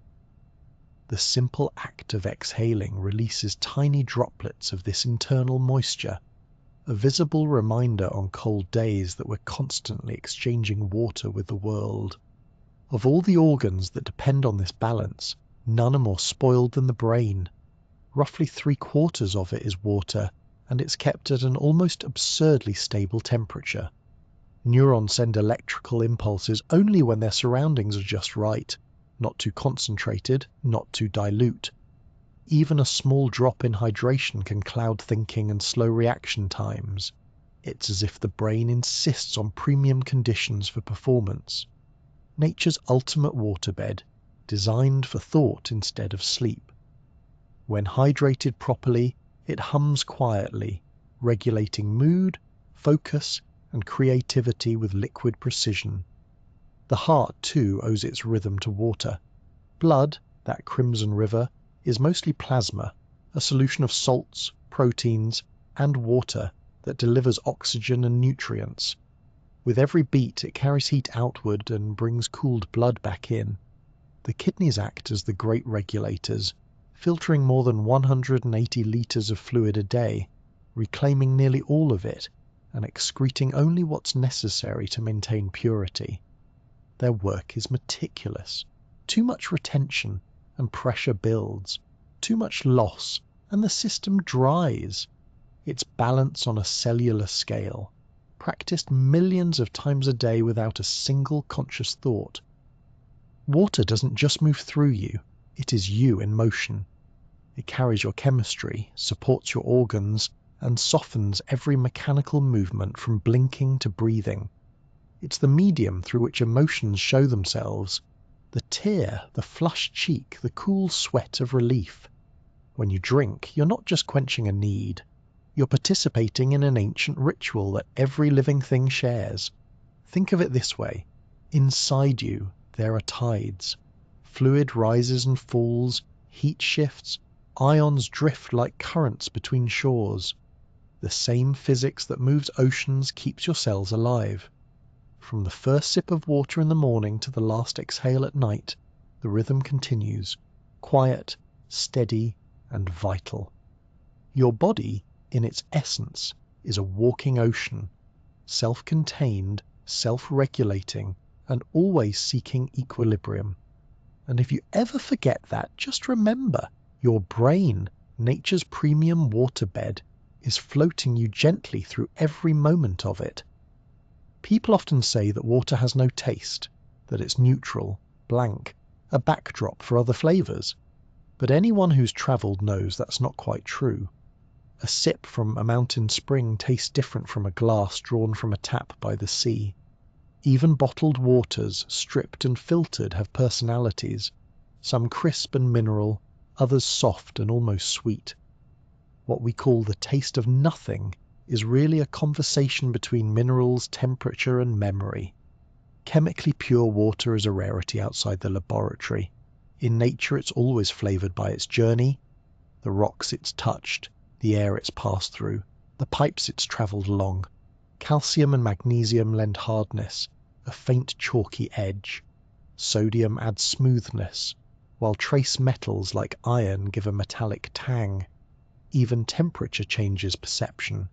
Speaker 1: The simple act of exhaling releases tiny droplets of this internal moisture, a visible reminder on cold days that we're constantly exchanging water with the world. Of all the organs that depend on this balance, none are more spoiled than the brain. Roughly 3/4 of it is water, and it's kept at an almost absurdly stable temperature. Neurons send electrical impulses only when their surroundings are just right, not too concentrated, not too dilute. Even a small drop in hydration can cloud thinking and slow reaction times. It's as if the brain insists on premium conditions for performance. Nature's ultimate waterbed, designed for thought instead of sleep. When hydrated properly, it hums quietly, regulating mood, focus, and creativity with liquid precision. The heart, too, owes its rhythm to water. Blood, that crimson river, is mostly plasma, a solution of salts, proteins, and water that delivers oxygen and nutrients. With every beat, it carries heat outward and brings cooled blood back in. The kidneys act as the great regulators, filtering more than 180 litres of fluid a day, reclaiming nearly all of it, and excreting only what's necessary to maintain purity. Their work is meticulous. Too much retention, and pressure builds. Too much loss, and the system dries. It's balance on a cellular scale, practiced millions of times a day without a single conscious thought. Water doesn't just move through you, it is you in motion. It carries your chemistry, supports your organs, and softens every mechanical movement from blinking to breathing. It's the medium through which emotions show themselves. The tear, the flushed cheek, the cool sweat of relief. When you drink, you're not just quenching a need. You're participating in an ancient ritual that every living thing shares. Think of it this way. Inside you, there are tides. Fluid rises and falls, heat shifts, ions drift like currents between shores. The same physics that moves oceans keeps your cells alive. From the first sip of water in the morning to the last exhale at night, the rhythm continues, quiet, steady, and vital. Your body, in its essence, is a walking ocean, self-contained, self-regulating, and always seeking equilibrium. And if you ever forget that, just remember, your brain, nature's premium waterbed, is floating you gently through every moment of it. People often say that water has no taste, that it's neutral, blank, a backdrop for other flavours. But anyone who's travelled knows that's not quite true. A sip from a mountain spring tastes different from a glass drawn from a tap by the sea. Even bottled waters, stripped and filtered, have personalities, some crisp and mineral, others soft and almost sweet. What we call the taste of nothing is really a conversation between minerals, temperature, and memory. Chemically pure water is a rarity outside the laboratory. In nature, it's always flavoured by its journey, the rocks it's touched, the air it's passed through, the pipes it's travelled along. Calcium and magnesium lend hardness, a faint chalky edge. Sodium adds smoothness, while trace metals like iron give a metallic tang. Even temperature changes perception.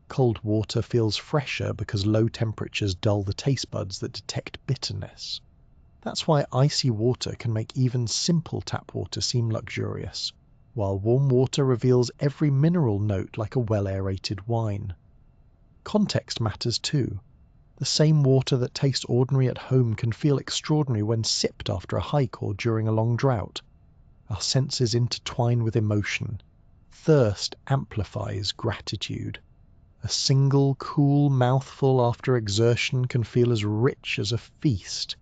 Speaker 1: Cold water feels fresher because low temperatures dull the taste buds that detect bitterness. That's why icy water can make even simple tap water seem luxurious, while warm water reveals every mineral note like a well-aerated wine. Context matters too. The same water that tastes ordinary at home can feel extraordinary when sipped after a hike or during a long drought. Our senses intertwine with emotion. Thirst amplifies gratitude. A single cool mouthful after exertion can feel as rich as a feast.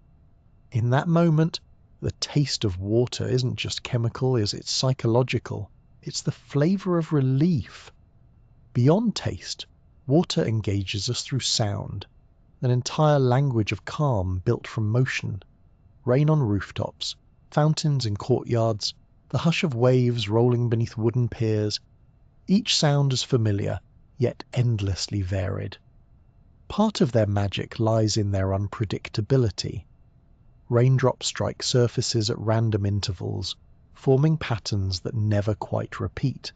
Speaker 1: In that moment, the taste of water isn't just chemical, it's psychological. It's the flavour of relief. Beyond taste, water engages us through sound, an entire language of calm built from motion. Rain on rooftops, fountains in courtyards, the hush of waves rolling beneath wooden piers. Each sound is familiar, yet endlessly varied. Part of their magic lies in their unpredictability. Raindrops strike surfaces at random intervals, forming patterns that never quite repeat.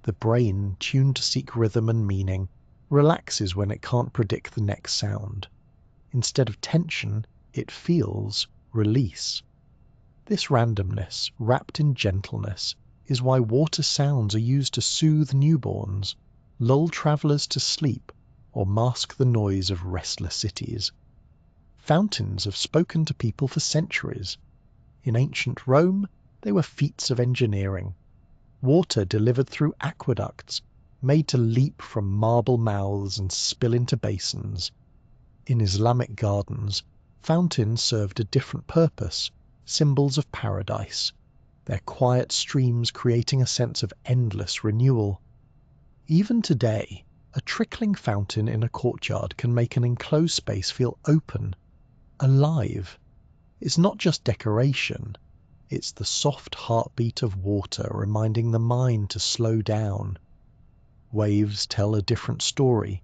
Speaker 1: The brain, tuned to seek rhythm and meaning, relaxes when it can't predict the next sound. Instead of tension, it feels release. This randomness, wrapped in gentleness, is why water sounds are used to soothe newborns, lull travelers to sleep, or mask the noise of restless cities. Fountains have spoken to people for centuries. In ancient Rome, they were feats of engineering. Water delivered through aqueducts, made to leap from marble mouths and spill into basins. In Islamic gardens, fountains served a different purpose, symbols of paradise, their quiet streams creating a sense of endless renewal. Even today, a trickling fountain in a courtyard can make an enclosed space feel open, alive. It's not just decoration, it's the soft heartbeat of water reminding the mind to slow down. Waves tell a different story.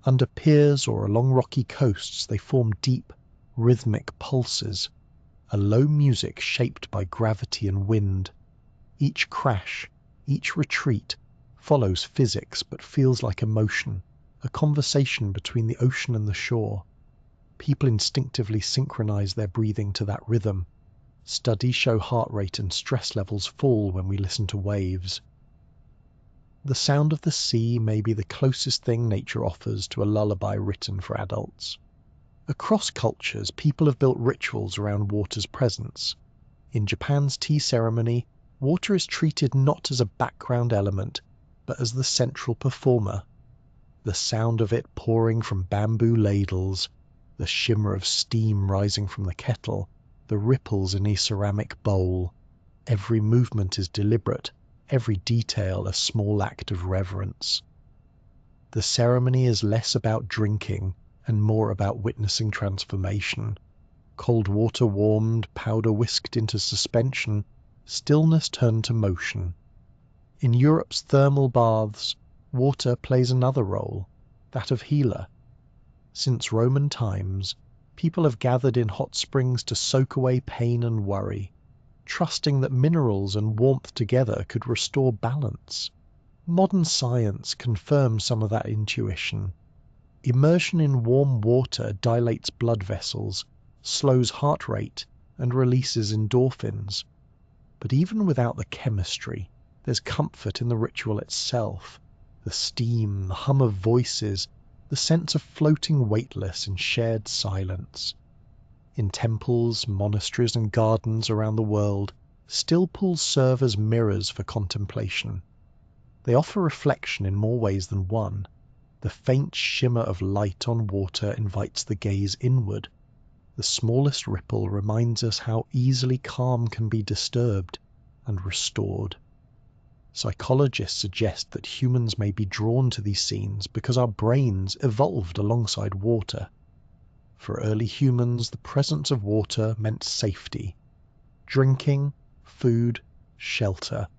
Speaker 1: Under piers or along rocky coasts they form deep, rhythmic pulses, a low music shaped by gravity and wind. Each crash, each retreat, follows physics but feels like emotion, a conversation between the ocean and the shore. People instinctively synchronize their breathing to that rhythm. Studies show heart rate and stress levels fall when we listen to waves. The sound of the sea may be the closest thing nature offers to a lullaby written for adults. Across cultures, people have built rituals around water's presence. In Japan's tea ceremony, water is treated not as a background element, but as the central performer. The sound of it pouring from bamboo ladles, the shimmer of steam rising from the kettle, the ripples in a ceramic bowl. Every movement is deliberate, every detail a small act of reverence. The ceremony is less about drinking and more about witnessing transformation. Cold water warmed, powder whisked into suspension, stillness turned to motion. In Europe's thermal baths, water plays another role, that of healer. Since Roman times, people have gathered in hot springs to soak away pain and worry, trusting that minerals and warmth together could restore balance. Modern science confirms some of that intuition. Immersion in warm water dilates blood vessels, slows heart rate, and releases endorphins. But even without the chemistry, there's comfort in the ritual itself. The steam, the hum of voices, the sense of floating weightless in shared silence. In temples, monasteries and gardens around the world, still pools serve as mirrors for contemplation. They offer reflection in more ways than one. The faint shimmer of light on water invites the gaze inward. The smallest ripple reminds us how easily calm can be disturbed and restored. Psychologists suggest that humans may be drawn to these scenes because our brains evolved alongside water. For early humans, the presence of water meant safety. Drinking, food, shelter.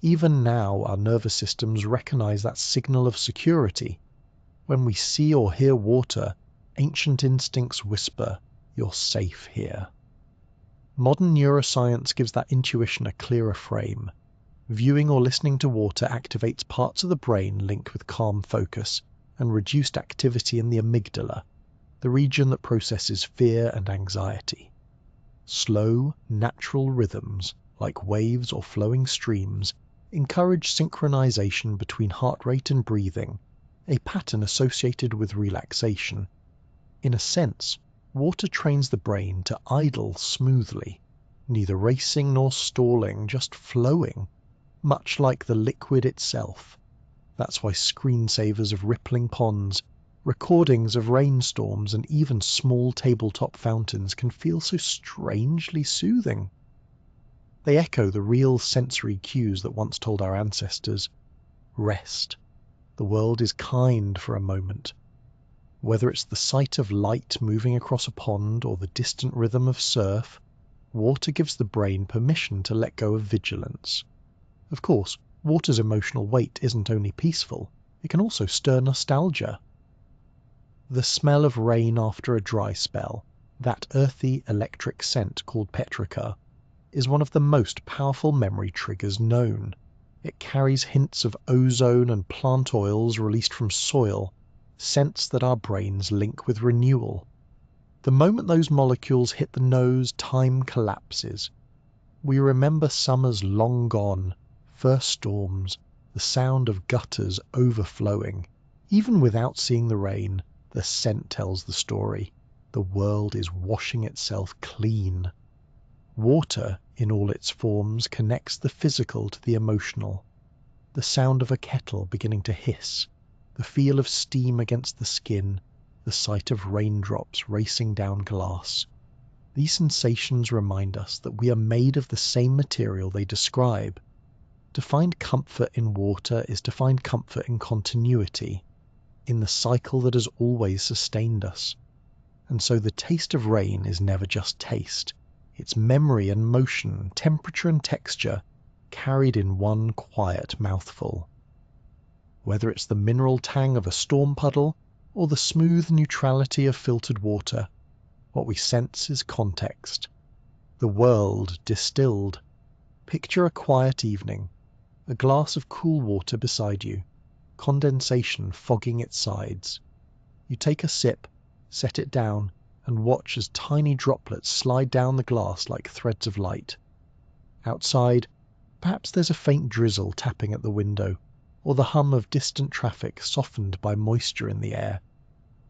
Speaker 1: Even now, our nervous systems recognize that signal of security. When we see or hear water, ancient instincts whisper, "You're safe here." Modern neuroscience gives that intuition a clearer frame. Viewing or listening to water activates parts of the brain linked with calm focus and reduced activity in the amygdala, the region that processes fear and anxiety. Slow, natural rhythms, like waves or flowing streams, encourage synchronization between heart rate and breathing, a pattern associated with relaxation. In a sense, water trains the brain to idle smoothly, neither racing nor stalling, just flowing, much like the liquid itself. That's why screensavers of rippling ponds, recordings of rainstorms, and even small tabletop fountains can feel so strangely soothing. They echo the real sensory cues that once told our ancestors, "Rest. The world is kind for a moment." Whether it's the sight of light moving across a pond or the distant rhythm of surf, water gives the brain permission to let go of vigilance. Of course, water's emotional weight isn't only peaceful, it can also stir nostalgia. The smell of rain after a dry spell, that earthy electric scent called petrichor, is one of the most powerful memory triggers known. It carries hints of ozone and plant oils released from soil, scents that our brains link with renewal. The moment those molecules hit the nose, time collapses. We remember summers long gone, first storms, the sound of gutters overflowing. Even without seeing the rain, the scent tells the story. The world is washing itself clean. Water, in all its forms, connects the physical to the emotional. The sound of a kettle beginning to hiss, the feel of steam against the skin, the sight of raindrops racing down glass. These sensations remind us that we are made of the same material they describe. To find comfort in water is to find comfort in continuity, in the cycle that has always sustained us. And so the taste of rain is never just taste. It's memory and motion, temperature and texture, carried in one quiet mouthful. Whether it's the mineral tang of a storm puddle or the smooth neutrality of filtered water, what we sense is context. The world distilled. Picture a quiet evening, a glass of cool water beside you, condensation fogging its sides. You take a sip, set it down, and watch as tiny droplets slide down the glass like threads of light. Outside, perhaps there's a faint drizzle tapping at the window, or the hum of distant traffic softened by moisture in the air.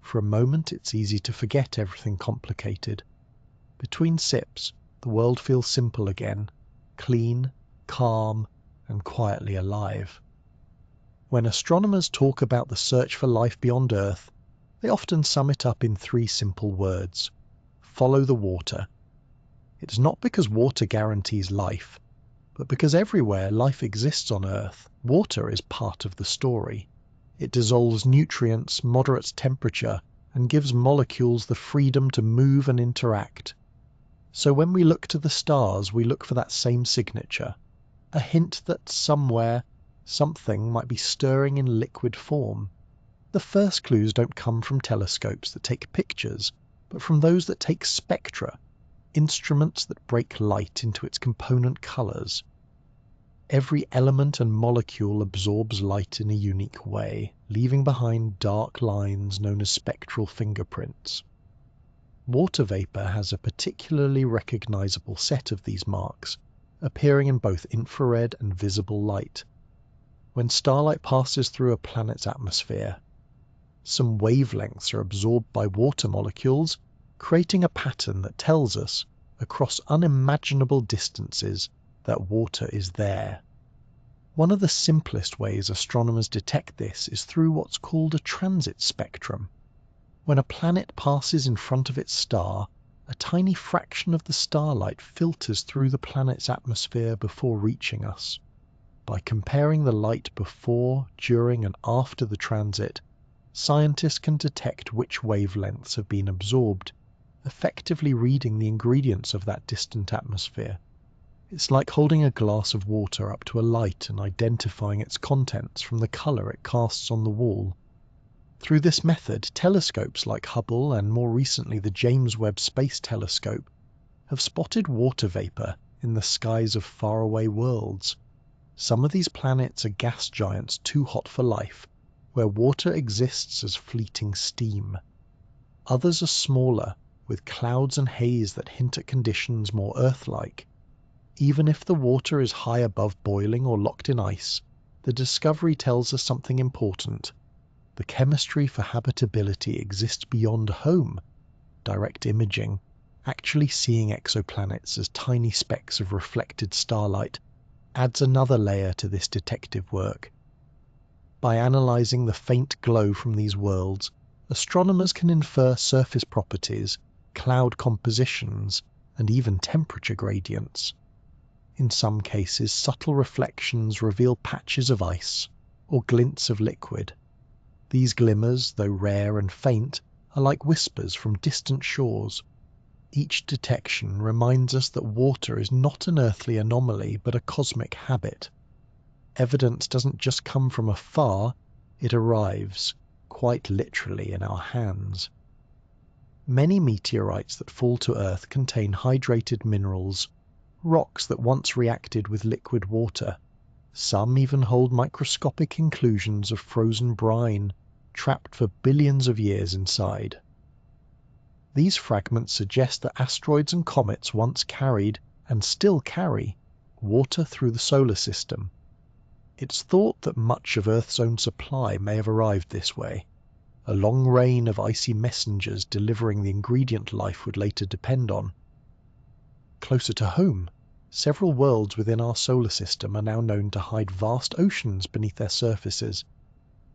Speaker 1: For a moment it's easy to forget everything complicated. Between sips, the world feels simple again, clean, calm, and quietly alive. When astronomers talk about the search for life beyond Earth, they often sum it up in 3 simple words. Follow the water. It's not because water guarantees life, but because everywhere life exists on Earth, water is part of the story. It dissolves nutrients, moderates temperature, and gives molecules the freedom to move and interact. So when we look to the stars, we look for that same signature, a hint that somewhere, something might be stirring in liquid form. The first clues don't come from telescopes that take pictures, but from those that take spectra, instruments that break light into its component colors. Every element and molecule absorbs light in a unique way, leaving behind dark lines known as spectral fingerprints. Water vapor has a particularly recognizable set of these marks, appearing in both infrared and visible light. When starlight passes through a planet's atmosphere, some wavelengths are absorbed by water molecules, creating a pattern that tells us, across unimaginable distances, that water is there. One of the simplest ways astronomers detect this is through what's called a transit spectrum. When a planet passes in front of its star, a tiny fraction of the starlight filters through the planet's atmosphere before reaching us. By comparing the light before, during, and after the transit, scientists can detect which wavelengths have been absorbed, effectively reading the ingredients of that distant atmosphere. It's like holding a glass of water up to a light and identifying its contents from the color it casts on the wall. Through this method, telescopes like Hubble and more recently the James Webb Space Telescope have spotted water vapor in the skies of faraway worlds. Some of these planets are gas giants too hot for life, where water exists as fleeting steam. Others are smaller, with clouds and haze that hint at conditions more Earth-like. Even if the water is high above boiling or locked in ice, the discovery tells us something important. The chemistry for habitability exists beyond home. Direct imaging, actually seeing exoplanets as tiny specks of reflected starlight, adds another layer to this detective work. By analyzing the faint glow from these worlds, astronomers can infer surface properties, cloud compositions, and even temperature gradients. In some cases, subtle reflections reveal patches of ice or glints of liquid. These glimmers, though rare and faint, are like whispers from distant shores. Each detection reminds us that water is not an earthly anomaly but a cosmic habit. Evidence doesn't just come from afar, it arrives, quite literally in our hands. Many meteorites that fall to Earth contain hydrated minerals, rocks that once reacted with liquid water. Some even hold microscopic inclusions of frozen brine, trapped for billions of years inside. These fragments suggest that asteroids and comets once carried, and still carry, water through the solar system. It's thought that much of Earth's own supply may have arrived this way, a long reign of icy messengers delivering the ingredient life would later depend on. Closer to home, several worlds within our solar system are now known to hide vast oceans beneath their surfaces.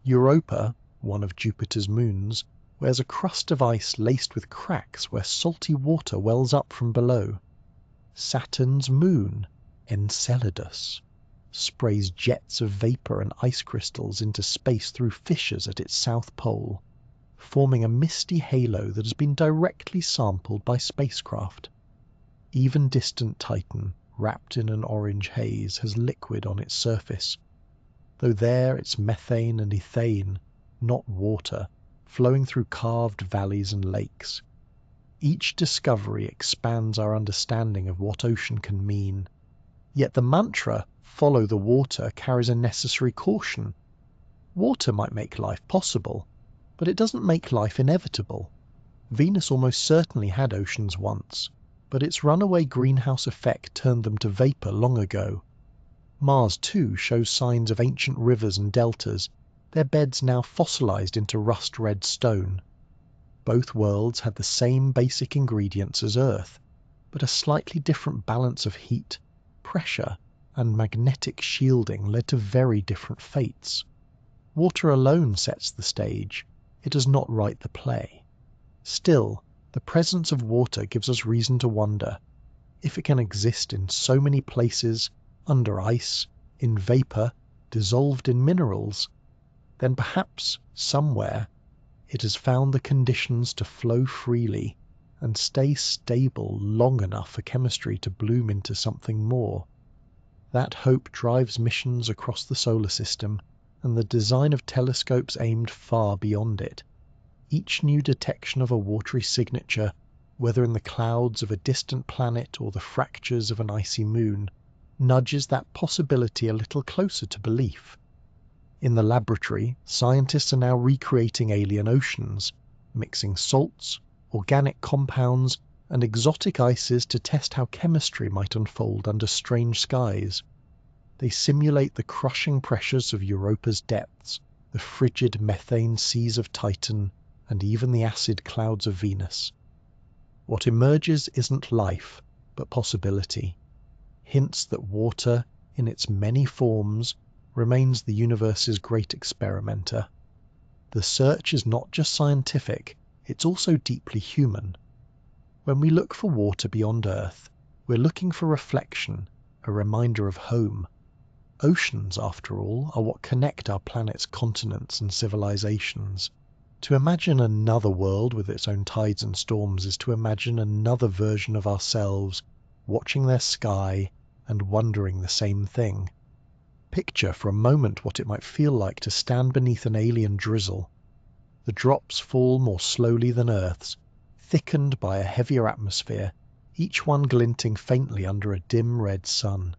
Speaker 1: Europa, one of Jupiter's moons, wears a crust of ice laced with cracks where salty water wells up from below. Saturn's moon, Enceladus, sprays jets of vapor and ice crystals into space through fissures at its south pole, forming a misty halo that has been directly sampled by spacecraft. Even distant Titan, wrapped in an orange haze, has liquid on its surface, though there it's methane and ethane, not water, flowing through carved valleys and lakes. Each discovery expands our understanding of what ocean can mean. Yet the mantra, "follow the water," carries a necessary caution. Water might make life possible, but it doesn't make life inevitable. Venus almost certainly had oceans once, but its runaway greenhouse effect turned them to vapor long ago. Mars, too, shows signs of ancient rivers and deltas, their beds now fossilized into rust-red stone. Both worlds had the same basic ingredients as Earth, but a slightly different balance of heat, pressure, and magnetic shielding led to very different fates. Water alone sets the stage, it does not write the play. Still, the presence of water gives us reason to wonder, if it can exist in so many places, under ice, in vapor, dissolved in minerals, then perhaps, somewhere, it has found the conditions to flow freely and stay stable long enough for chemistry to bloom into something more. That hope drives missions across the solar system and the design of telescopes aimed far beyond it. Each new detection of a watery signature, whether in the clouds of a distant planet or the fractures of an icy moon, nudges that possibility a little closer to belief. In the laboratory, scientists are now recreating alien oceans, mixing salts, organic compounds, and exotic ices to test how chemistry might unfold under strange skies. They simulate the crushing pressures of Europa's depths, the frigid methane seas of Titan, and even the acid clouds of Venus. What emerges isn't life, but possibility. Hints that water, in its many forms, remains the universe's great experimenter. The search is not just scientific, it's also deeply human. When we look for water beyond Earth, we're looking for reflection, a reminder of home. Oceans, after all, are what connect our planet's continents and civilizations. To imagine another world with its own tides and storms is to imagine another version of ourselves, watching their sky and wondering the same thing. Picture for a moment what it might feel like to stand beneath an alien drizzle. The drops fall more slowly than Earth's, thickened by a heavier atmosphere, each one glinting faintly under a dim red sun.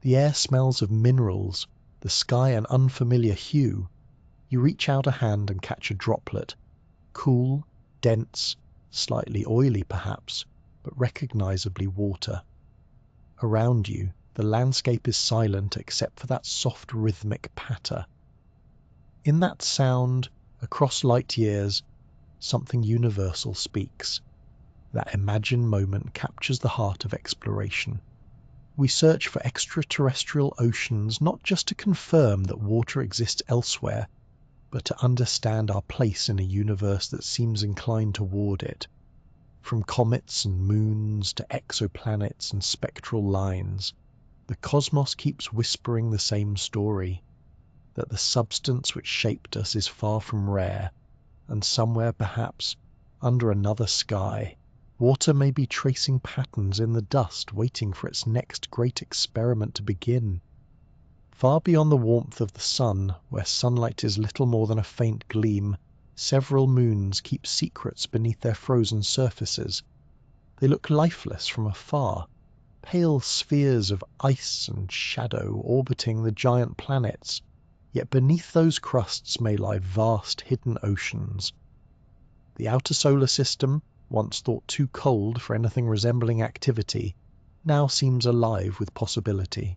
Speaker 1: The air smells of minerals, the sky an unfamiliar hue. You reach out a hand and catch a droplet. Cool, dense, slightly oily perhaps, but recognizably water. Around you, the landscape is silent except for that soft rhythmic patter. In that sound, across light years, something universal speaks. That imagined moment captures the heart of exploration. We search for extraterrestrial oceans not just to confirm that water exists elsewhere, but to understand our place in a universe that seems inclined toward it. From comets and moons to exoplanets and spectral lines, the cosmos keeps whispering the same story, that the substance which shaped us is far from rare, and somewhere perhaps, under another sky, water may be tracing patterns in the dust waiting for its next great experiment to begin. Far beyond the warmth of the sun, where sunlight is little more than a faint gleam, Several moons keep secrets beneath their frozen surfaces. They look lifeless from afar, pale spheres of ice and shadow orbiting the giant planets, yet beneath those crusts may lie vast hidden oceans. The outer solar system, once thought too cold for anything resembling activity, now seems alive with possibility.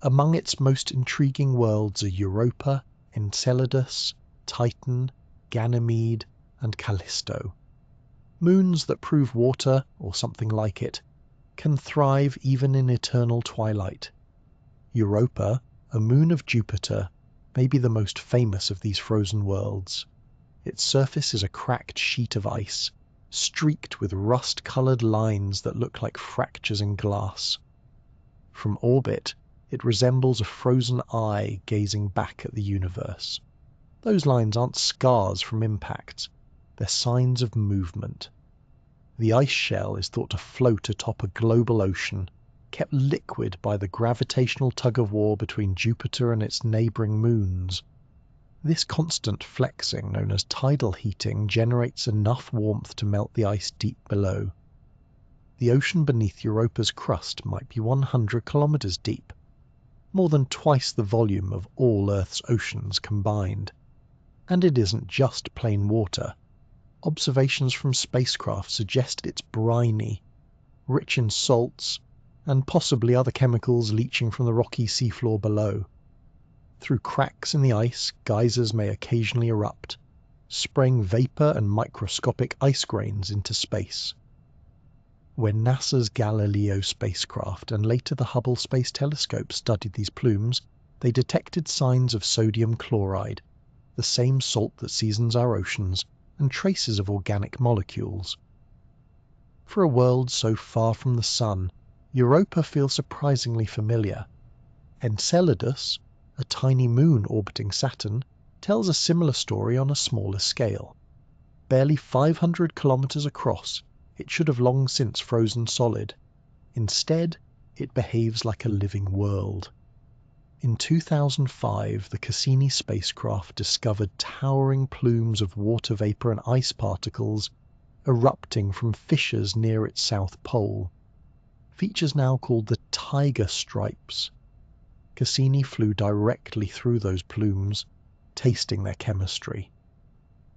Speaker 1: Among its most intriguing worlds are Europa, Enceladus, Titan, Ganymede, and Callisto. Moons that prove water, or something like it, can thrive even in eternal twilight. Europa, a moon of Jupiter, may be the most famous of these frozen worlds. Its surface is a cracked sheet of ice, streaked with rust-coloured lines that look like fractures in glass. From orbit, it resembles a frozen eye gazing back at the universe. Those lines aren't scars from impacts, they're signs of movement. The ice shell is thought to float atop a global ocean, kept liquid by the gravitational tug-of-war between Jupiter and its neighbouring moons. This constant flexing, known as tidal heating, generates enough warmth to melt the ice deep below. The ocean beneath Europa's crust might be 100 kilometres deep, more than twice the volume of all Earth's oceans combined. And it isn't just plain water. Observations from spacecraft suggest it's briny, rich in salts, and possibly other chemicals leaching from the rocky seafloor below. Through cracks in the ice, geysers may occasionally erupt, spraying vapour and microscopic ice grains into space. When NASA's Galileo spacecraft and later the Hubble Space Telescope studied these plumes, they detected signs of sodium chloride, the same salt that seasons our oceans, and traces of organic molecules. For a world so far from the Sun, Europa feels surprisingly familiar. Enceladus, a tiny moon orbiting Saturn, tells a similar story on a smaller scale. Barely 500 kilometres across, it should have long since frozen solid. Instead, it behaves like a living world. In 2005, the Cassini spacecraft discovered towering plumes of water vapour and ice particles erupting from fissures near its south pole. Features now called the tiger stripes. Cassini flew directly through those plumes, tasting their chemistry.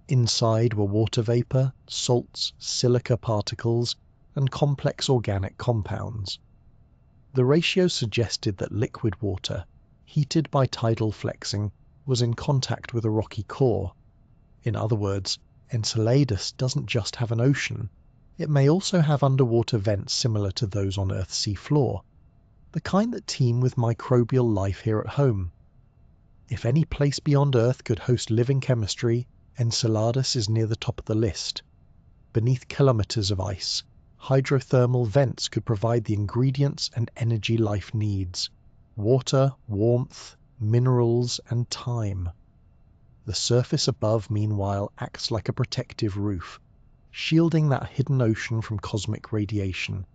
Speaker 1: Inside were water vapour, salts, silica particles, and complex organic compounds. The ratio suggested that liquid water, heated by tidal flexing, was in contact with a rocky core. In other words, Enceladus doesn't just have an ocean, it may also have underwater vents similar to those on Earth's seafloor, the kind that teem with microbial life here at home. If any place beyond Earth could host living chemistry, Enceladus is near the top of the list. Beneath kilometres of ice, hydrothermal vents could provide the ingredients and energy life needs: water, warmth, minerals, and time. The surface above, meanwhile, acts like a protective roof, shielding that hidden ocean from cosmic radiation.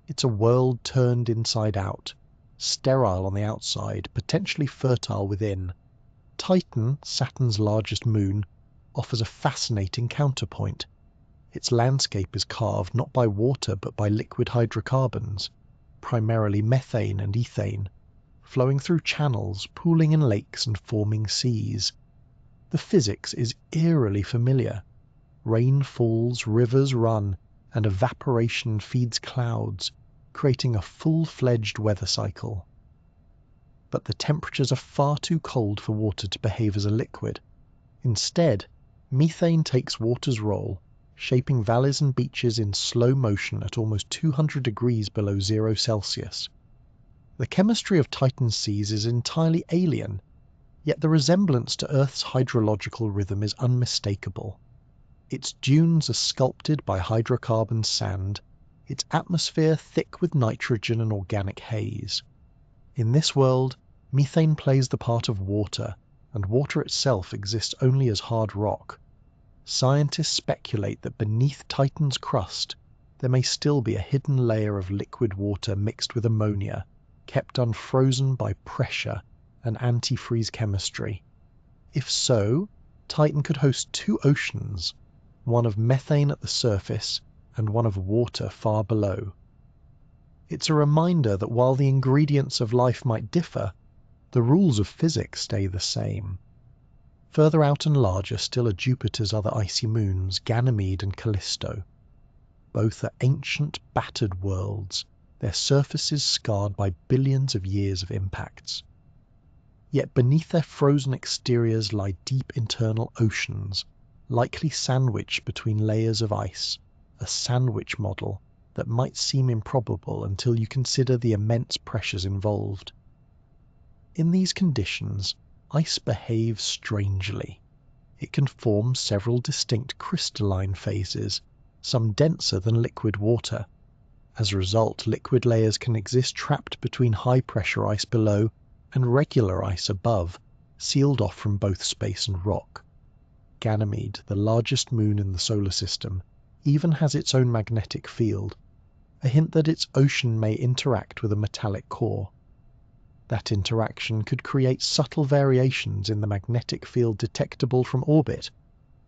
Speaker 1: It's a world turned inside out, sterile on the outside, potentially fertile within. Titan, Saturn's largest moon, offers a fascinating counterpoint. Its landscape is carved not by water but by liquid hydrocarbons, primarily methane and ethane, flowing through channels, pooling in lakes and forming seas. The physics is eerily familiar. Rain falls, rivers run, and evaporation feeds clouds, creating a full-fledged weather cycle. But the temperatures are far too cold for water to behave as a liquid. Instead, methane takes water's role, shaping valleys and beaches in slow motion at almost 200 degrees below 0 Celsius. The chemistry of Titan's seas is entirely alien, yet the resemblance to Earth's hydrological rhythm is unmistakable. Its dunes are sculpted by hydrocarbon sand, its atmosphere thick with nitrogen and organic haze. In this world, methane plays the part of water, and water itself exists only as hard rock. Scientists speculate that beneath Titan's crust, there may still be a hidden layer of liquid water mixed with ammonia, kept unfrozen by pressure and antifreeze chemistry. If so, Titan could host two oceans, one of methane at the surface and one of water far below. It's a reminder that while the ingredients of life might differ, the rules of physics stay the same. Further out and larger still are Jupiter's other icy moons, Ganymede and Callisto. Both are ancient, battered worlds, their surfaces scarred by billions of years of impacts. Yet beneath their frozen exteriors lie deep internal oceans, likely sandwiched between layers of ice, a sandwich model that might seem improbable until you consider the immense pressures involved. In these conditions, ice behaves strangely. It can form several distinct crystalline phases, some denser than liquid water. As a result, liquid layers can exist trapped between high-pressure ice below and regular ice above, sealed off from both space and rock. Ganymede, the largest moon in the solar system, even has its own magnetic field, a hint that its ocean may interact with a metallic core. That interaction could create subtle variations in the magnetic field detectable from orbit,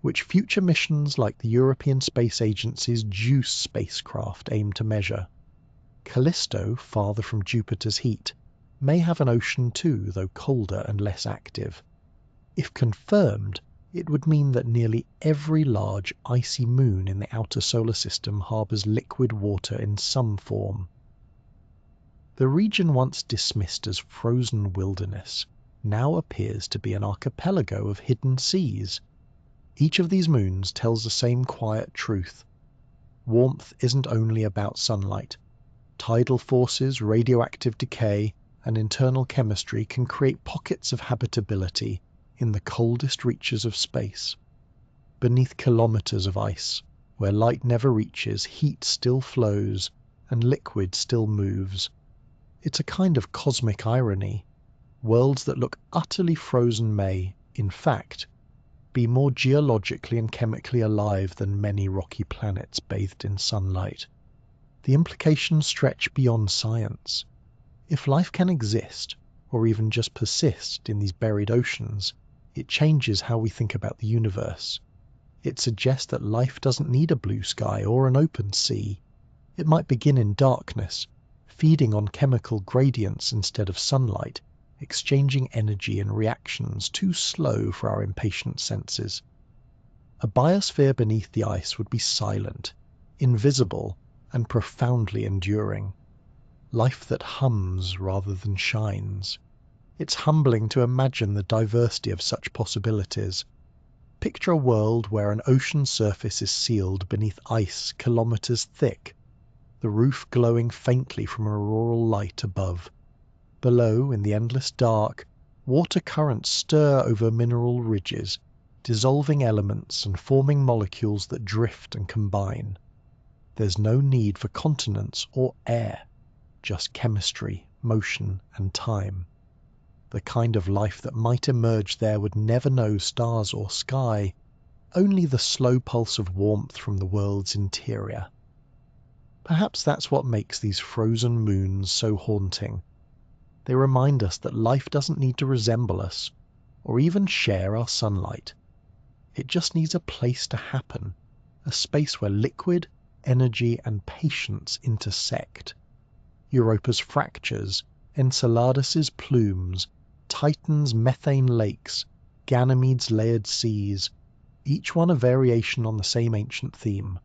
Speaker 1: which future missions like the European Space Agency's JUICE spacecraft aim to measure. Callisto, farther from Jupiter's heat, may have an ocean too, though colder and less active. If confirmed, it would mean that nearly every large icy moon in the outer solar system harbours liquid water in some form. The region once dismissed as frozen wilderness now appears to be an archipelago of hidden seas. Each of these moons tells the same quiet truth. Warmth isn't only about sunlight. Tidal forces, radioactive decay, and internal chemistry can create pockets of habitability in the coldest reaches of space. Beneath kilometers of ice, where light never reaches, heat still flows, and liquid still moves. It's a kind of cosmic irony. Worlds that look utterly frozen may, in fact, be more geologically and chemically alive than many rocky planets bathed in sunlight. The implications stretch beyond science. If life can exist, or even just persist in these buried oceans, it changes how we think about the universe. It suggests that life doesn't need a blue sky or an open sea. It might begin in darkness, feeding on chemical gradients instead of sunlight, exchanging energy and reactions too slow for our impatient senses. A biosphere beneath the ice would be silent, invisible, and profoundly enduring. Life that hums rather than shines. It's humbling to imagine the diversity of such possibilities. Picture a world where an ocean surface is sealed beneath ice kilometers thick, the roof glowing faintly from auroral light above. Below, in the endless dark, water currents stir over mineral ridges, dissolving elements and forming molecules that drift and combine. There's no need for continents or air, just chemistry, motion, and time. The kind of life that might emerge there would never know stars or sky, only the slow pulse of warmth from the world's interior. Perhaps that's what makes these frozen moons so haunting. They remind us that life doesn't need to resemble us, or even share our sunlight. It just needs a place to happen, a space where liquid, energy, and patience intersect. Europa's fractures, Enceladus's plumes, Titan's methane lakes, Ganymede's layered seas, each one a variation on the same ancient theme: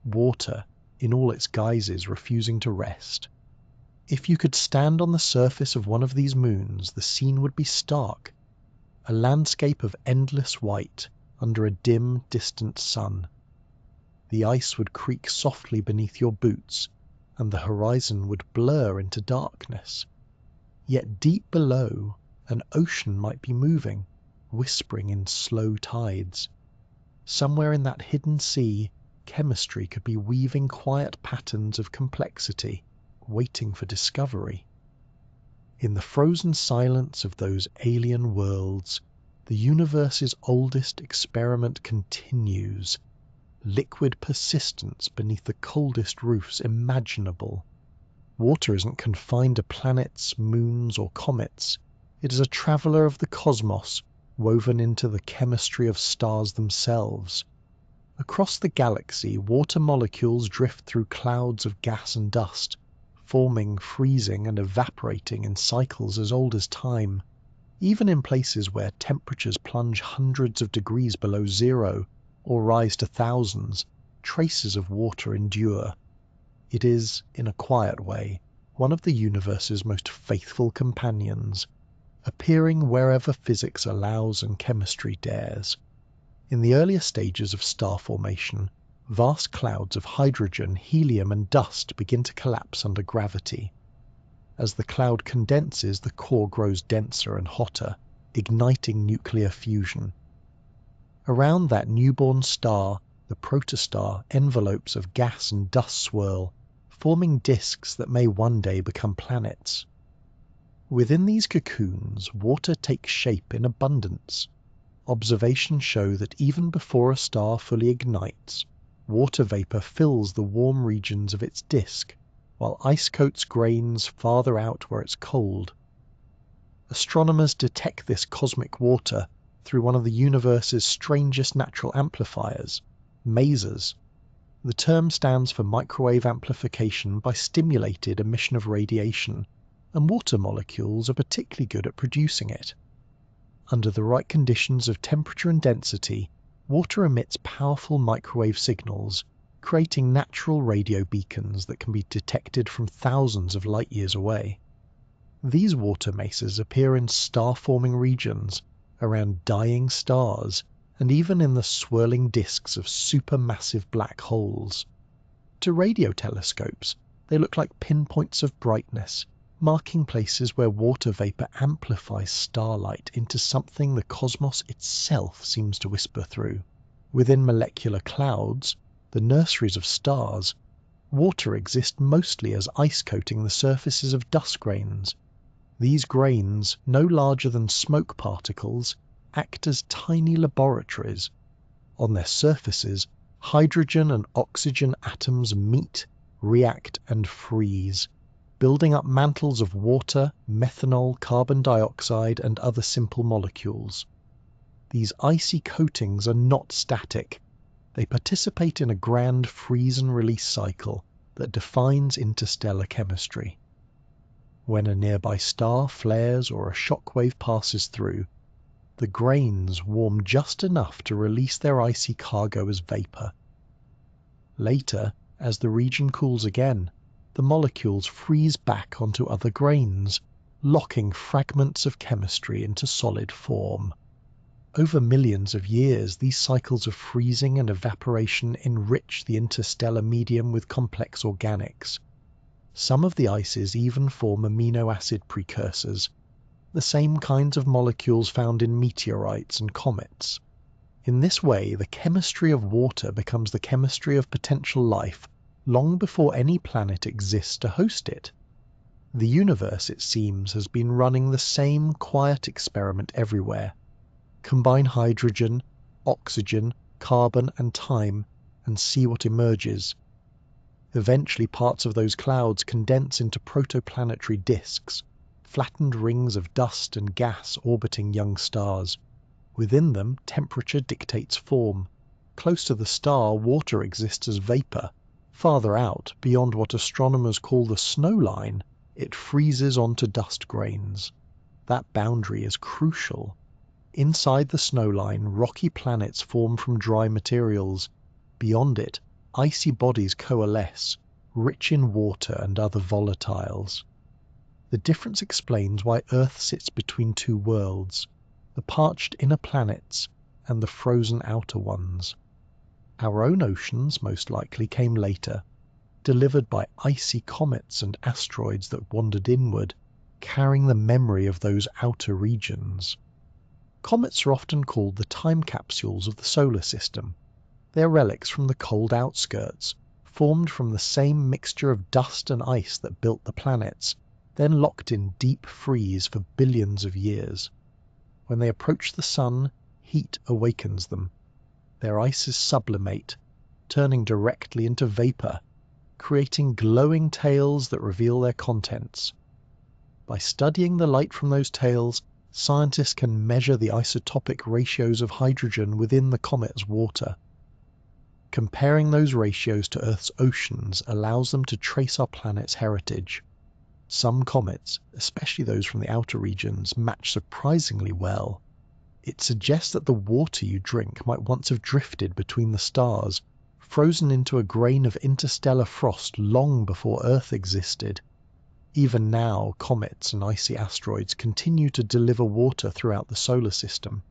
Speaker 1: water, in all its guises, refusing to rest. If you could stand on the surface of one of these moons, the scene would be stark. A landscape of endless white under a dim, distant sun. The ice would creak softly beneath your boots, and the horizon would blur into darkness. Yet deep below, an ocean might be moving, whispering in slow tides. Somewhere in that hidden sea, chemistry could be weaving quiet patterns of complexity, waiting for discovery. In the frozen silence of those alien worlds, the universe's oldest experiment continues. Liquid persistence beneath the coldest roofs imaginable. Water isn't confined to planets, moons, or comets. It is a traveller of the cosmos, woven into the chemistry of stars themselves. Across the galaxy, water molecules drift through clouds of gas and dust, forming, freezing, and evaporating in cycles as old as time. Even in places where temperatures plunge hundreds of degrees below zero or rise to thousands, traces of water endure. It is, in a quiet way, one of the universe's most faithful companions, appearing wherever physics allows and chemistry dares. In the earlier stages of star formation, vast clouds of hydrogen, helium, and dust begin to collapse under gravity. As the cloud condenses, the core grows denser and hotter, igniting nuclear fusion. Around that newborn star, the protostar, envelopes of gas and dust swirl, forming disks that may one day become planets. Within these cocoons, water takes shape in abundance. Observations show that even before a star fully ignites, water vapor fills the warm regions of its disk, while ice coats grains farther out where it's cold. Astronomers detect this cosmic water through one of the universe's strangest natural amplifiers, masers. The term stands for microwave amplification by stimulated emission of radiation, and water molecules are particularly good at producing it. Under the right conditions of temperature and density, water emits powerful microwave signals, creating natural radio beacons that can be detected from thousands of light years away. These water masers appear in star-forming regions, around dying stars, and even in the swirling disks of supermassive black holes. To radio telescopes, they look like pinpoints of brightness, marking places where water vapor amplifies starlight into something the cosmos itself seems to whisper through. Within molecular clouds, the nurseries of stars, water exists mostly as ice coating the surfaces of dust grains. These grains, no larger than smoke particles, act as tiny laboratories. On their surfaces, hydrogen and oxygen atoms meet, react, and freeze, building up mantles of water, methanol, carbon dioxide, and other simple molecules. These icy coatings are not static. They participate in a grand freeze and release cycle that defines interstellar chemistry. When a nearby star flares or a shockwave passes through, the grains warm just enough to release their icy cargo as vapor. Later, as the region cools again, the molecules freeze back onto other grains, locking fragments of chemistry into solid form. Over millions of years, these cycles of freezing and evaporation enrich the interstellar medium with complex organics. Some of the ices even form amino acid precursors, the same kinds of molecules found in meteorites and comets. In this way, the chemistry of water becomes the chemistry of potential life long before any planet exists to host it. The universe, it seems, has been running the same quiet experiment everywhere. Combine hydrogen, oxygen, carbon, and time, and see what emerges. Eventually, parts of those clouds condense into protoplanetary disks, flattened rings of dust and gas orbiting young stars. Within them, temperature dictates form. Close to the star, water exists as vapor. Farther out, beyond what astronomers call the snow line, it freezes onto dust grains. That boundary is crucial. Inside the snow line, rocky planets form from dry materials. Beyond it, icy bodies coalesce, rich in water and other volatiles. The difference explains why Earth sits between two worlds, the parched inner planets and the frozen outer ones. Our own oceans most likely came later, delivered by icy comets and asteroids that wandered inward, carrying the memory of those outer regions. Comets are often called the time capsules of the solar system. They are relics from the cold outskirts, formed from the same mixture of dust and ice that built the planets, then locked in deep freeze for billions of years. When they approach the sun, heat awakens them. Their ices sublimate, turning directly into vapor, creating glowing tails that reveal their contents. By studying the light from those tails, scientists can measure the isotopic ratios of hydrogen within the comet's water. Comparing those ratios to Earth's oceans allows them to trace our planet's heritage. Some comets, especially those from the outer regions, match surprisingly well. It suggests that the water you drink might once have drifted between the stars, frozen into a grain of interstellar frost long before Earth existed. Even now, comets and icy asteroids continue to deliver water throughout the solar system.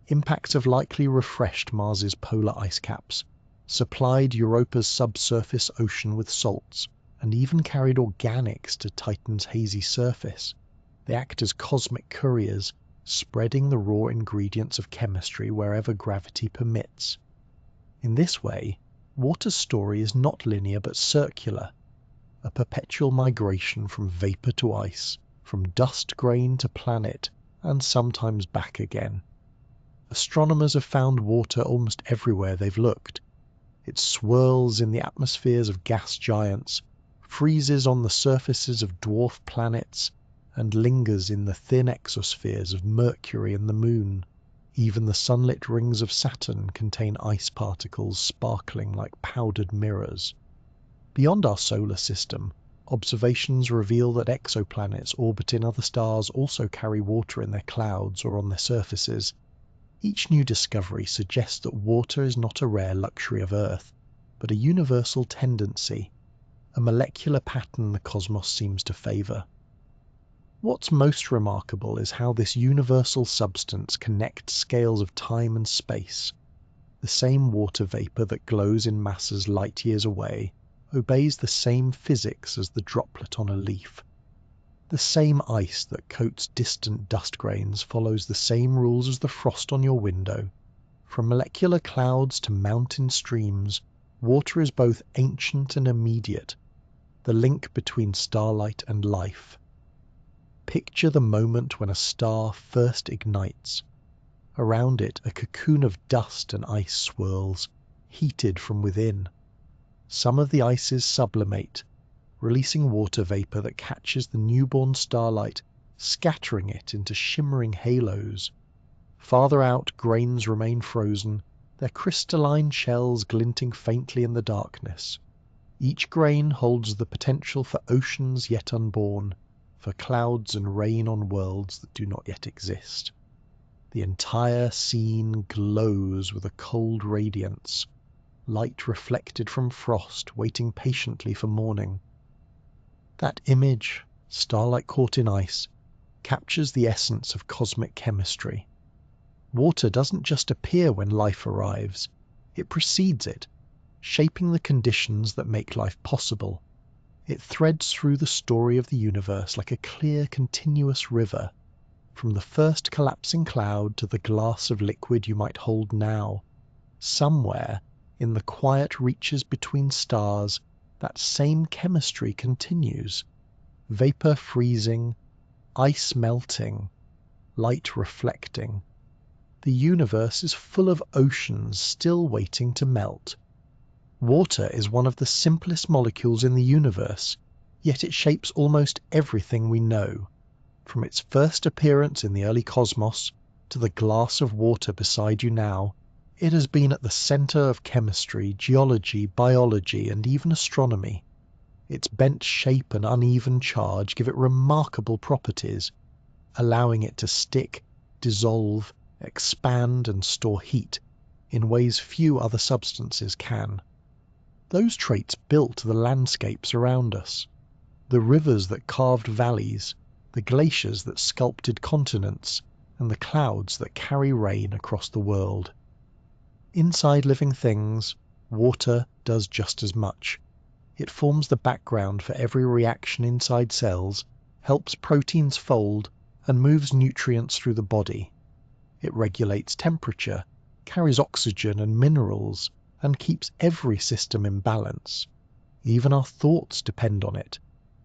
Speaker 1: Impacts have likely refreshed Mars's polar ice caps, supplied Europa's subsurface ocean with salts, and even carried organics to Titan's hazy surface. They act as cosmic couriers, spreading the raw ingredients of chemistry wherever gravity permits. In this way, water's story is not linear but circular, a perpetual migration from vapor to ice, from dust grain to planet, and sometimes back again. Astronomers have found water almost everywhere they've looked. It swirls in the atmospheres of gas giants, freezes on the surfaces of dwarf planets, and lingers in the thin exospheres of Mercury and the Moon. Even the sunlit rings of Saturn contain ice particles sparkling like powdered mirrors. Beyond our solar system, observations reveal that exoplanets orbiting other stars also carry water in their clouds or on their surfaces. Each new discovery suggests that water is not a rare luxury of Earth, but a universal tendency, a molecular pattern the cosmos seems to favor. What's most remarkable is how this universal substance connects scales of time and space. The same water vapor that glows in masses light years away obeys the same physics as the droplet on a leaf. The same ice that coats distant dust grains follows the same rules as the frost on your window. From molecular clouds to mountain streams, water is both ancient and immediate, the link between starlight and life. Picture the moment when a star first ignites. Around it, a cocoon of dust and ice swirls, heated from within. Some of the ices sublimate, releasing water vapor that catches the newborn starlight, scattering it into shimmering halos. Farther out, grains remain frozen, their crystalline shells glinting faintly in the darkness. Each grain holds the potential for oceans yet unborn, for clouds and rain on worlds that do not yet exist. The entire scene glows with a cold radiance, light reflected from frost waiting patiently for morning. That image, starlight caught in ice, captures the essence of cosmic chemistry. Water doesn't just appear when life arrives, it precedes it, shaping the conditions that make life possible. It threads through the story of the universe like a clear, continuous river, from the first collapsing cloud to the glass of liquid you might hold now. Somewhere, in the quiet reaches between stars, that same chemistry continues. Vapor freezing, ice melting, light reflecting. The universe is full of oceans still waiting to melt. Water is one of the simplest molecules in the universe, yet it shapes almost everything we know. From its first appearance in the early cosmos to the glass of water beside you now, it has been at the center of chemistry, geology, biology, and even astronomy. Its bent shape and uneven charge give it remarkable properties, allowing it to stick, dissolve, expand, and store heat in ways few other substances can. Those traits built the landscapes around us, the rivers that carved valleys, the glaciers that sculpted continents, and the clouds that carry rain across the world. Inside living things, water does just as much. It forms the background for every reaction inside cells, helps proteins fold, and moves nutrients through the body. It regulates temperature, carries oxygen and minerals, and keeps every system in balance. Even our thoughts depend on it.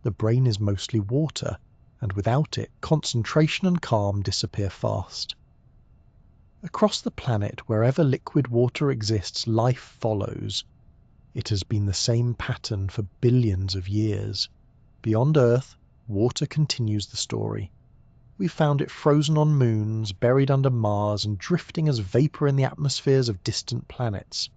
Speaker 1: The brain is mostly water, and without it, concentration and calm disappear fast. Across the planet, wherever liquid water exists, life follows. It has been the same pattern for billions of years. Beyond Earth, water continues the story. We've found it frozen on moons, buried under Mars, and drifting as vapour in the atmospheres of distant planets.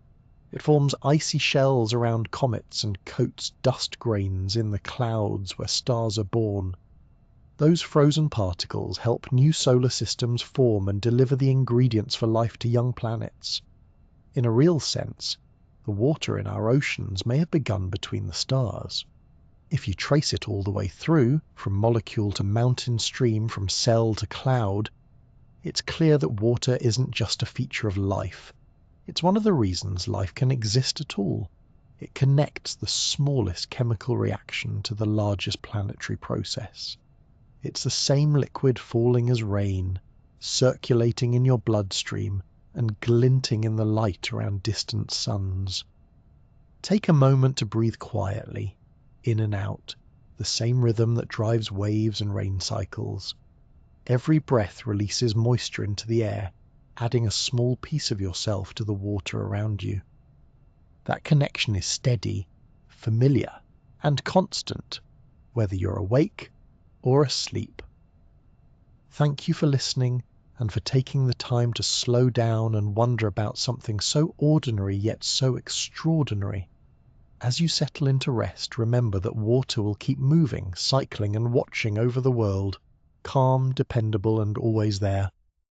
Speaker 1: It forms icy shells around comets and coats dust grains in the clouds where stars are born. Those frozen particles help new solar systems form and deliver the ingredients for life to young planets. In a real sense, the water in our oceans may have begun between the stars. If you trace it all the way through, from molecule to mountain stream, from cell to cloud, it's clear that water isn't just a feature of life. It's one of the reasons life can exist at all. It connects the smallest chemical reaction to the largest planetary process. It's the same liquid falling as rain, circulating in your bloodstream and glinting in the light around distant suns. Take a moment to breathe quietly, in and out, the same rhythm that drives waves and rain cycles. Every breath releases moisture into the air, adding a small piece of yourself to the water around you. That connection is steady, familiar, and constant, whether you're awake or asleep. Thank you for listening and for taking the time to slow down and wonder about something so ordinary yet so extraordinary. As you settle into rest, remember that water will keep moving, cycling and watching over the world, calm, dependable and always there.